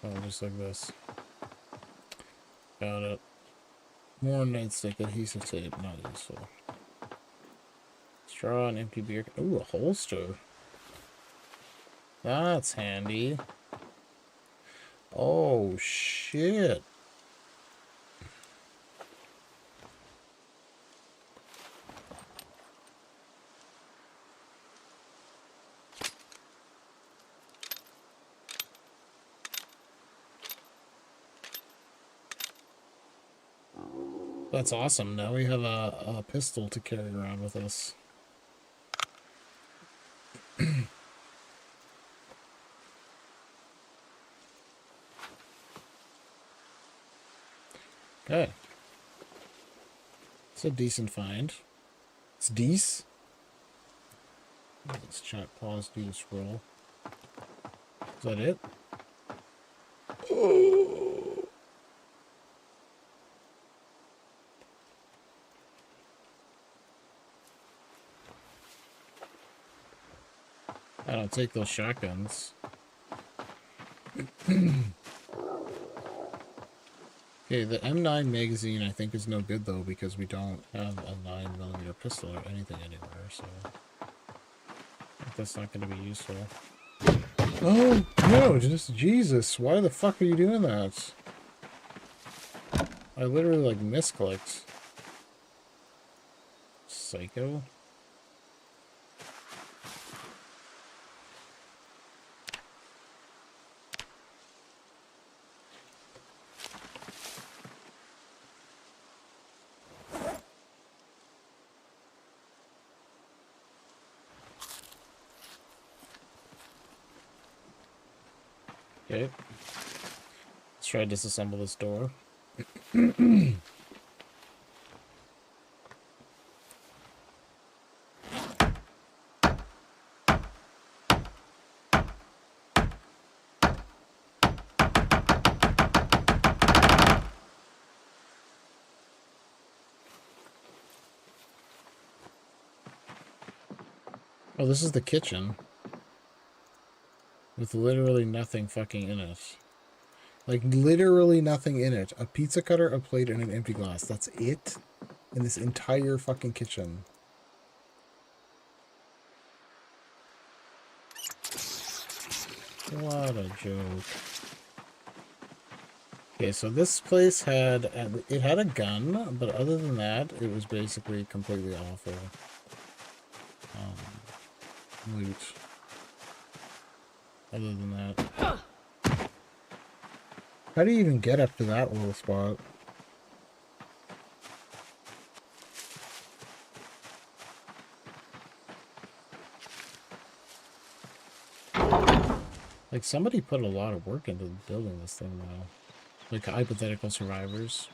Oh, just like this. Got it. More nightstick adhesive tape, not useful. Straw and empty beer. Ooh, a holster. That's handy. Oh, shit. That's awesome. Now we have a pistol to carry around with us. Okay. It's a decent find. It's decent. Let's chat, pause, do the scroll. Is that it? Oh. I don't take those shotguns. Okay, the M9 magazine I think is no good though because we don't have a 9mm pistol or anything anywhere, so I think that's not going to be useful. Oh no, just Jesus! Why the fuck are you doing that? I literally like misclicked. psycho. Okay. Let's try to disassemble this door. Oh, this is the kitchen. With literally nothing fucking in it. Like, literally nothing in it. A pizza cutter, a plate, and an empty glass. That's it? In this entire fucking kitchen. What a joke. Okay, so this place had... It had a gun, but other than that, it was basically completely awful. Loot. Other than that. How do you even get up to that little spot? Like, somebody put a lot of work into building this thing, though. Like, hypothetical survivors.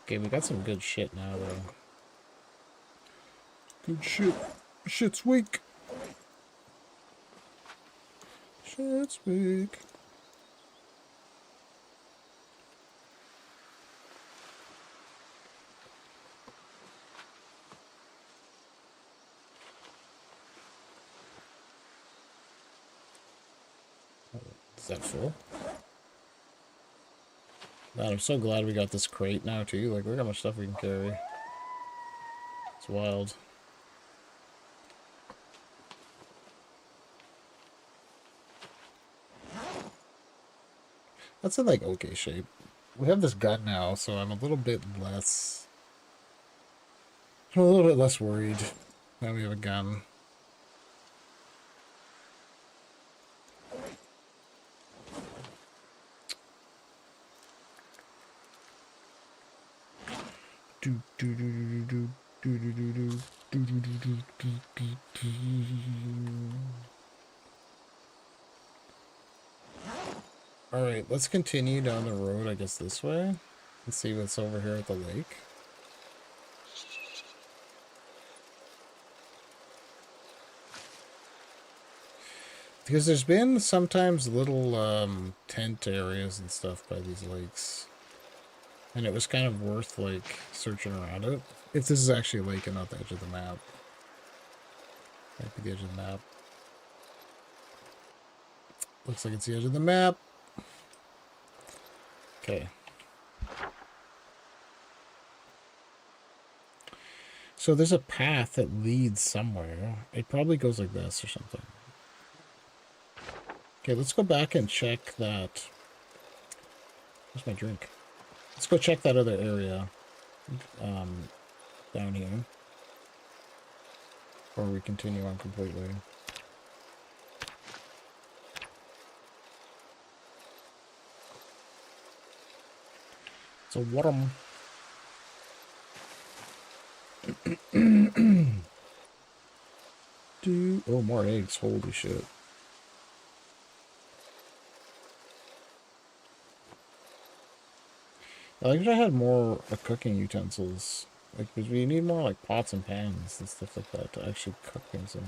Okay, we got some good shit now, though. Good shit. Shit's weak. Shit's weak. Is that full? Man, I'm so glad we got this crate now, too. Like, look how much stuff we can carry. It's wild. That's in, like, okay shape. We have this gun now, so I'm a little bit less... I'm a little bit less worried now we have a gun. Alright, let's continue down the road, I guess this way. Let's see what's over here at the lake. Because there's been sometimes little tent areas and stuff by these lakes. And it was kind of worth, like, searching around it. If this is actually a lake and not the edge of the map. Might be the edge of the map. Looks like it's the edge of the map. Okay. So there's a path that leads somewhere. It probably goes like this or something. Okay, let's go back and check that. Where's my drink? Let's go check that other area down here. Before we continue on completely. So what oh, more eggs, holy shit. I wish I had more cooking utensils. Like, because we need more, like, pots and pans and stuff like that to actually cook things in.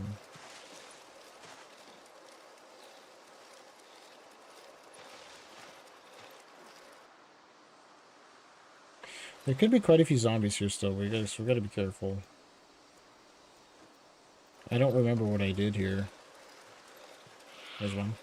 There could be quite a few zombies here still. We gotta be careful. I don't remember what I did here. There's one.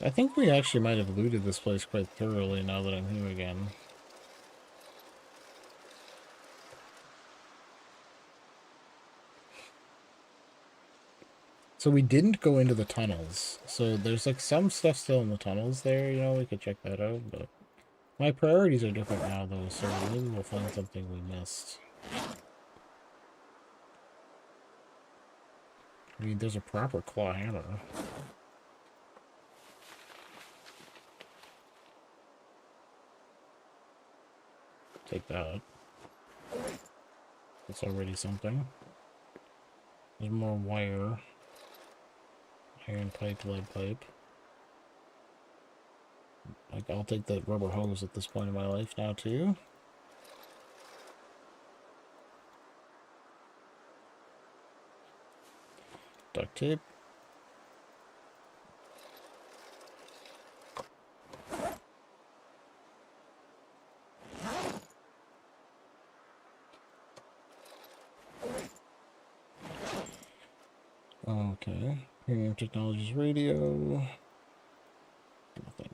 I think we actually might have looted this place quite thoroughly now that I'm here again. So we didn't go into the tunnels. So there's like some stuff still in the tunnels there, you know, we could check that out, but my priorities are different now though, so maybe we'll find something we missed. I mean, there's a proper claw hammer. Take that. That's already something. There's more wire. Iron pipe, lead pipe. Like, I'll take the rubber hose at this point in my life now, too. Duct tape. Okay. Premium Technologies radio. Nothing.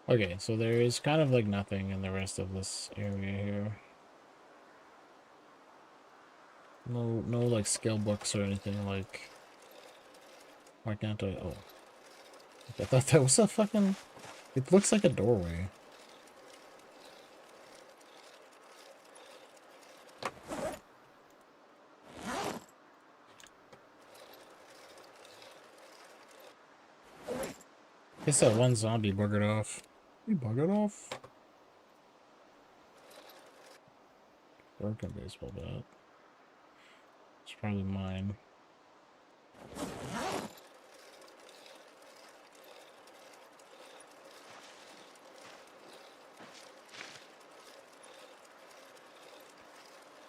Okay, so there is kind of like nothing in the rest of this area here. No like skill books or anything like. Why can't I? Oh, I thought that was a fucking. It looks like a doorway. Guess that one zombie buggered off. He buggered off? Broken baseball bat. It's probably mine.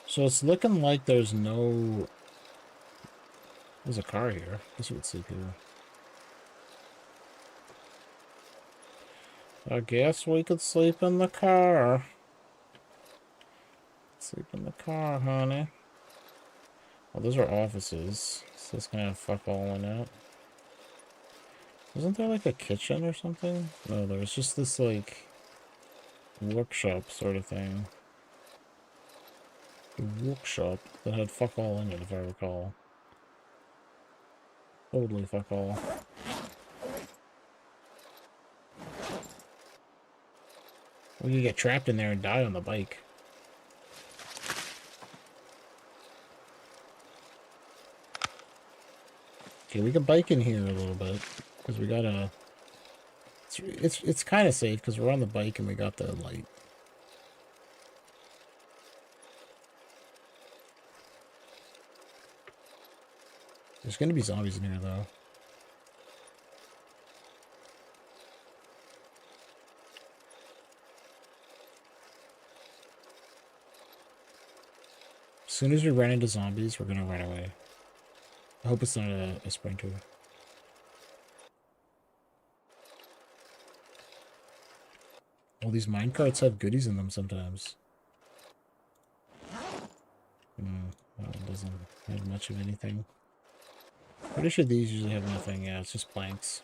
So it's looking like there's no... There's a car here. I guess we would sleep here. I guess we could sleep in the car. Sleep in the car, honey. Well, those are offices. So it's gonna have fuck all in it. Wasn't there like a kitchen or something? No, there was just this like workshop sort of thing. A workshop that had fuck all in it, if I recall. Totally fuck all. We could get trapped in there and die on the bike. Okay, we can bike in here a little bit because we got a. It's kind of safe because we're on the bike and we got the light. There's gonna be zombies in here though. As soon as we run into zombies, we're gonna run away. I hope it's not a sprinter. All these minecarts have goodies in them sometimes. That one doesn't have much of anything. Pretty sure these usually have nothing. Yeah, it's just planks.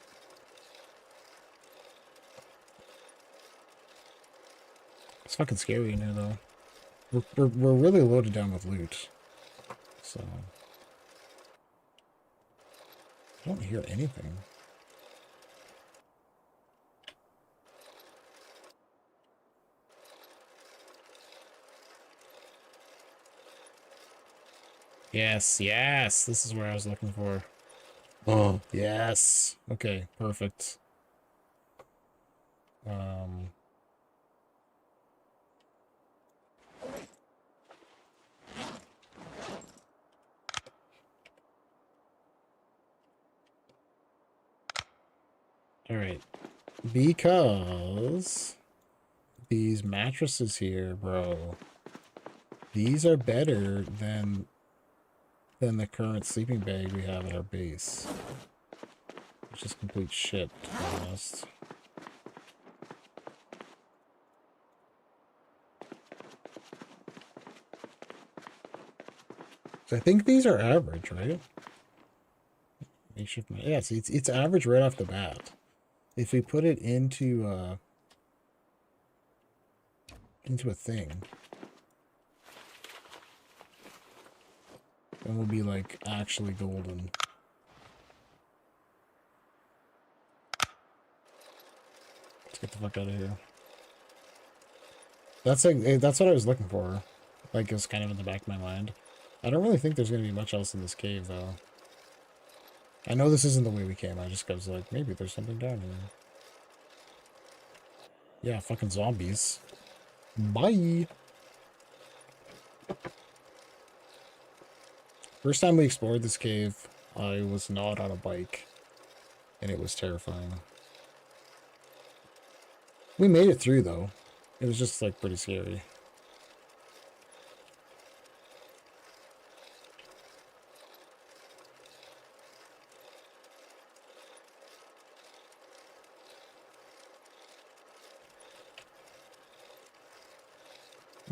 It's fucking scary in here though. We're really loaded down with loot. So I don't hear anything. Yes, yes, this is where I was looking for. Oh, yes. Okay, perfect. All right. Because these mattresses here, bro, these are better than the current sleeping bag we have at our base. Which is complete shit, to be honest. So I think these are average, right? Makeshift. Yeah, see, it's average right off the bat. If we put it into a thing, then we'll be like actually golden. Let's get the fuck out of here. That's like that's what I was looking for. Like it was kind of in the back of my mind. I don't really think there's gonna be much else in this cave though. I know this isn't the way we came. I just was like, maybe there's something down here. Yeah, fucking zombies. Bye. First time we explored this cave, I was not on a bike, and it was terrifying. We made it through though. It was just like pretty scary.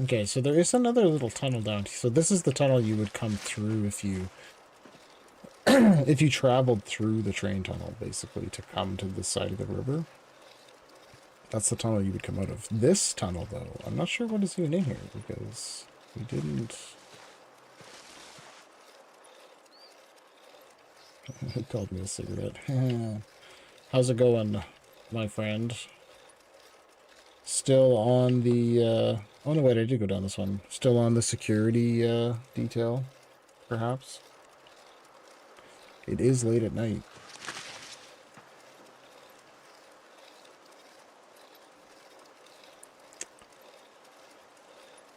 Okay, so there is another little tunnel down here. So this is the tunnel you would come through if you if you traveled through the train tunnel, basically, to come to this side of the river. That's the tunnel you would come out of. This tunnel, though, I'm not sure what is even in here, because we didn't... He called me a cigarette. How's it going, my friend? Still on the, oh no, wait, I did go down this one. Still on the security, detail, perhaps? It is late at night.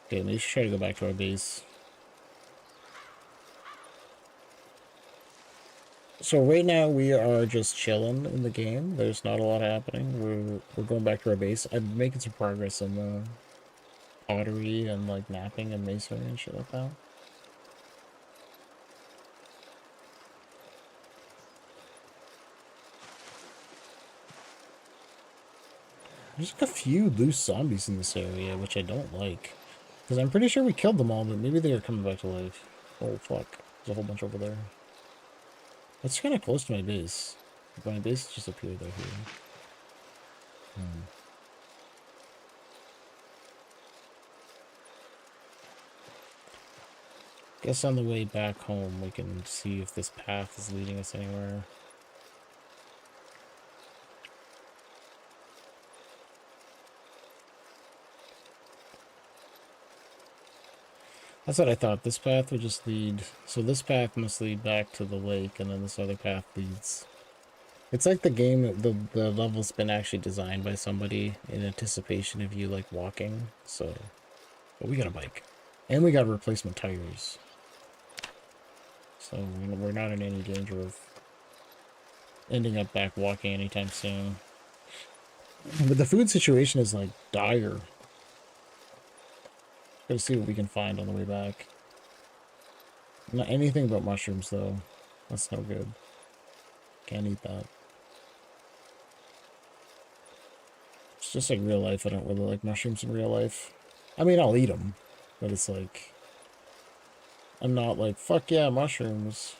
Okay, maybe we should try to go back to our base. So right now we are just chilling in the game. There's not a lot happening. We're going back to our base. I'm making some progress in the pottery and like napping and masonry and shit like that. There's like a few loose zombies in this area, which I don't like. Because I'm pretty sure we killed them all, but maybe they are coming back to life. Oh fuck, there's a whole bunch over there. That's kind of close to my base. My base just appeared out here. Guess on the way back home we can see if this path is leading us anywhere. That's what I thought. This path would just lead... So this path must lead back to the lake, and then this other path leads... It's like the game, the level's been actually designed by somebody in anticipation of you, like, walking. So... But we got a bike. And we got replacement tires. So we're not in any danger of ending up back walking anytime soon. But the food situation is, like, dire. Gotta see what we can find on the way back. Not anything but mushrooms, though. That's no good. Can't eat that. It's just like real life. I don't really like mushrooms in real life. I mean, I'll eat them. But it's like... I'm not like, fuck yeah, mushrooms.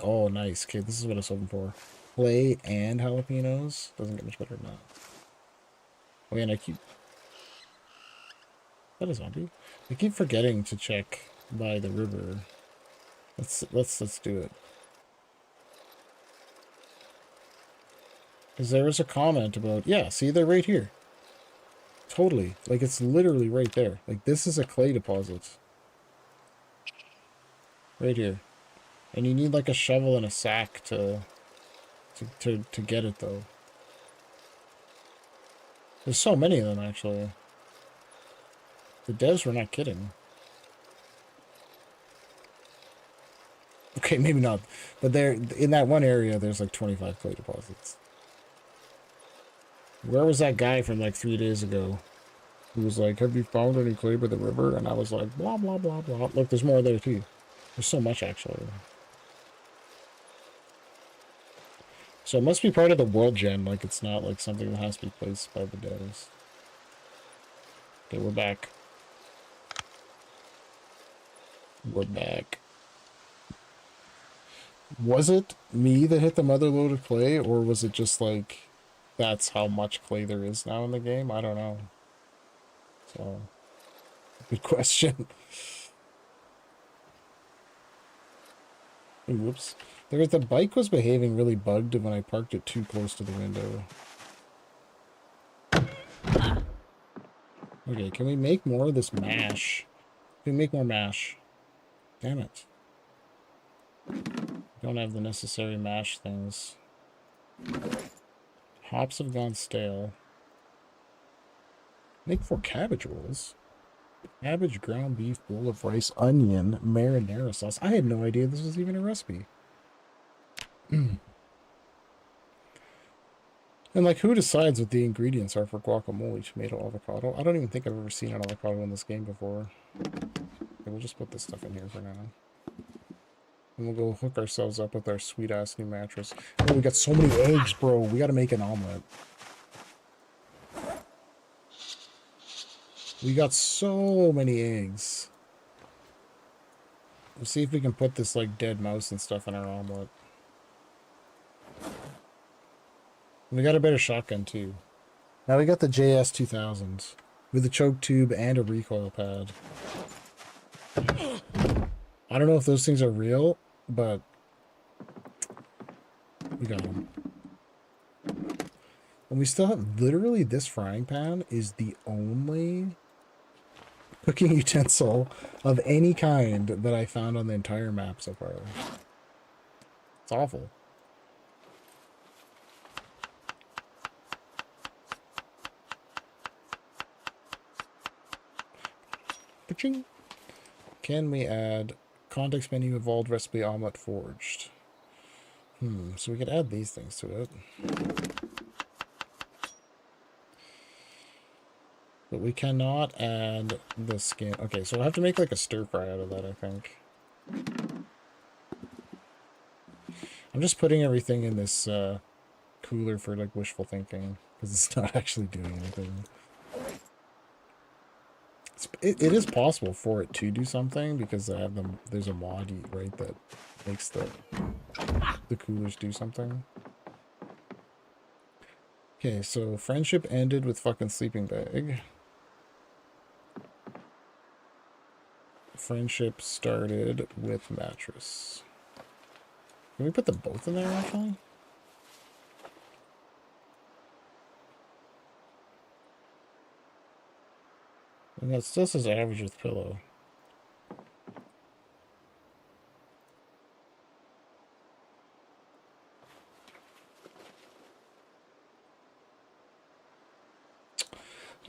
Oh, nice. Okay, this is what I was hoping for. Clay and jalapenos. Doesn't get much better than that. Oh, yeah, and I keep... That is zombie. I keep forgetting to check by the river. Let's do it. Because there was a comment about... Yeah, see, they're right here. Totally. Like, it's literally right there. Like, this is a clay deposit. Right here. And you need, like, a shovel and a sack to get it, though. There's so many of them, actually. The devs were not kidding. Okay, maybe not. But there, in that one area, there's like 25 clay deposits. Where was that guy from like 3 days ago? He was like, have you found any clay by the river? And I was like, blah, blah, blah, blah. Look, there's more there, too. There's so much, actually. So it must be part of the world gen, like it's not like something that has to be placed by the devs. Okay, we're back. We're back. Was it me that hit the mother load of clay, or was it just like that's how much clay there is now in the game? I don't know. So, good question. Whoops. The bike was behaving really bugged when I parked it too close to the window. Okay, can we make more of this mash? Can we make more mash? Damn it. Don't have the necessary mash things. Hops have gone stale. Make 4 cabbage rolls. Cabbage, ground beef, bowl of rice, onion, marinara sauce. I had no idea this was even a recipe. And like, who decides what the ingredients are for guacamole? Tomato, avocado? I don't even think I've ever seen an avocado in this game before. Okay, we'll just put this stuff in here for now. And we'll go hook ourselves up with our sweet-ass new mattress. Oh, we got so many eggs, bro. We gotta make an omelet. We got so many eggs. We'll see if we can put this, like, dead mouse and stuff in our omelet. And we got a better shotgun, too. Now we got the JS-2000 with a choke tube and a recoil pad. I don't know if those things are real, but we got them. And we still have literally this frying pan is the only cooking utensil of any kind that I found on the entire map so far. It's awful. Ka-ching. Can we add context menu evolved recipe omelet forged? So we could add these things to it. But we cannot add the skin. Okay, so we'll have to make like a stir fry out of that, I think. I'm just putting everything in this cooler for like wishful thinking, because it's not actually doing anything. It is possible for it to do something, because I have them. There's a mod, right, that makes the coolers do something. Okay, so friendship ended with fucking sleeping bag. Friendship started with mattress. Can we put them both in there, actually? And that still says average with pillow.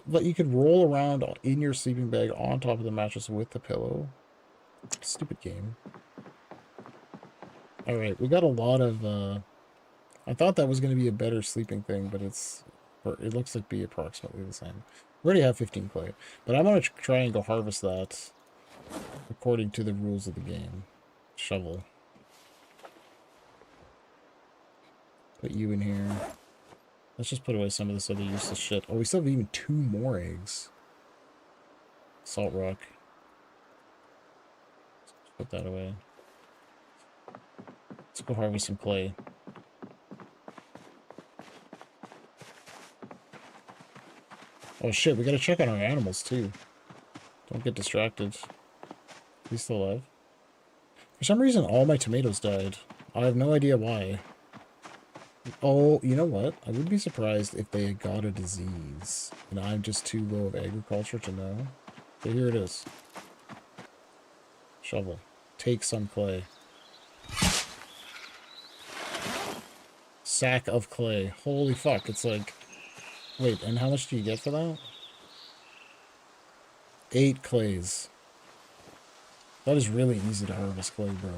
But you could roll around in your sleeping bag on top of the mattress with the pillow. Stupid game. Alright, we got a lot of, I thought that was going to be a better sleeping thing, but it looks like be approximately the same. We already have 15 clay, but I'm going to try and go harvest that according to the rules of the game. Shovel. Put you in here. Let's just put away some of this other useless shit. Oh, we still have even 2 more eggs. Salt rock. Let's put that away. Let's go harvest some clay. Oh shit, we gotta check on our animals too. Don't get distracted. He's still alive. For some reason, all my tomatoes died. I have no idea why. Oh, you know what? I would be surprised if they had got a disease. And I'm just too low of agriculture to know. But here it is. Shovel. Take some clay. Sack of clay. Holy fuck, it's like... Wait, and how much do you get for that? 8 clays. That is really easy to harvest clay, bro.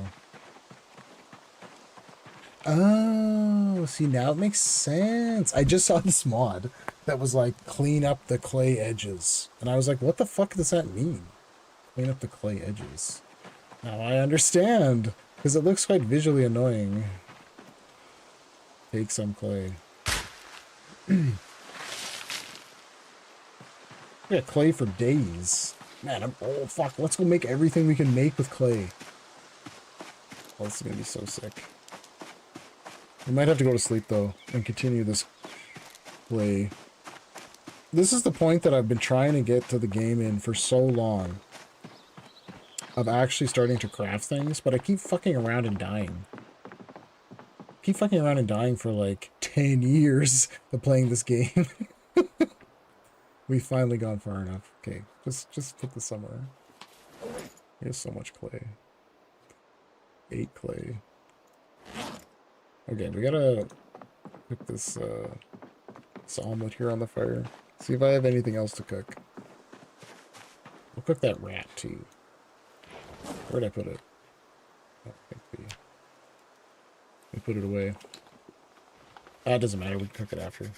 Oh, see, now it makes sense. I just saw this mod that was like, clean up the clay edges. And I was like, what the fuck does that mean? Clean up the clay edges. Now I understand, because it looks quite visually annoying. Take some clay. We got clay for days. Man, oh fuck, let's go make everything we can make with clay. Oh, this is gonna be so sick. We might have to go to sleep though and continue this play. This is the point that I've been trying to get to the game in for so long. Of actually starting to craft things, but I keep fucking around and dying. Keep fucking around and dying for like 10 years of playing this game. We've finally gone far enough. Okay, just put this somewhere. Here's so much clay. 8 clay. Okay, we gotta put this omelet here on the fire. See if I have anything else to cook. We'll cook that rat too. Where'd I put it? Oh, I think we put it away. Ah, it doesn't matter, we can cook it after.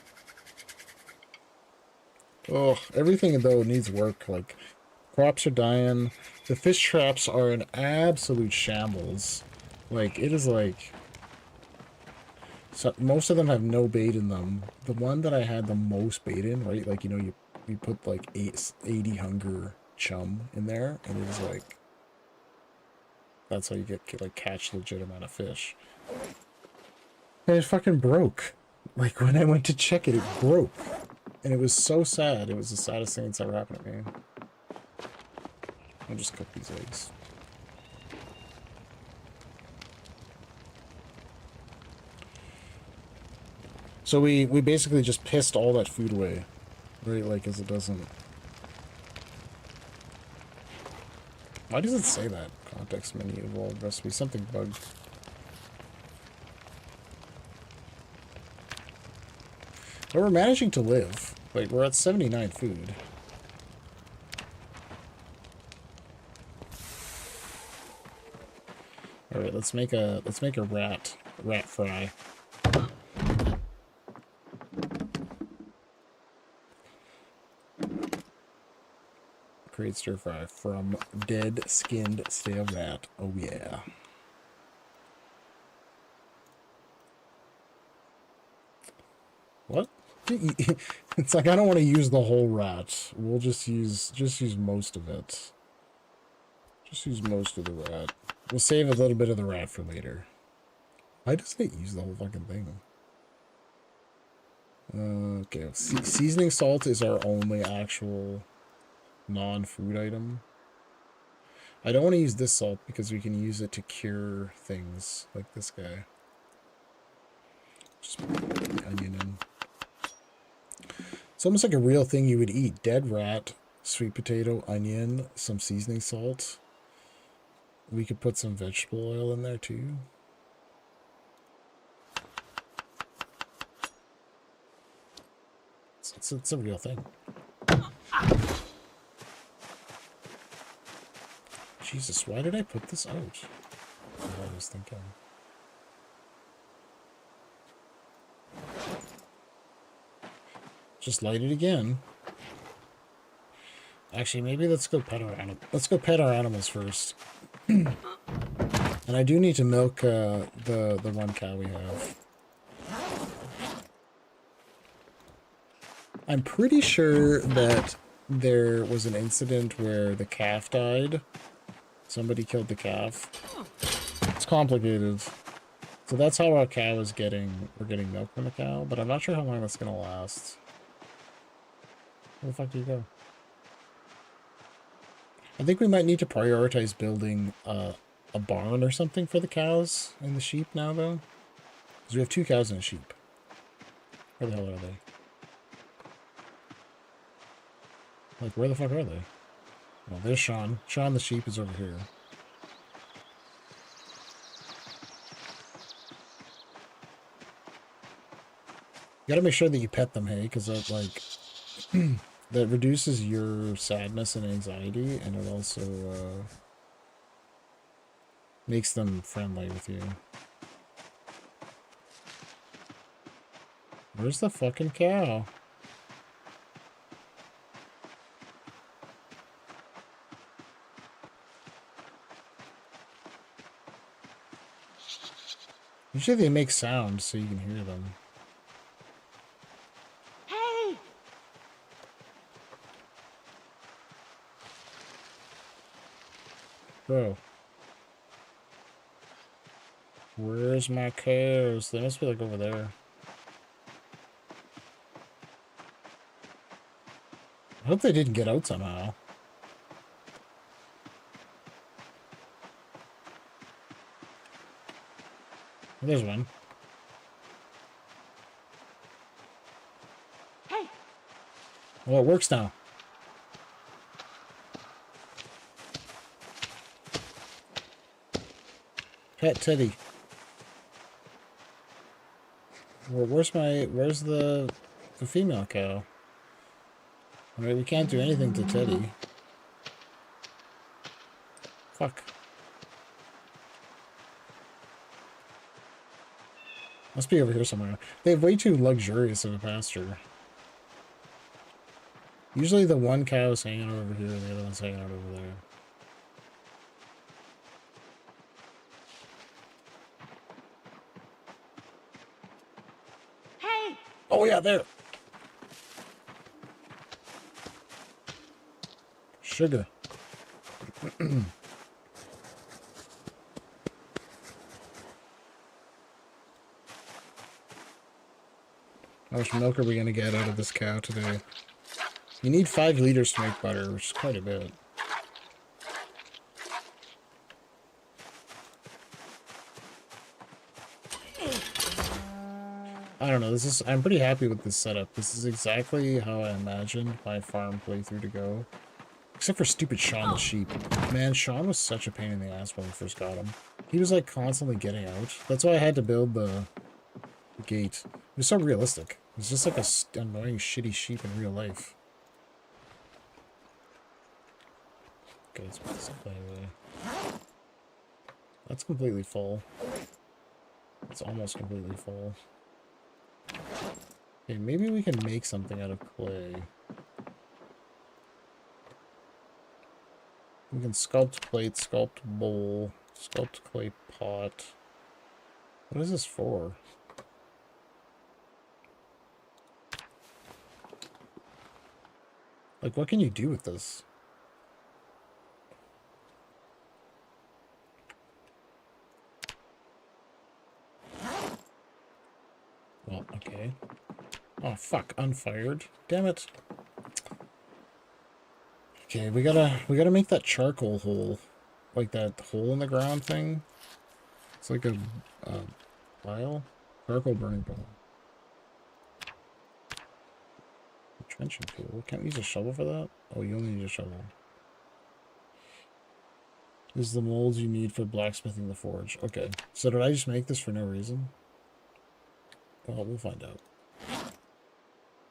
Oh, everything though needs work. Like, crops are dying. The fish traps are an absolute shambles. Like, it is like... So, most of them have no bait in them. The one that I had the most bait in, right? Like, you know, you put like 80 hunger chum in there, and it is like... That's how you get, like, catch legit amount of fish. And it fucking broke. Like, when I went to check it, it broke. And it was so sad. It was the saddest thing that's ever happened to me. I'll just cook these eggs. So we basically just pissed all that food away. Right, like, as it doesn't... Why does it say that? Context menu, evolved recipe, something bugged. But we're managing to live. Like, we're at 79 food. Alright, let's make a rat fry. Create stir fry from dead skinned stale rat. Oh yeah. What? It's like I don't want to use the whole rat. We'll just use most of it. Just use most of the rat. We'll save a little bit of the rat for later. Why doesn't it use the whole fucking thing? Okay. Seasoning salt is our only actual non-food item. I don't want to use this salt because we can use it to cure things like this guy. Just put the onion in. It's almost like a real thing you would eat. Dead rat, sweet potato, onion, some seasoning salt. We could put some vegetable oil in there too. It's a real thing. Jesus, why did I put this out? That's what I was thinking. Just light it again. Actually, maybe let's go pet our animals first. And I do need to milk the one cow we have. I'm pretty sure that there was an incident where the calf died. Somebody killed the calf. It's complicated. So that's how our cow is getting... We're getting milk from the cow, but I'm not sure how long that's gonna last. Where the fuck do you go? I think we might need to prioritize building a barn or something for the cows and the sheep now, though. Because we have 2 cows and a sheep. Where the hell are they? Like, where the fuck are they? Well, there's Sean. Sean the sheep is over here. You gotta make sure that you pet them, hey, because that, like, that reduces your sadness and anxiety, and it also, makes them friendly with you. Where's the fucking cow? Usually they make sounds so you can hear them. Hey! Bro. Where's my cows? They must be like over there. I hope they didn't get out somehow. There's one. Hey! Well, it works now. Pet Teddy. Well, where's the female cow? I mean, we can't do anything to Teddy. Fuck. Must be over here somewhere. They have way too luxurious of a pasture. Usually the one cow is hanging out over here and the other one's hanging out over there. Hey! Oh yeah, there! Sugar. How much milk are we gonna get out of this cow today? You need 5 liters to make butter, which is quite a bit. I don't know, I'm pretty happy with this setup. This is exactly how I imagined my farm playthrough to go. Except for stupid Sean the sheep. Man, Sean was such a pain in the ass when we first got him. He was like constantly getting out. That's why I had to build the gate. It was so realistic. It was just like a annoying shitty sheep in real life. Okay, let's put this away. That's completely full. It's almost completely full. Okay, maybe we can make something out of clay. We can sculpt plate, sculpt bowl, sculpt clay pot. What is this for? Like, what can you do with this? Well, okay. Oh, fuck. Unfired. Damn it. Okay, we gotta make that charcoal hole. Like that hole in the ground thing. It's like a pile. Charcoal burning pile. Trenching tool. Can't we use a shovel for that? Oh, you only need a shovel. This is the molds you need for blacksmithing the forge. Okay. So did I just make this for no reason? Well, we'll find out.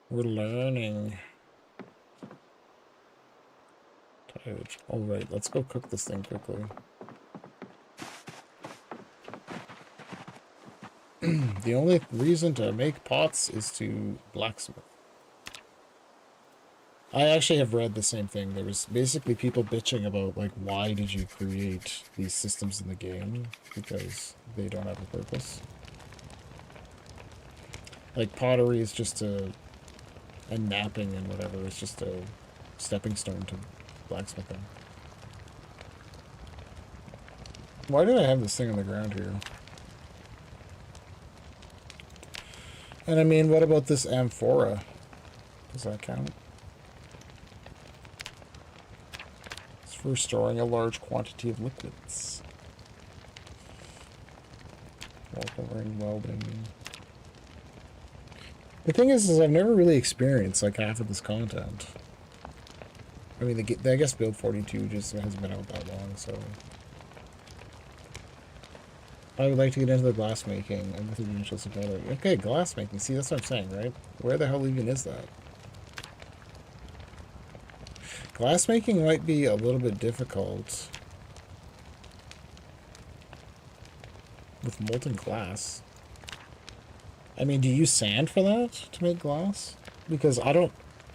We're learning. Tired. Alright, let's go cook this thing quickly. The only reason to make pots is to blacksmith. I actually have read the same thing. There was basically people bitching about, like, why did you create these systems in the game? Because they don't have a purpose. Like, pottery is just and napping and whatever is just a stepping stone to blacksmithing. Why did I have this thing on the ground here? And I mean, what about this amphora? Does that count? It's for storing a large quantity of liquids. Welding, welding. The thing is I've never really experienced like half of this content. I mean, I guess Build 42 just hasn't been out that long, so. I would like to get into the glass making. I'm with the interest of it. Okay, glass making. See, that's what I'm saying, right? Where the hell even is that? Glass making might be a little bit difficult with molten glass. I mean, do you use sand for that to make glass? Because I don't,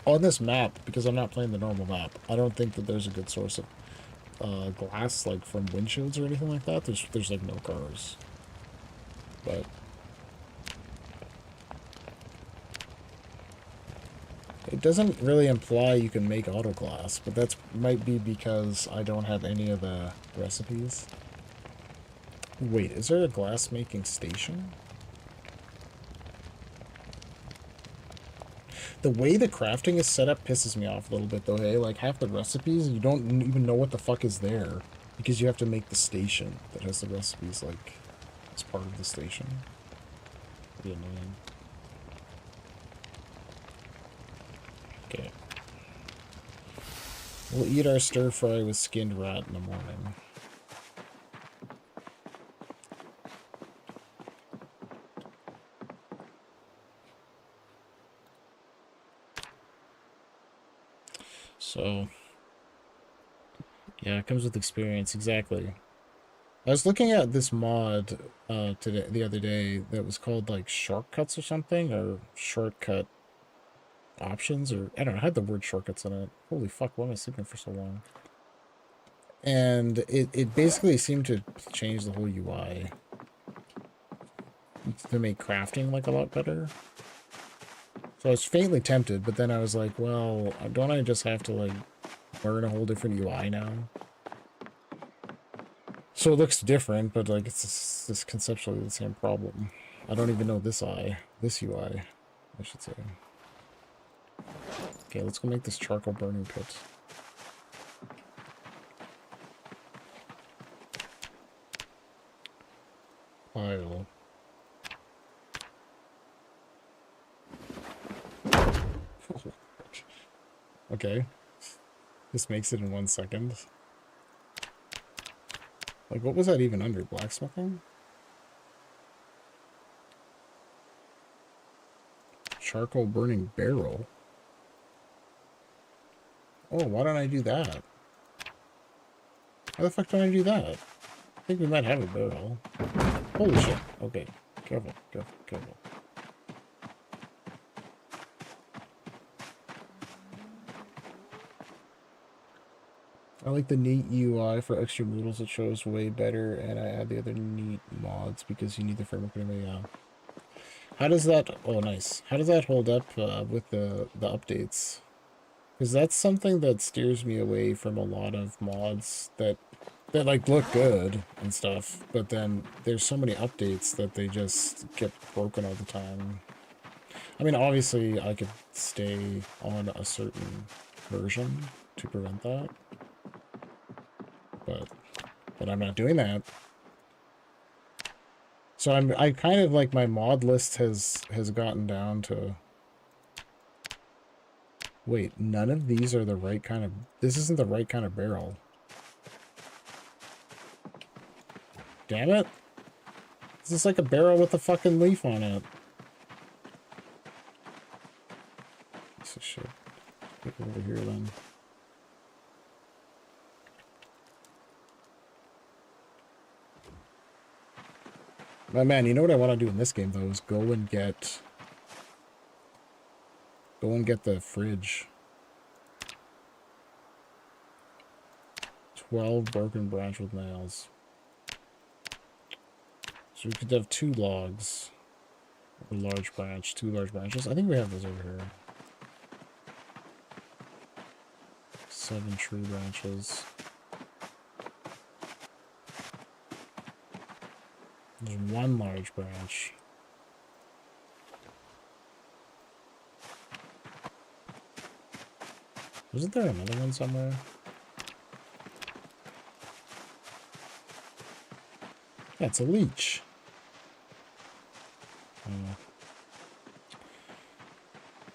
on this map, because I'm not playing the normal map, I don't think that there's a good source of glass, like from windshields or anything like that. There's like no cars. But It doesn't really imply you can make auto glass, but that's might be because I don't have any of the recipes. Wait, is there a glass making station? The way the crafting is set up pisses me off a little bit though, hey? Like half the recipes, you don't even know what the fuck is there because you have to make the station that has the recipes like as part of the station. Pretty annoying. Okay. We'll eat our stir fry with skinned rat in the morning. So, yeah, it comes with experience, exactly. I was looking at this mod the other day that was called like shortcuts or something, or shortcut options, or I don't know, it had the word shortcuts in it. Holy fuck, why am I sleeping for so long? And it basically seemed to change the whole UI to make crafting like a lot better. So I was faintly tempted, but then I was like, well, don't I just have to like learn a whole different UI now? So it looks different, but like it's conceptually the same problem. I don't even know this UI, I should say. Okay, let's go make this charcoal burning pit. Pile. Okay. This makes it in 1 second. Like, what was that even under? Blacksmithing? Charcoal burning barrel. Oh, why don't I do that? How the fuck don't I do that? I think we might have a barrel. Holy shit. Okay. Careful, careful, careful. I like the neat UI for extra noodles. It shows way better, and I add the other neat mods because you need the framework anyway. Yeah. How does that? Oh, nice. How does that hold up with the updates? Because that's something that steers me away from a lot of mods that like look good and stuff, but then there's so many updates that they just get broken all the time. I mean, obviously, I could stay on a certain version to prevent that. But I'm not doing that. So I kind of like my mod list has gotten down to. Wait, none of these are the right kind of. This isn't the right kind of barrel. Damn it! This is like a barrel with a fucking leaf on it. Piece of shit. Get over here then. My man, you know what I want to do in this game though is go and get the fridge. 12 broken branch with nails. So we could have 2 logs. A large branch, 2 large branches. I think we have those over here. 7 tree branches. There's 1 large branch. Wasn't there another one somewhere? Yeah, it's a leech.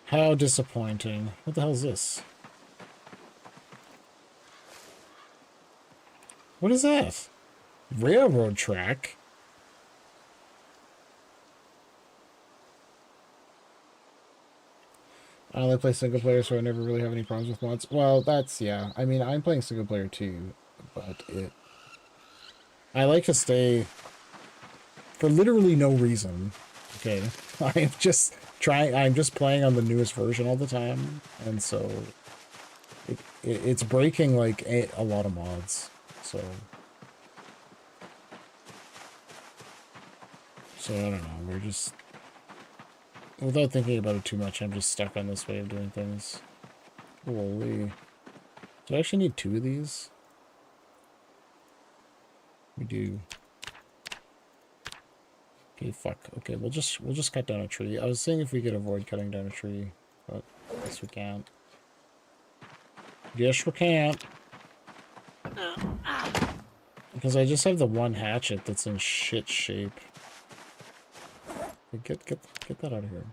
How disappointing. What the hell is this? What is that? Railroad track? I only play single player, so I never really have any problems with mods. Well, that's, yeah. I mean, I'm playing single player too, but I like to stay for literally no reason. Okay, I'm just playing on the newest version all the time, and so it's breaking like a lot of mods. So I don't know. We're just without thinking about it too much, I'm just stuck on this way of doing things. Holy. Do I actually need 2 of these? We do. Okay, fuck. Okay, we'll just cut down a tree. I was seeing if we could avoid cutting down a tree, but I guess we can't. Yes, we can't. Because I just have the one hatchet that's in shit shape. Get that out of here.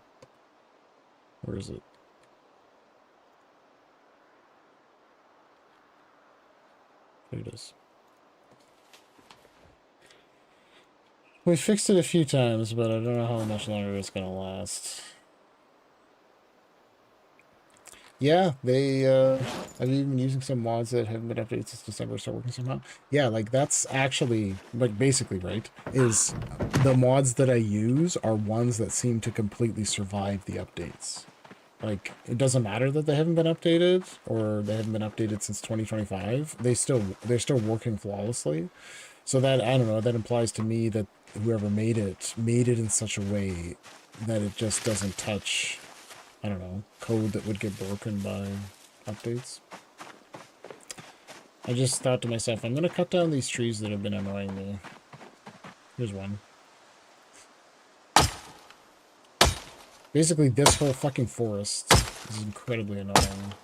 Where is it? There it is. We fixed it a few times, but I don't know how much longer it's gonna last. Yeah, they, I've even been using some mods that haven't been updated since December, start working somehow. Yeah, like, that's actually, like, basically, right, is the mods that I use are ones that seem to completely survive the updates. Like, it doesn't matter that they haven't been updated, or they haven't been updated since 2025, they're still working flawlessly. So that, I don't know, that implies to me that whoever made it in such a way that it just doesn't touch, I don't know, code that would get broken by updates. I just thought to myself, I'm going to cut down these trees that have been annoying me. Here's one. Basically, this whole fucking forest is incredibly annoying.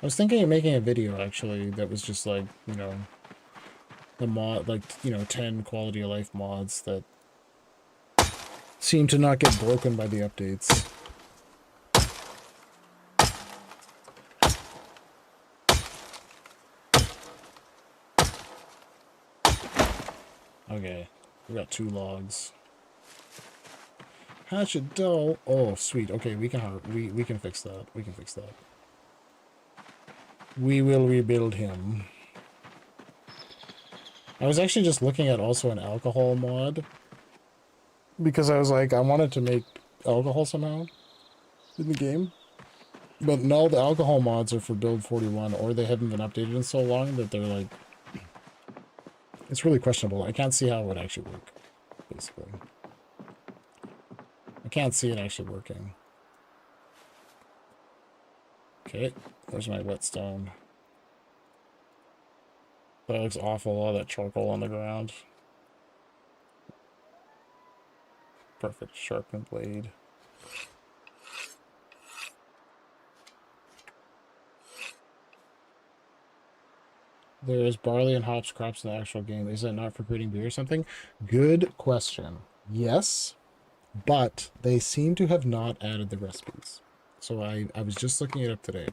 I was thinking of making a video, actually, that was just like, you know, the mod, like, you know, 10 quality of life mods that seem to not get broken by the updates. Okay, we got 2 logs. Hatchet dull. Oh, sweet. Okay, we can fix that. We can fix that. We will rebuild him. I was actually just looking at also an alcohol mod. Because I was like, I wanted to make alcohol somehow in the game. But no, the alcohol mods are for build 41, or they haven't been updated in so long that they're like... It's really questionable. I can't see how it would actually work, basically. I can't see it actually working. Okay, where's my whetstone? That looks awful, all that charcoal on the ground. Perfect, sharpened blade. There's barley and hops crops in the actual game. Is it not for creating beer or something? Good question. Yes, but they seem to have not added the recipes. So I was just looking it up today.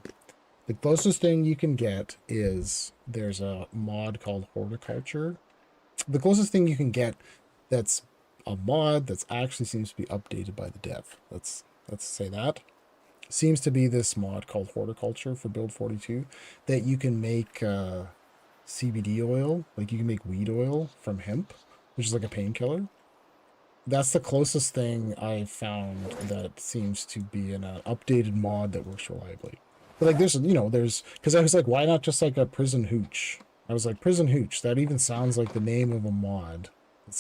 The closest thing you can get is there's a mod called horticulture. The closest thing you can get that's a mod that's actually seems to be updated by the dev. Let's say that. Seems to be this mod called horticulture for build 42 that you can make CBD oil, like you can make weed oil from hemp, which is like a painkiller. That's the closest thing I found that seems to be an updated mod that works reliably. But like there's, you know, there's, because I was like, why not just like a prison hooch? I was like, prison hooch, that even sounds like the name of a mod that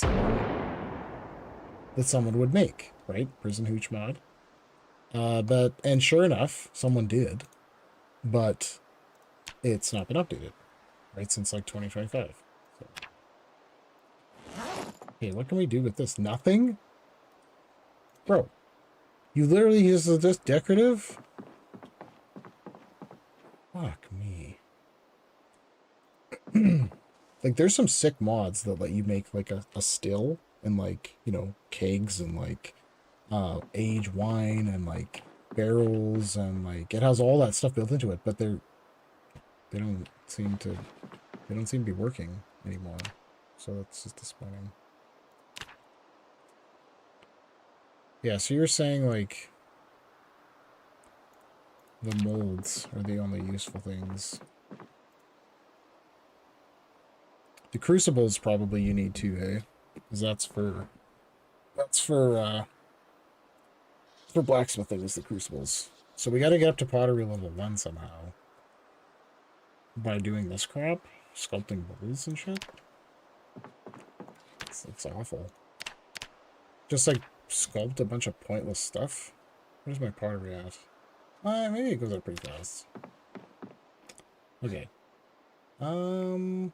someone would make, right? Prison hooch mod. And sure enough, someone did, but it's not been updated, right, since like 2025. So. Okay, what can we do with this? Nothing? Bro, you literally use this decorative? Fuck me. Like, there's some sick mods that let you make, like, a still and, like, you know, kegs and, like, aged wine and, like, barrels and, like, it has all that stuff built into it, but they don't seem to be working anymore. So that's just disappointing. Yeah, so you're saying, like, the molds are the only useful things. The crucibles probably you need too, hey? Because that's for blacksmithing is the crucibles. So we gotta get up to pottery level 1 somehow. By doing this crap? Sculpting bowls and shit? It's awful. Just like sculpt a bunch of pointless stuff. Where's my pottery at? Maybe it goes up pretty fast. Okay. What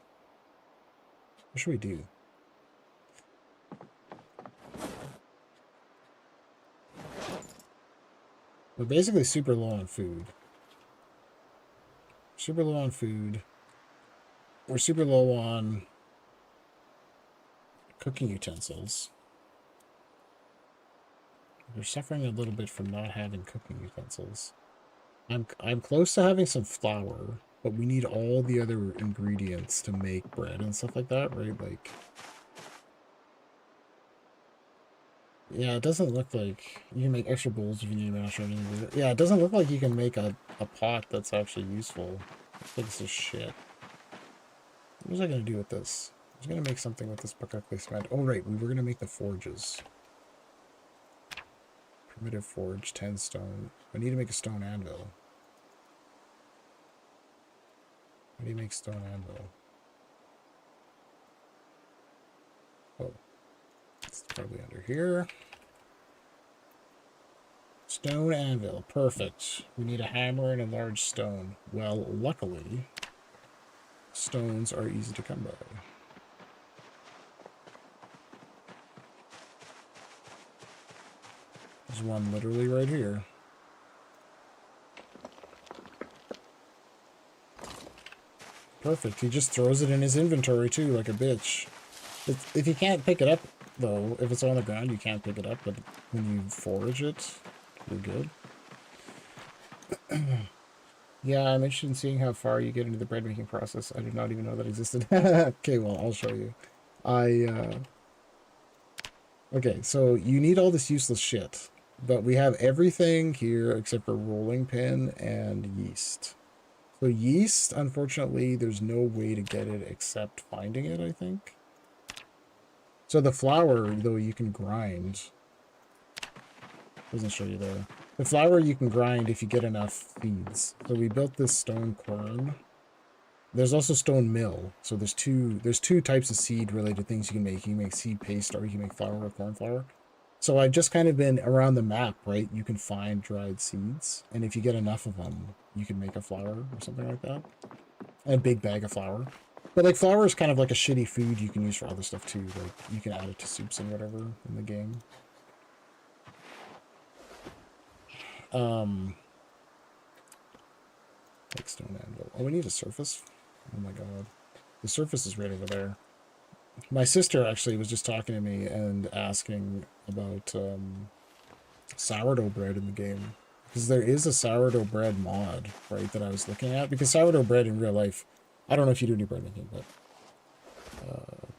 should we do? We're basically super low on food. Super low on food. We're super low on cooking utensils. We're suffering a little bit from not having cooking utensils. I'm close to having some flour, but we need all the other ingredients to make bread and stuff like that, right? Like, yeah, it doesn't look like you can make extra bowls if you need to mash or anything. Yeah, it doesn't look like you can make a pot that's actually useful. I think this is shit. What was I gonna do with this? I was gonna make something with this perfectly cement. Oh right, we were gonna make the forages. Primitive forge, 10 stone. I need to make a stone anvil. How do you make stone anvil? Oh. It's probably under here. Stone anvil. Perfect. We need a hammer and a large stone. Well, luckily, stones are easy to come by. There's one literally right here. Perfect. He just throws it in his inventory too, like a bitch. If you can't pick it up, though, if it's on the ground, you can't pick it up, but when you forage it, you're good. Yeah, I'm interested in seeing how far you get into the bread making process. I did not even know that existed. Okay, well, I'll show you. Okay, so you need all this useless shit. But we have everything here except for rolling pin and yeast. So yeast, unfortunately, there's no way to get it except finding it, I think. So the flour, though, you can grind. Doesn't show you there. The flour you can grind if you get enough seeds. So we built this stone quern. There's also stone mill. So there's two types of seed related things you can make. You can make seed paste or you can make flour or corn flour. So I've just kind of been around the map, right? You can find dried seeds. And if you get enough of them, you can make a flour or something like that. A big bag of flour. But like flour is kind of like a shitty food you can use for other stuff too. Like you can add it to soups and whatever in the game. Like stone anvil. Oh, we need a surface. Oh my god. The surface is right over there. My sister actually was just talking to me and asking about sourdough bread in the game. Because there is a sourdough bread mod, right, that I was looking at. Because sourdough bread in real life, I don't know if you do any bread making, but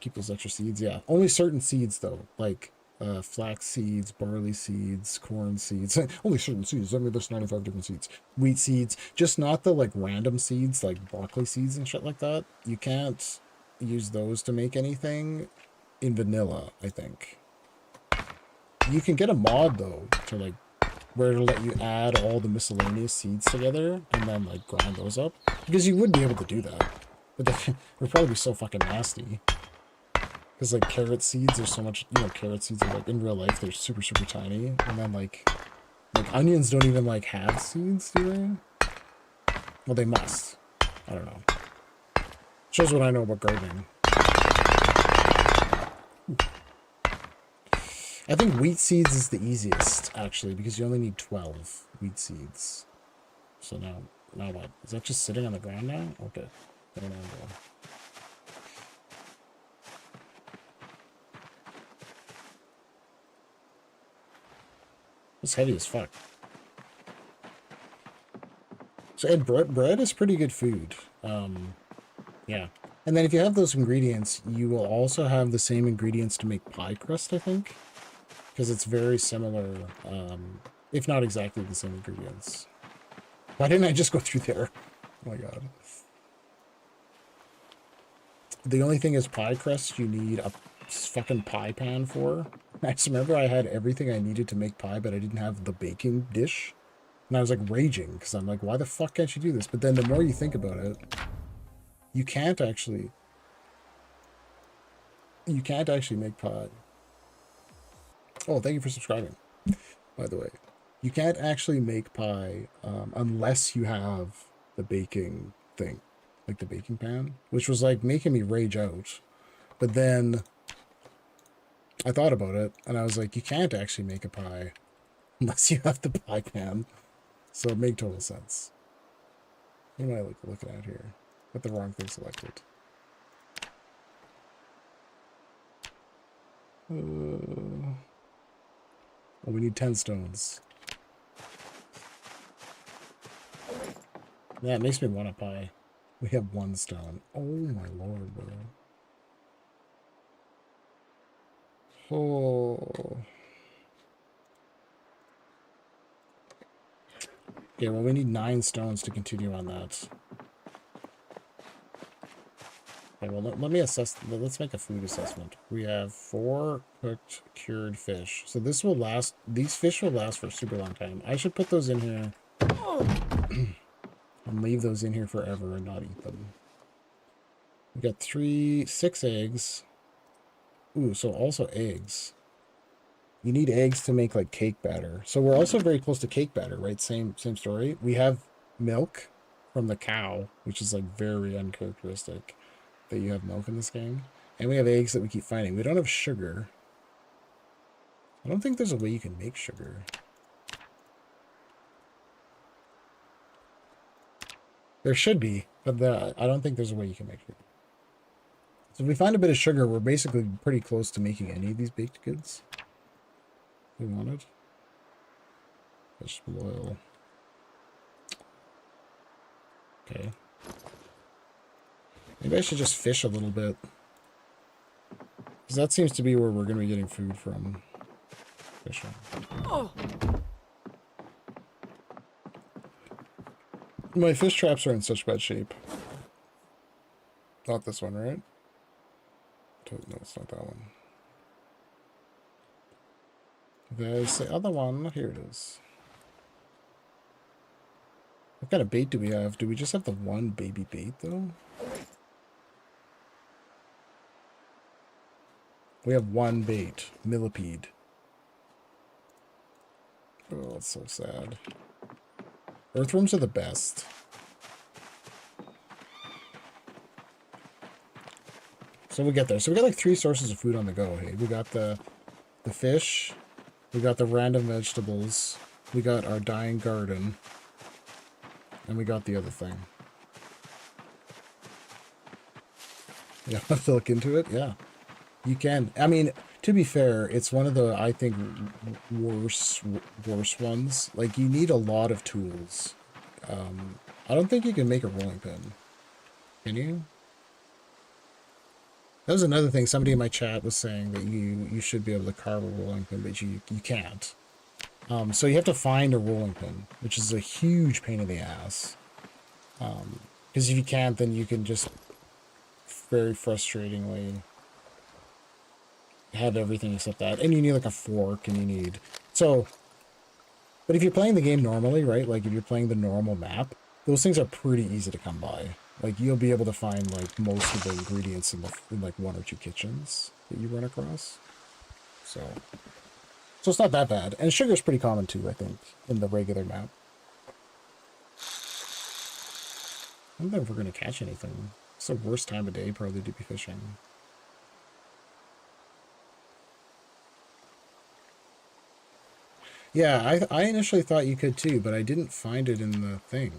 keep those extra seeds. Yeah, only certain seeds though, like flax seeds, barley seeds, corn seeds. Only certain seeds. I mean, there's 95 different seeds. Wheat seeds, just not the like random seeds like broccoli seeds and shit like that. You can't use those to make anything in vanilla, I think. You can get a mod though to like where it'll let you add all the miscellaneous seeds together and then like grind those up, because you would be able to do that, but it would probably be so fucking nasty. Because like carrot seeds are so much, you know, carrot seeds are like in real life they're super tiny, and then like onions don't even like have seeds, do they? Well, they must. I don't know. Shows what I know about gardening. I think wheat seeds is the easiest, actually, because you only need 12 wheat seeds. So now what? Is that just sitting on the ground now? Okay. I don't know. It's heavy as fuck. So, and bread is pretty good food. Yeah. And then if you have those ingredients, you will also have the same ingredients to make pie crust, I think. Because it's very similar, if not exactly the same ingredients. Why didn't I just go through there? Oh my god. The only thing is pie crust you need a fucking pie pan for. I just remember I had everything I needed to make pie, but I didn't have the baking dish. And I was like raging, because I'm like, why the fuck can't you do this? But then the more you think about it, you can't actually... You can't actually make pie. Oh, thank you for subscribing, by the way. You can't actually make pie unless you have the baking thing, like the baking pan, which was like making me rage out. But then I thought about it and I was like, you can't actually make a pie unless you have the pie pan. So it made total sense. What am I looking at here? Got the wrong thing selected. Oh, we need 10 stones. Yeah, it makes me want a pie. We have 1 stone. Oh my lord, bro. Oh. Okay, well, we need 9 stones to continue on that. Okay, well, let me assess. Let's make a food assessment. We have 4 cooked, cured fish. So this will last. These fish will last for a super long time. I should put those in here and leave those in here forever and not eat them. We got 6 eggs. Ooh, so also eggs. You need eggs to make like cake batter. So we're also very close to cake batter, right? Same story. We have milk from the cow, which is like very uncharacteristic that you have milk in this game. And we have eggs that we keep finding. We don't have sugar. I don't think there's a way you can make sugar. There should be, but I don't think there's a way you can make sugar. So if we find a bit of sugar, we're basically pretty close to making any of these baked goods we wanted. Vegetable oil. Okay. Maybe I should just fish a little bit. Because that seems to be where we're going to be getting food from. Fishing. Oh. My fish traps are in such bad shape. Not this one, right? No, it's not that one. There's the other one. Here it is. What kind of bait do we have? Do we just have the one baby bait, though? We have one bait. Millipede. Oh, it's so sad. Earthworms are the best. So we get there. So we got like 3 sources of food on the go. Hey, we got the fish. We got the random vegetables. We got our dying garden. And we got the other thing. Yeah, have to look into it. Yeah, you can. I mean, to be fair, it's one of the, I think, worse ones. Like, you need a lot of tools. I don't think you can make a rolling pin. Can you? That was another thing. Somebody in my chat was saying that you should be able to carve a rolling pin, but you can't. So you have to find a rolling pin, which is a huge pain in the ass. Because if you can't, then you can just very frustratingly have everything except that. And you need like a fork, and you need... So, but if you're playing the game normally, right? Like if you're playing the normal map, those things are pretty easy to come by. Like, you'll be able to find, like, most of the ingredients in like, 1 or 2 kitchens that you run across. So it's not that bad. And sugar's pretty common, too, I think, in the regular map. I don't know if we're going to catch anything. It's the worst time of day, probably, to be fishing. Yeah, I initially thought you could, too, but I didn't find it in the thing.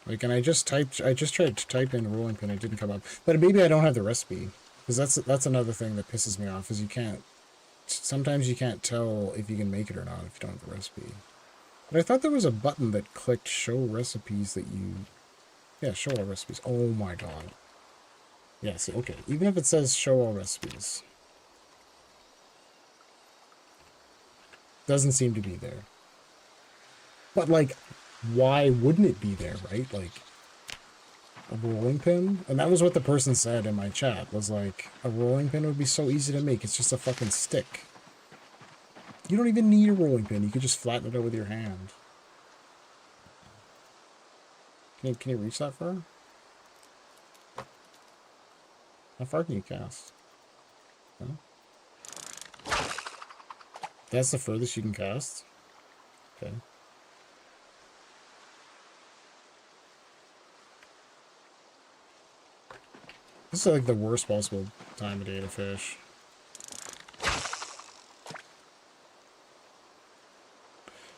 Like, and I just tried to type in rolling pin, it didn't come up. But maybe I don't have the recipe, because that's another thing that pisses me off, is you can't, sometimes you can't tell if you can make it or not if you don't have the recipe. But I thought there was a button that clicked show recipes that you, yeah, show all recipes. Oh my god. Yeah, see, okay, even if it says show all recipes, doesn't seem to be there. But like, why wouldn't it be there, right? Like, a rolling pin? And that was what the person said in my chat, was like, a rolling pin would be so easy to make. It's just a fucking stick. You don't even need a rolling pin. You could just flatten it out with your hand. Can you reach that far? How far can you cast? Huh? That's the furthest you can cast? Okay. This is like the worst possible time of day to fish.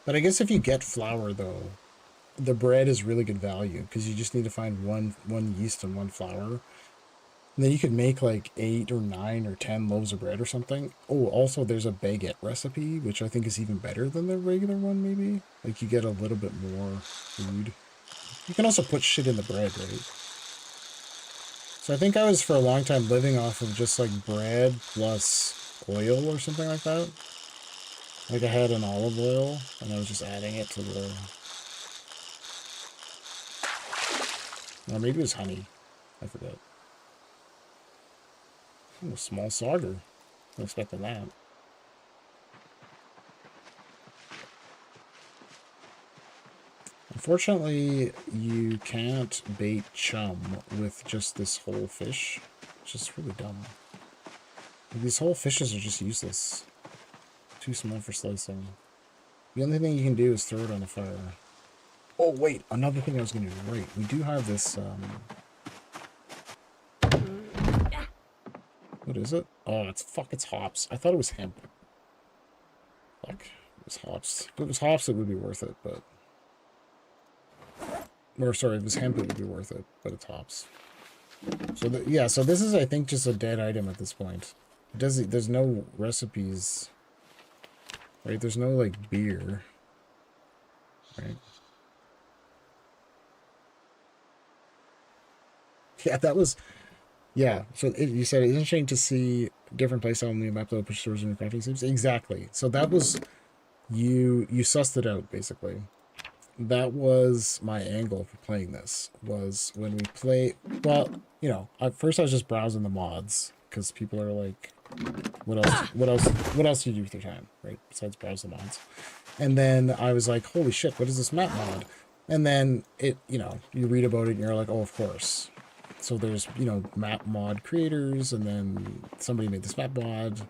But I guess if you get flour, though, the bread is really good value because you just need to find one yeast and one flour. And then you could make like 8 or 9 or 10 loaves of bread or something. Oh, also there's a baguette recipe, which I think is even better than the regular one, maybe. Like you get a little bit more food. You can also put shit in the bread, right? So I think I was for a long time living off of just like bread plus oil or something like that. Like I had an olive oil and I was just adding it to the... Or maybe it was honey. I forget. Oh, a small sauger. Wasn't expecting that. Unfortunately, you can't bait chum with just this whole fish. It's just really dumb. These whole fishes are just useless. Too small for slicing. The only thing you can do is throw it on the fire. Oh, wait. Another thing I was going to do. Right. We do have this, What is it? Oh, it's hops. I thought it was hemp. Fuck. It was hops. If it was hops, it would be worth it, but... Or, sorry, if it was hemp, it would be worth it, but it's hops. So, yeah, so this is, I think, just a dead item at this point. There's no recipes... Right? There's no, like, beer. Right? Yeah, that was... Yeah, so you said it's interesting to see different places on the map that will push stores in your crafting sims. Exactly. So that was... You sussed it out, basically. That was my angle for playing this, was when we play... Well, you know, at first I was just browsing the mods, because people are like... What else do you do with your time, right? Besides browse the mods. And then I was like, holy shit, what is this map mod? And then it, you know, you read about it and you're like, oh, of course. So there's, you know, map mod creators, and then somebody made this map mod,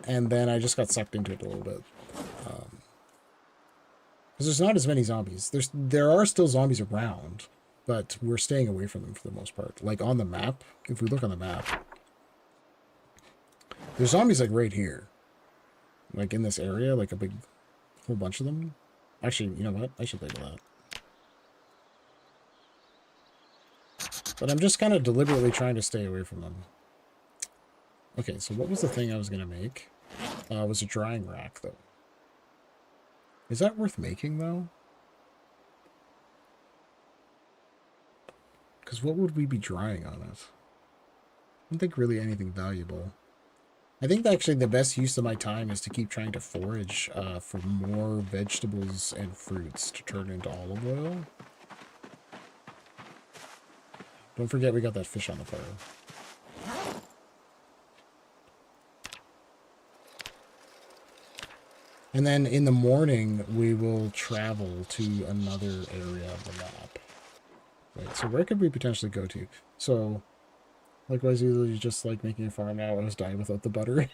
and then I just got sucked into it a little bit. Because there's not as many zombies. There are still zombies around, but we're staying away from them for the most part. Like on the map, if we look on the map, there's zombies like right here. Like in this area, like a big whole bunch of them. Actually, you know what? I should label that. But I'm just kind of deliberately trying to stay away from them. Okay, so what was the thing I was going to make? It was a drying rack, though. Is that worth making, though? Because what would we be drying on it? I don't think really anything valuable. I think actually the best use of my time is to keep trying to forage for more vegetables and fruits to turn into olive oil. Don't forget we got that fish on the fire. And then in the morning, we will travel to another area of the map. Right, so where could we potentially go to? So, likewise, you just like making a farm now. I was dying without the butter.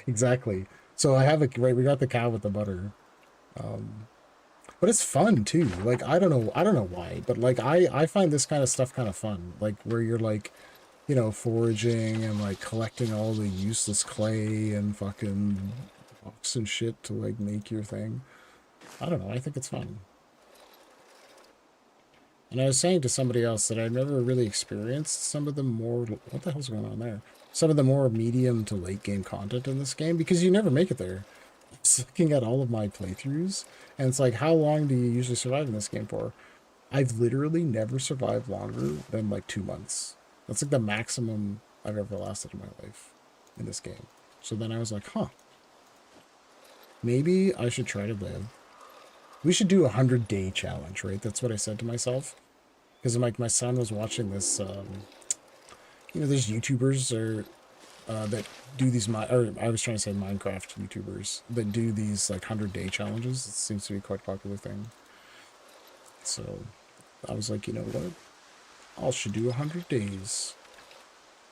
Exactly. So I have right, we got the cow with the butter. But it's fun too. Like I don't know why, but like I find this kind of stuff kind of fun. Like where you're like, you know, foraging and like collecting all the useless clay and fucking rocks and shit to like make your thing. I don't know, I think it's fun. And I was saying to somebody else that I've never really experienced some of the more... What the hell's going on there? Some of the more medium to late game content in this game, because you never make it there. I'm just looking at all of my playthroughs, and it's like, how long do you usually survive in this game for? I've literally never survived longer than like 2 months. That's like the maximum I've ever lasted in my life in this game. So then I was like, huh. Maybe I should try to live. We should do a 100-day challenge, right? That's what I said to myself. Because like my son was watching this, you know, there's YouTubers that do these, or I was trying to say Minecraft YouTubers that do these like 100-day challenges. It seems to be quite a popular thing. So I was like, you know what? I should do 100 days.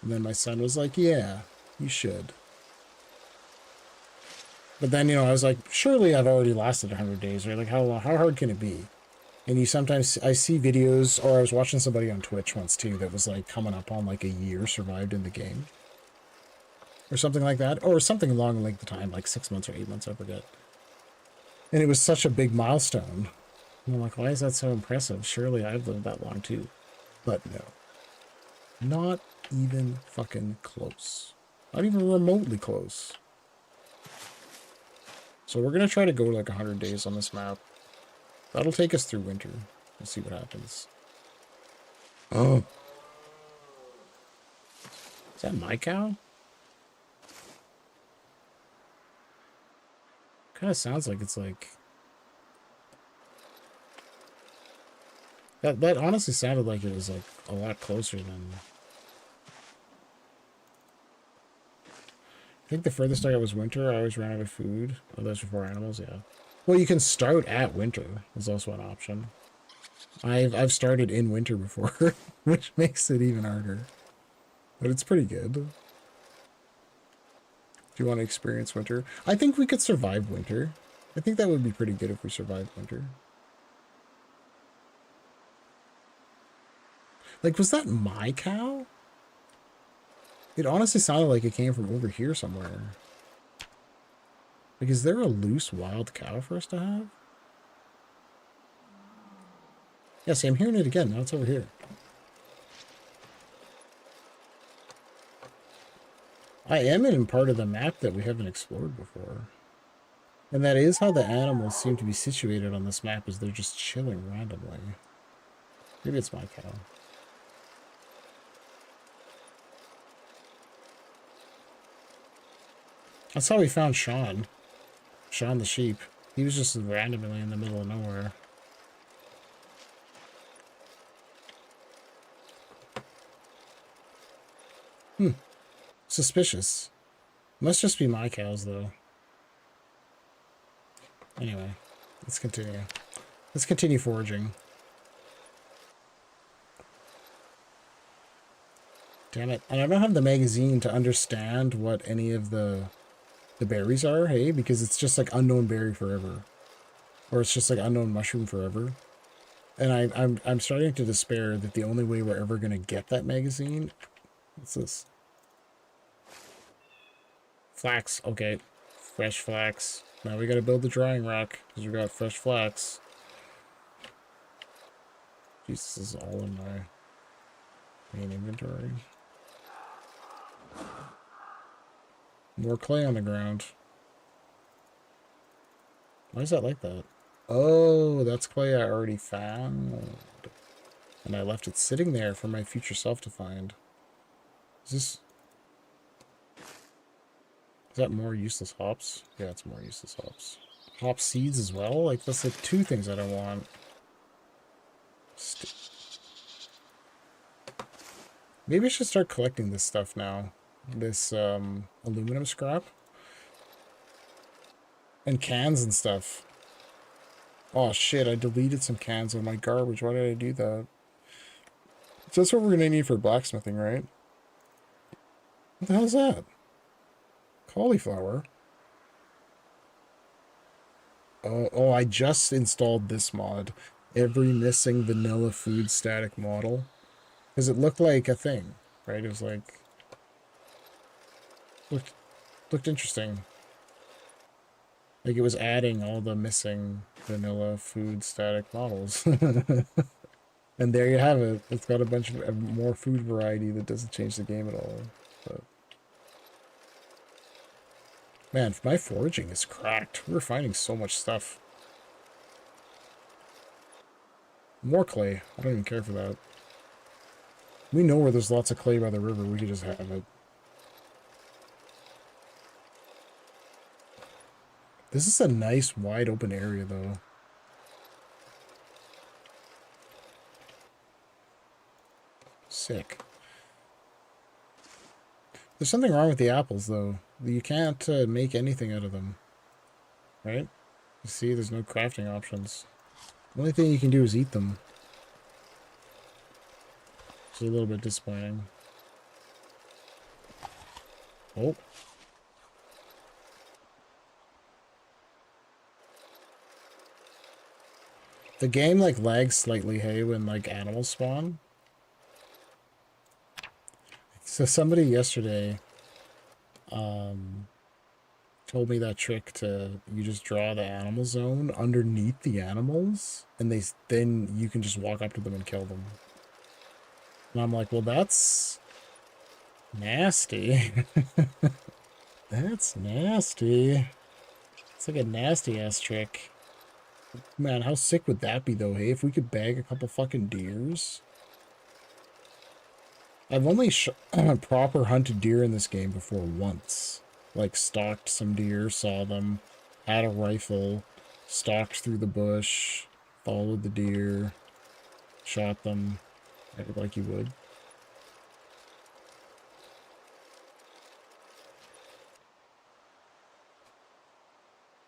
And then my son was like, yeah, you should. But then, you know, I was like, surely I've already lasted 100 days, right? Like, how hard can it be? And you sometimes, I see videos, or I was watching somebody on Twitch once too that was like coming up on like a year survived in the game. Or something like that. Or something along like the time, like 6 months or 8 months, I forget. And it was such a big milestone. And I'm like, why is that so impressive? Surely I've lived that long too. But no. Not even fucking close. Not even remotely close. So we're going to try to go like 100 days on this map. That'll take us through winter. We'll see what happens. Oh. Is that my cow? Kind of sounds like it's like... That honestly sounded like it was like a lot closer than... I think the furthest I got was winter. I always ran out of food. Oh, those were for animals, yeah. Well, you can start at winter. Is also an option. I've started in winter before, which makes it even harder. But it's pretty good. Do you want to experience winter? I think we could survive winter. I think that would be pretty good if we survived winter. Like, was that my cow? It honestly sounded like it came from over here somewhere. Like, is there a loose wild cow for us to have? Yeah, see, I'm hearing it again. Now it's over here. I am in part of the map that we haven't explored before. And that is how the animals seem to be situated on this map, is they're just chilling randomly. Maybe it's my cow. That's how we found Sean. Sean the sheep. He was just randomly in the middle of nowhere. Suspicious. Must just be my cows, though. Anyway, let's continue. Let's continue foraging. Damn it. And I don't have the magazine to understand what any of the berries are, hey? Because it's just like unknown berry forever. Or it's just like unknown mushroom forever. And I'm starting to despair that the only way we're ever going to get that magazine... What's this? Flax. Okay. Fresh flax. Now we got to build the drying rack because we got fresh flax. Jesus, this is all in my main inventory. More clay on the ground. Why is that like that? Oh, that's clay I already found. And I left it sitting there for my future self to find. Is that more useless hops? Yeah, it's more useless hops. Hop seeds as well? Like, that's like two things I don't want. Maybe I should start collecting this stuff now. This aluminum scrap. And cans and stuff. Oh shit, I deleted some cans of my garbage. Why did I do that? So that's what we're gonna need for blacksmithing, right? What the hell is that? Cauliflower? Oh, I just installed this mod. Every missing vanilla food static model. Because it looked like a thing, right? It was like... Looked interesting. Like it was adding all the missing vanilla food static models. And there you have it. It's got a bunch of more food variety that doesn't change the game at all. But man, my foraging is cracked. We're finding so much stuff. More clay. I don't even care for that. We know where there's lots of clay by the river. We could just have it. This is a nice wide open area though. Sick. There's something wrong with the apples though. You can't make anything out of them. Right? You see, there's no crafting options. The only thing you can do is eat them. It's a little bit disappointing. Oh. The game, like, lags slightly, hey, when, like, animals spawn. So somebody yesterday, told me that trick to, you just draw the animal zone underneath the animals, and then you can just walk up to them and kill them. And I'm like, well, that's nasty. That's nasty. It's like a nasty-ass trick. Man, how sick would that be, though, hey? If we could bag a couple fucking deers. I've only proper hunted deer in this game before once. Like, stalked some deer, saw them, had a rifle, stalked through the bush, followed the deer, shot them, like you would.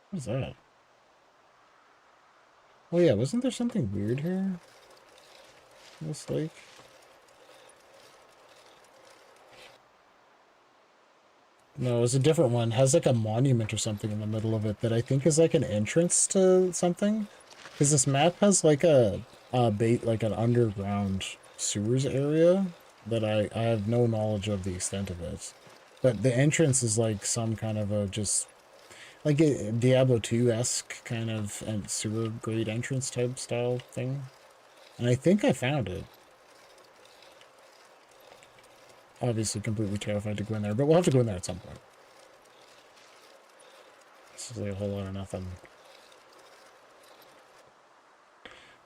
What is that? Oh yeah, wasn't there something weird here? This lake? No, it was a different one. It has like a monument or something in the middle of it that I think is like an entrance to something. Because this map has like like an underground sewers area that I have no knowledge of the extent of it. But the entrance is like some kind of a just like a Diablo 2-esque kind of and sewer grade entrance type style thing. And I think I found it. Obviously completely terrified to go in there, but we'll have to go in there at some point. This is like a whole lot of nothing.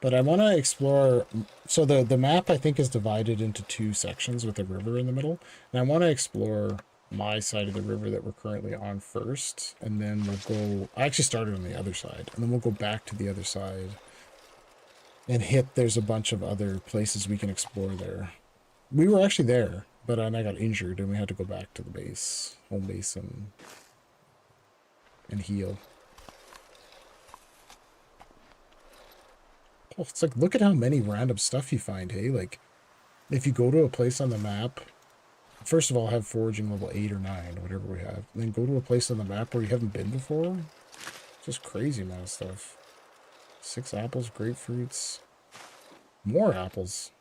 But I want to explore... So the map, I think, is divided into 2 sections with a river in the middle. And I want to explore my side of the river that we're currently on first. And then we'll go... I actually started on the other side. And then we'll go back to the other side. And there's a bunch of other places we can explore there. We were actually there. But then I got injured and we had to go back to the base, home base, and heal. Oh, it's like, look at how many random stuff you find, hey? Like, if you go to a place on the map, first of all, have foraging level 8 or 9, whatever we have. And then go to a place on the map where you haven't been before. Just crazy amount of stuff. 6 apples, grapefruits, more apples.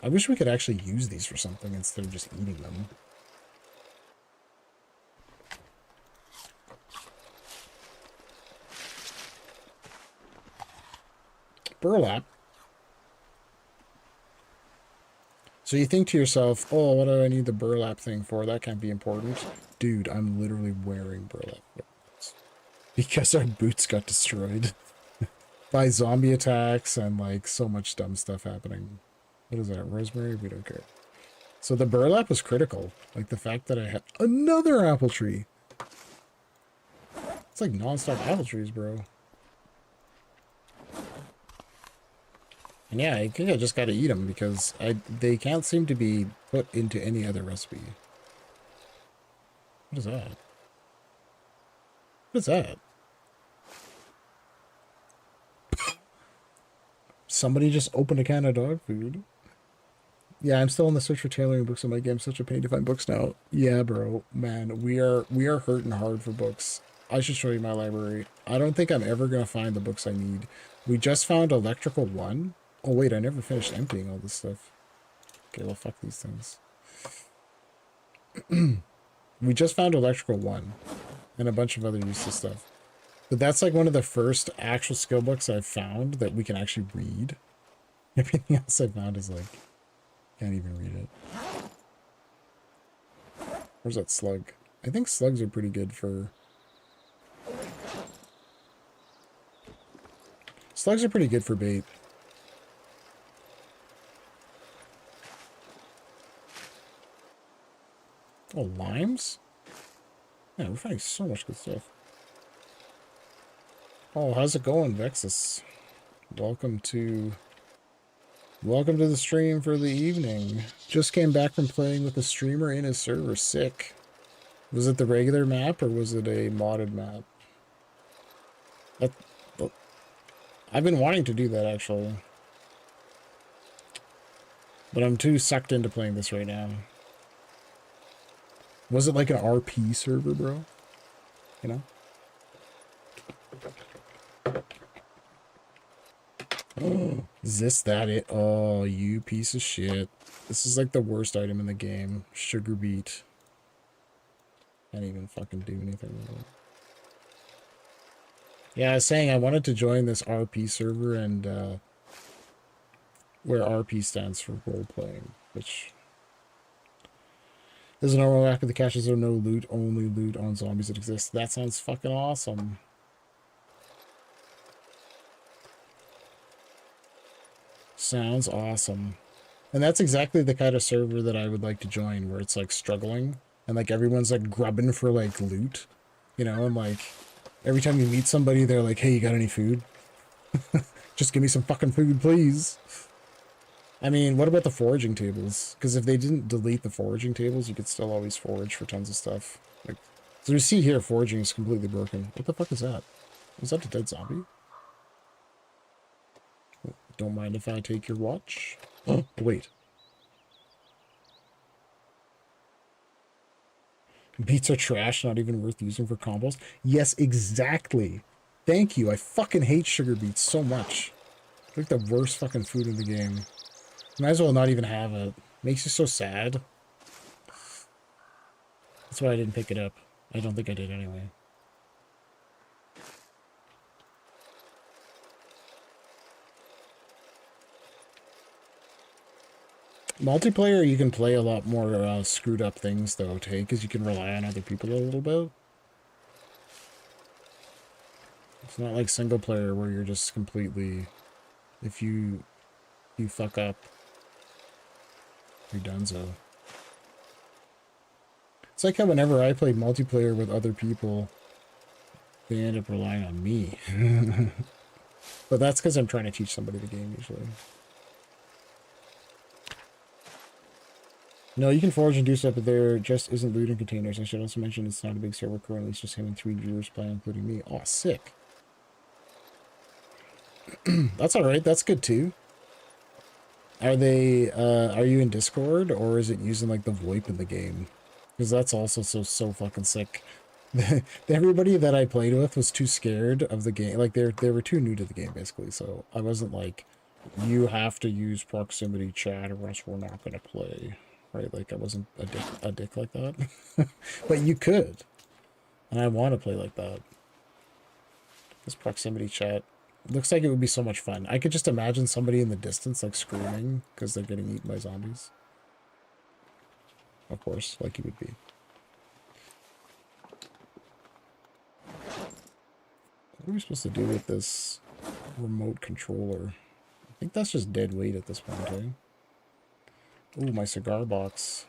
I wish we could actually use these for something instead of just eating them. Burlap. So you think to yourself, oh, what do I need the burlap thing for? That can't be important. Dude, I'm literally wearing burlap because our boots got destroyed by zombie attacks and like so much dumb stuff happening. What is that? Rosemary? We don't care. So the burlap was critical. Like the fact that I had another apple tree. It's like non-stop apple trees, bro. And yeah, I think I just gotta eat them because they can't seem to be put into any other recipe. What is that? What is that? Somebody just opened a can of dog food. Yeah, I'm still in the search for tailoring books on my game. Such a pain to find books now. Yeah, bro. Man, we are hurting hard for books. I should show you my library. I don't think I'm ever going to find the books I need. We just found Electrical 1. Oh, wait, I never finished emptying all this stuff. Okay, well, fuck these things. We just found Electrical 1 and a bunch of other useless stuff. But that's like one of the first actual skill books I've found that we can actually read. Everything else I found is like... Can't even read it. Where's that slug? I think slugs are pretty good for... Slugs are pretty good for bait. Oh, limes? Yeah, we're finding so much good stuff. Oh, how's it going, Vexus? Welcome to the stream for the evening. Just came back from playing with a streamer in his server. Sick. Was it the regular map or was it a modded map? I've been wanting to do that actually. But I'm too sucked into playing this right now. Was it like an RP server, bro? You know? Oh, is this that it? Oh, you piece of shit. This is like the worst item in the game. Sugar beet. Can't even fucking do anything with it. Yeah, I was saying I wanted to join this RP server and where RP stands for role playing, which is a normal after the caches are no loot, only loot on zombies that exist. That sounds fucking awesome. Sounds awesome. And that's exactly the kind of server that I would like to join, where it's like struggling and like everyone's like grubbing for like loot, you know, and like every time you meet somebody, they're like, hey, you got any food? Just give me some fucking food, please. I mean, what about the foraging tables? Because if they didn't delete the foraging tables, you could still always forage for tons of stuff. Like, so you see here, foraging is completely broken. What the fuck is that? Is that a dead zombie? Don't mind if I take your watch. Oh, wait. Beets are trash, not even worth using for combos. Yes, exactly. Thank you. I fucking hate sugar beets so much. They're like the worst fucking food in the game. Might as well not even have it. Makes you so sad. That's why I didn't pick it up. I don't think I did anyway. Multiplayer, you can play a lot more screwed up things, though, too, because you can rely on other people a little bit. It's not like single player where you're just completely... If you fuck up, you're donezo. It's like how whenever I play multiplayer with other people, they end up relying on me. But that's because I'm trying to teach somebody the game, usually. No, you can forage and do stuff, but there just isn't loot in containers. I should also mention it's not a big server currently. It's just him and 3 viewers playing, including me. Oh, sick. That's alright. That's good, too. Are you in Discord, or is it using, like, the VoIP in the game? Because that's also so fucking sick. Everybody that I played with was too scared of the game. Like, they were too new to the game, basically. So I wasn't like, you have to use proximity chat or else we're not going to play. Right? Like, I wasn't a dick like that. But you could. And I want to play like that. This proximity chat looks like it would be so much fun. I could just imagine somebody in the distance, like, screaming because they're getting eaten by zombies. Of course, like you would be. What are we supposed to do with this remote controller? I think that's just dead weight at this point, eh? Ooh, my cigar box.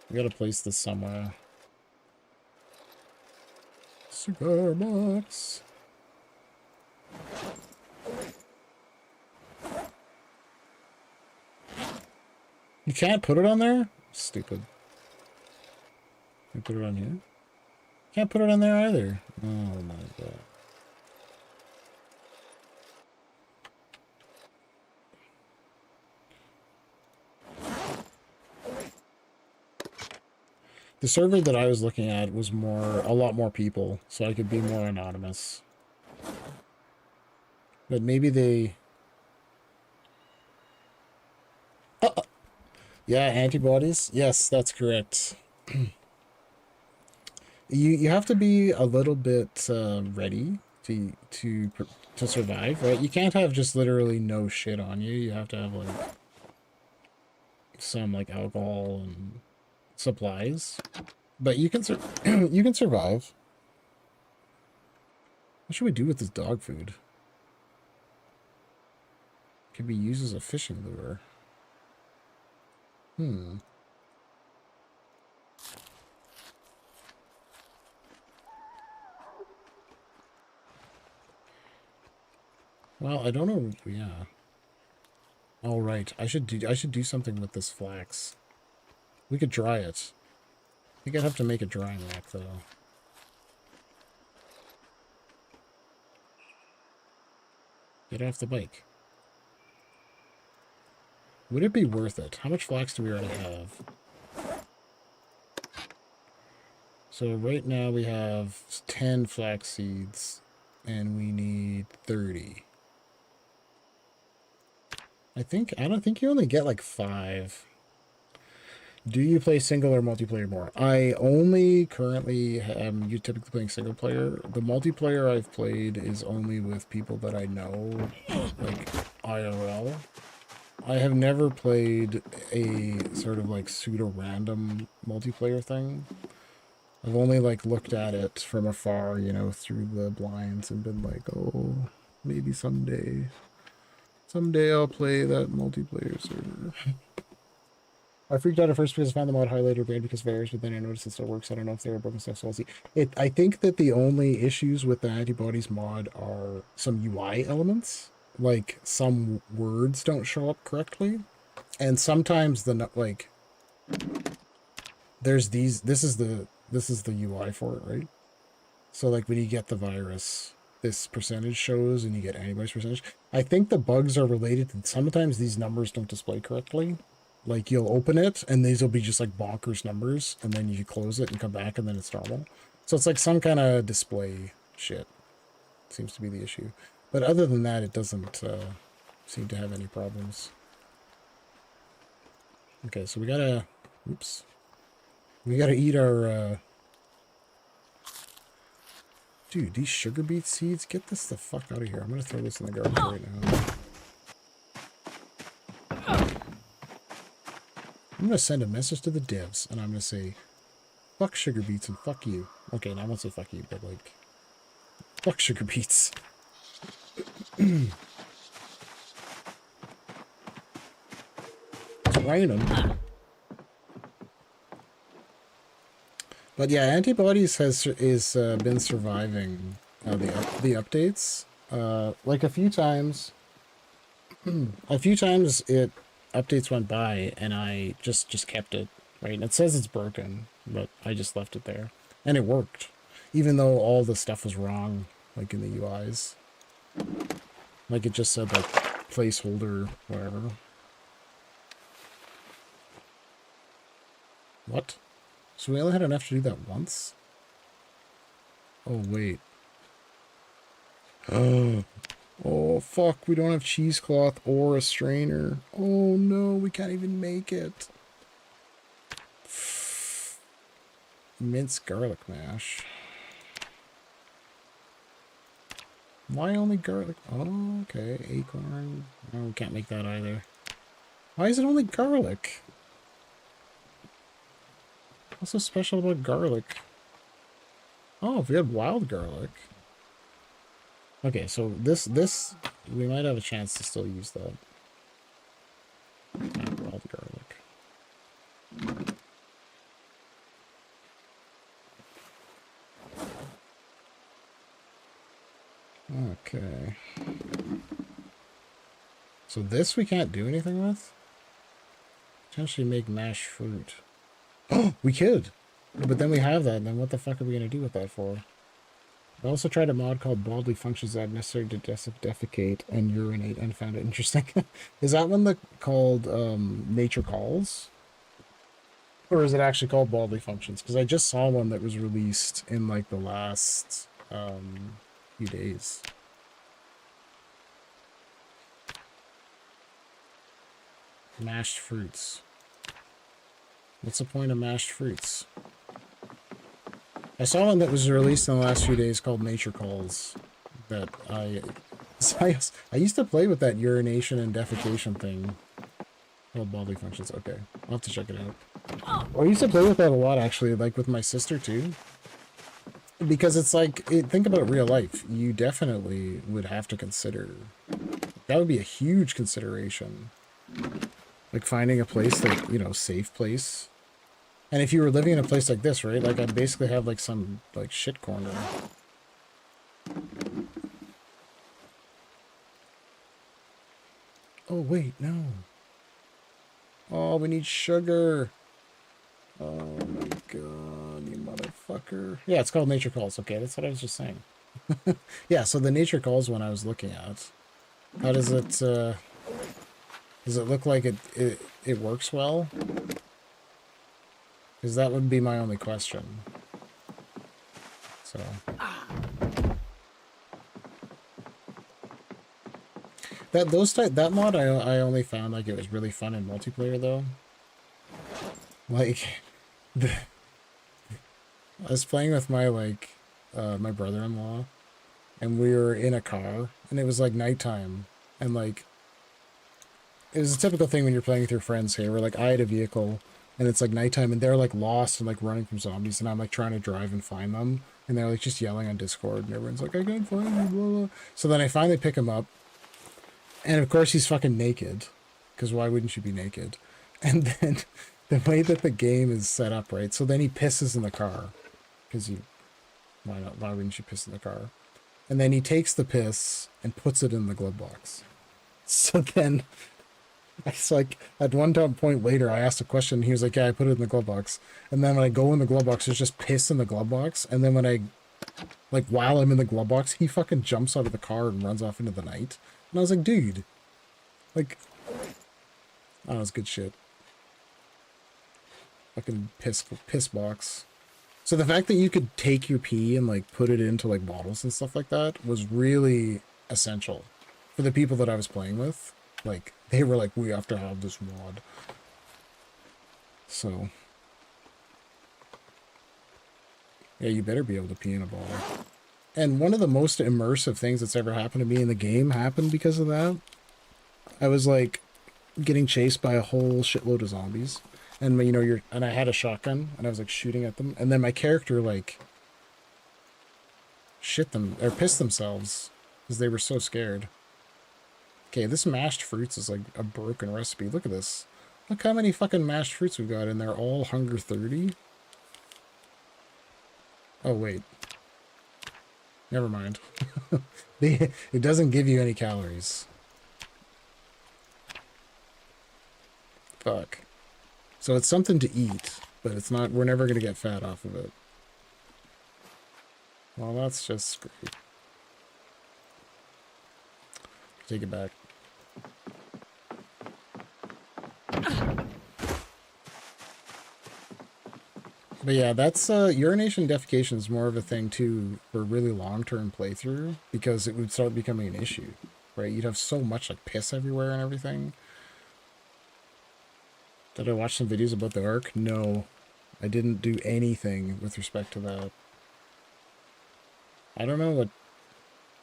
We gotta place this somewhere. Cigar box. You can't put it on there? Stupid. Can you put it on here? Can't put it on there either. Oh my god. The server that I was looking at was a lot more people, so I could be more anonymous. But maybe they... Yeah, antibodies? Yes, that's correct. You have to be a little bit ready to survive, right? You can't have just literally no shit on you. You have to have like some like alcohol and supplies, but you can you can survive. What should we do with this dog food? Could be used as a fishing lure. Well, I don't know. Yeah. All right. I should do something with this flax. We could dry it. I think I'd have to make a drying rack though. Get off the bike. Would it be worth it? How much flax do we already have? So right now we have 10 flax seeds, and we need 30. I don't think you only get like 5. Do you play single or multiplayer more? I only currently am you typically playing single player. The multiplayer I've played is only with people that I know, like IRL. I have never played a sort of like pseudo-random multiplayer thing. I've only like looked at it from afar, you know, through the blinds and been like, oh, maybe someday. Someday I'll play that multiplayer server. I freaked out at first because I found the mod highlighter brain because of errors, but then I noticed it still works. I don't know if they were broken stuff, so I'll see. I think that the only issues with the antibodies mod are some UI elements. Like, some words don't show up correctly. And sometimes like, there's these, this is the UI for it, right? So like when you get the virus, this percentage shows and you get antibodies percentage. I think the bugs are related to sometimes these numbers don't display correctly. Like you'll open it and these will be just like bonkers numbers and then you close it and come back and then it's normal. So it's like some kind of display shit seems to be the issue. But other than that, it doesn't seem to have any problems. Okay, so we gotta, oops. We gotta eat our, dude, these sugar beet seeds, get this the fuck out of here. I'm gonna throw this in the garbage right now. I'm gonna send a message to the devs, and I'm gonna say, fuck sugar beets and fuck you. Okay, now I won't say fuck you, but like, fuck sugar beets. It's raining. But yeah, antibodies is been surviving the updates. Like a few times it updates went by and I just kept it, right? And it says it's broken, but I just left it there. And it worked. Even though all the stuff was wrong, like in the UIs. Like it just said like placeholder, whatever. What? So we only had enough to do that once? Oh, wait. Oh, fuck. We don't have cheesecloth or a strainer. Oh, no. We can't even make it. Minced garlic mash. Why only garlic? Oh, okay. Acorn. Oh, we can't make that either. Why is it only garlic? What's so special about garlic? Oh, if we had wild garlic. Okay, so this we might have a chance to still use that. Wild garlic. Okay. So this we can't do anything with? Potentially make mashed fruit. Oh, we could! But then we have that, and then what the fuck are we gonna do with that for? I also tried a mod called Bodily Functions that necessary to defecate and urinate and found it interesting. Is that one called Nature Calls? Or is it actually called Bodily Functions? Because I just saw one that was released in like the last few days. Mashed fruits. What's the point of mashed fruits? I saw one that was released in the last few days called Nature Calls. That I used to play with that urination and defecation thing. Called Bodily Functions. Okay, I'll have to check it out. I used to play with that a lot, actually, like with my sister too. Because it's like, think about real life. You definitely would have to consider. That would be a huge consideration. Like finding a place that, you know, safe place. And if you were living in a place like this, right? Like I'd basically have like some like shit corner. Oh wait, no. Oh, we need sugar. Oh my god, you motherfucker. Yeah, it's called Nature Calls. Okay, that's what I was just saying. Yeah, so the Nature Calls one I was looking at. How does it look like it works well? Because that would be my only question. So that mod I only found like it was really fun in multiplayer though. Like the, I was playing with my my brother-in-law, and we were in a car, and it was like nighttime, and like it was a typical thing when you're playing with your friends here, where like I had a vehicle and it's like nighttime and they're like lost and like running from zombies, and I'm like trying to drive and find them, and they're like just yelling on Discord, and everyone's like, I can't find you, blah, blah. So then I finally pick him up, and of course he's fucking naked, because why wouldn't you be naked? And then the way that the game is set up, right? So then he pisses in the car, because why not? Why wouldn't you piss in the car? And then he takes the piss and puts it in the glove box. So then, it's like, at one point later, I asked a question, and he was like, yeah, I put it in the glove box. And then when I go in the glove box, there's just piss in the glove box. And then when while I'm in the glove box, he fucking jumps out of the car and runs off into the night. And I was like, dude, like, oh, that was good shit. Fucking piss box. So the fact that you could take your pee and like put it into like bottles and stuff like that was really essential for the people that I was playing with. Like they were like, we have to have this mod. So yeah, you better be able to pee in a bottle. And one of the most immersive things that's ever happened to me in the game happened because of that. I was like getting chased by a whole shitload of zombies. And you know, and I had a shotgun, and I was like shooting at them, and then my character like pissed themselves because they were so scared. Okay, this mashed fruits is like a broken recipe. Look at this. Look how many fucking mashed fruits we've got, and they're all hunger 30. Oh wait, never mind. It doesn't give you any calories. Fuck. So it's something to eat, but it's not, we're never going to get fat off of it. Well, that's just great. Take it back. But yeah, that's, urination and defecation is more of a thing too for a really long-term playthrough, because it would start becoming an issue, right? You'd have so much like piss everywhere and everything. Did I watch some videos about the Ark? No, I didn't do anything with respect to that. I don't know what...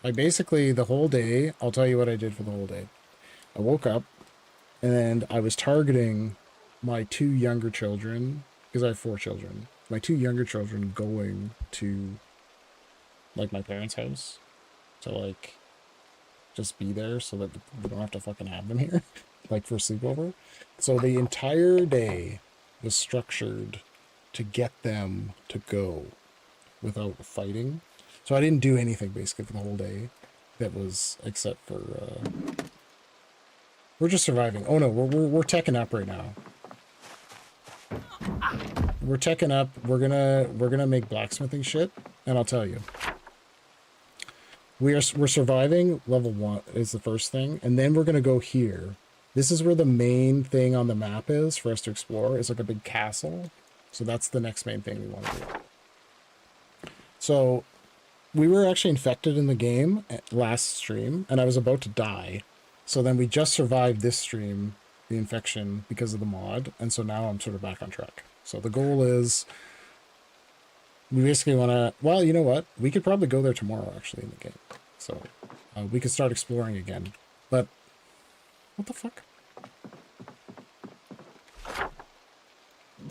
I basically, the whole day, I'll tell you what I did for the whole day. I woke up, and I was targeting my 2 younger children, because I have 4 children. My 2 younger children going to, like, my parents' house to, like, just be there so that we don't have to fucking have them here. Like for sleepover. So the entire day was structured to get them to go without fighting. So I didn't do anything basically for the whole day that was except for we're just surviving. Oh no, we're teching up right now. We're teching up. We're gonna make blacksmithing shit, and I'll tell you. We're surviving. Level 1 is the first thing, and then we're gonna go here. This is where the main thing on the map is for us to explore. It's like a big castle. So that's the next main thing we want to do. So we were actually infected in the game last stream, and I was about to die. So then we just survived this stream, the infection, because of the mod. And so now I'm sort of back on track. So the goal is we basically want to... Well, you know what? We could probably go there tomorrow, actually, in the game. So we could start exploring again. But... What the fuck?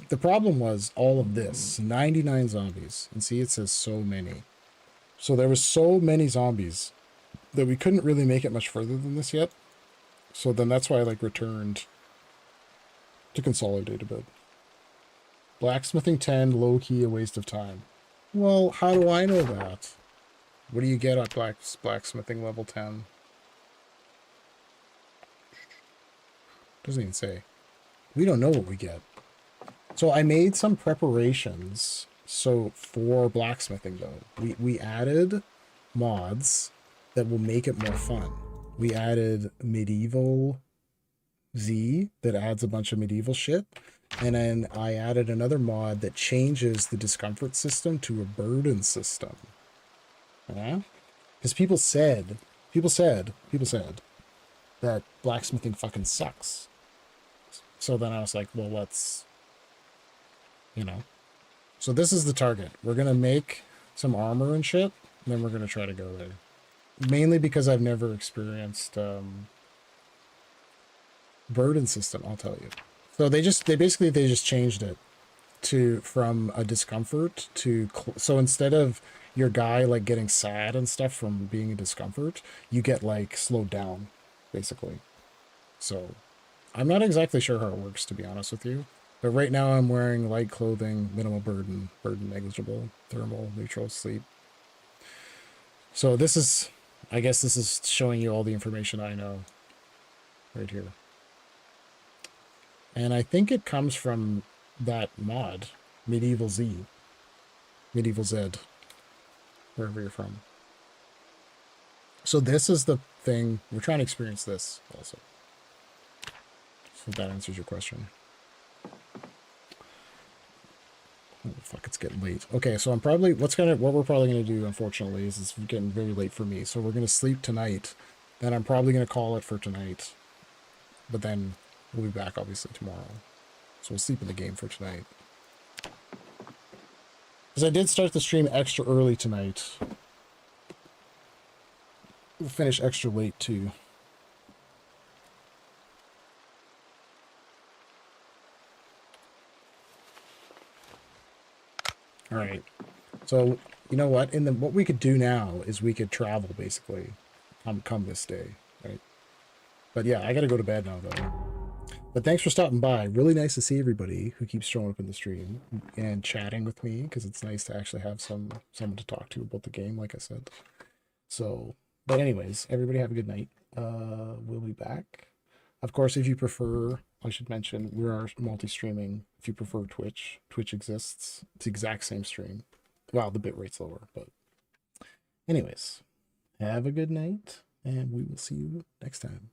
The problem was all of this. 99 zombies. And see, it says so many. So there was so many zombies that we couldn't really make it much further than this yet. So then that's why I like returned to consolidate a bit. Blacksmithing 10, low-key a waste of time. Well, how do I know that? What do you get at blacksmithing level 10? Doesn't even say. We don't know what we get. So I made some preparations. So for blacksmithing though, we added mods that will make it more fun. We added medieval Z that adds a bunch of medieval shit. And then I added another mod that changes the discomfort system to a burden system. Yeah? Because people said that blacksmithing fucking sucks. So then I was like, well, let's, you know. So this is the target. We're going to make some armor and shit, and then we're going to try to go there. Mainly because I've never experienced burden system, I'll tell you. So they just changed it to from a discomfort to so instead of your guy like getting sad and stuff from being a discomfort, you get like slowed down, basically. So I'm not exactly sure how it works, to be honest with you. But right now I'm wearing light clothing, minimal burden, burden negligible, thermal, neutral, sleep. So this is, I guess this is showing you all the information I know right here. And I think it comes from that mod, Medieval Z, Medieval Z, wherever you're from. So this is the thing, we're trying to experience this also. So that answers your question. Oh, fuck, it's getting late. Okay, so I'm probably, what we're probably going to do, unfortunately, is it's getting very late for me. So we're going to sleep tonight. Then I'm probably going to call it for tonight. But then we'll be back, obviously, tomorrow. So we'll sleep in the game for tonight. Because I did start the stream extra early tonight. We'll finish extra late, too. All right. So, you know what? What we could do now is we could travel, basically, come this day, right? But yeah, I gotta go to bed now, though. But thanks for stopping by. Really nice to see everybody who keeps showing up in the stream and chatting with me, because it's nice to actually have someone to talk to about the game, like I said. So, but anyways, everybody have a good night. We'll be back. Of course, if you prefer, I should mention, we are multi-streaming. If you prefer Twitch, Twitch exists. It's the exact same stream. Well, the bitrate's lower, but anyways, have a good night, and we will see you next time.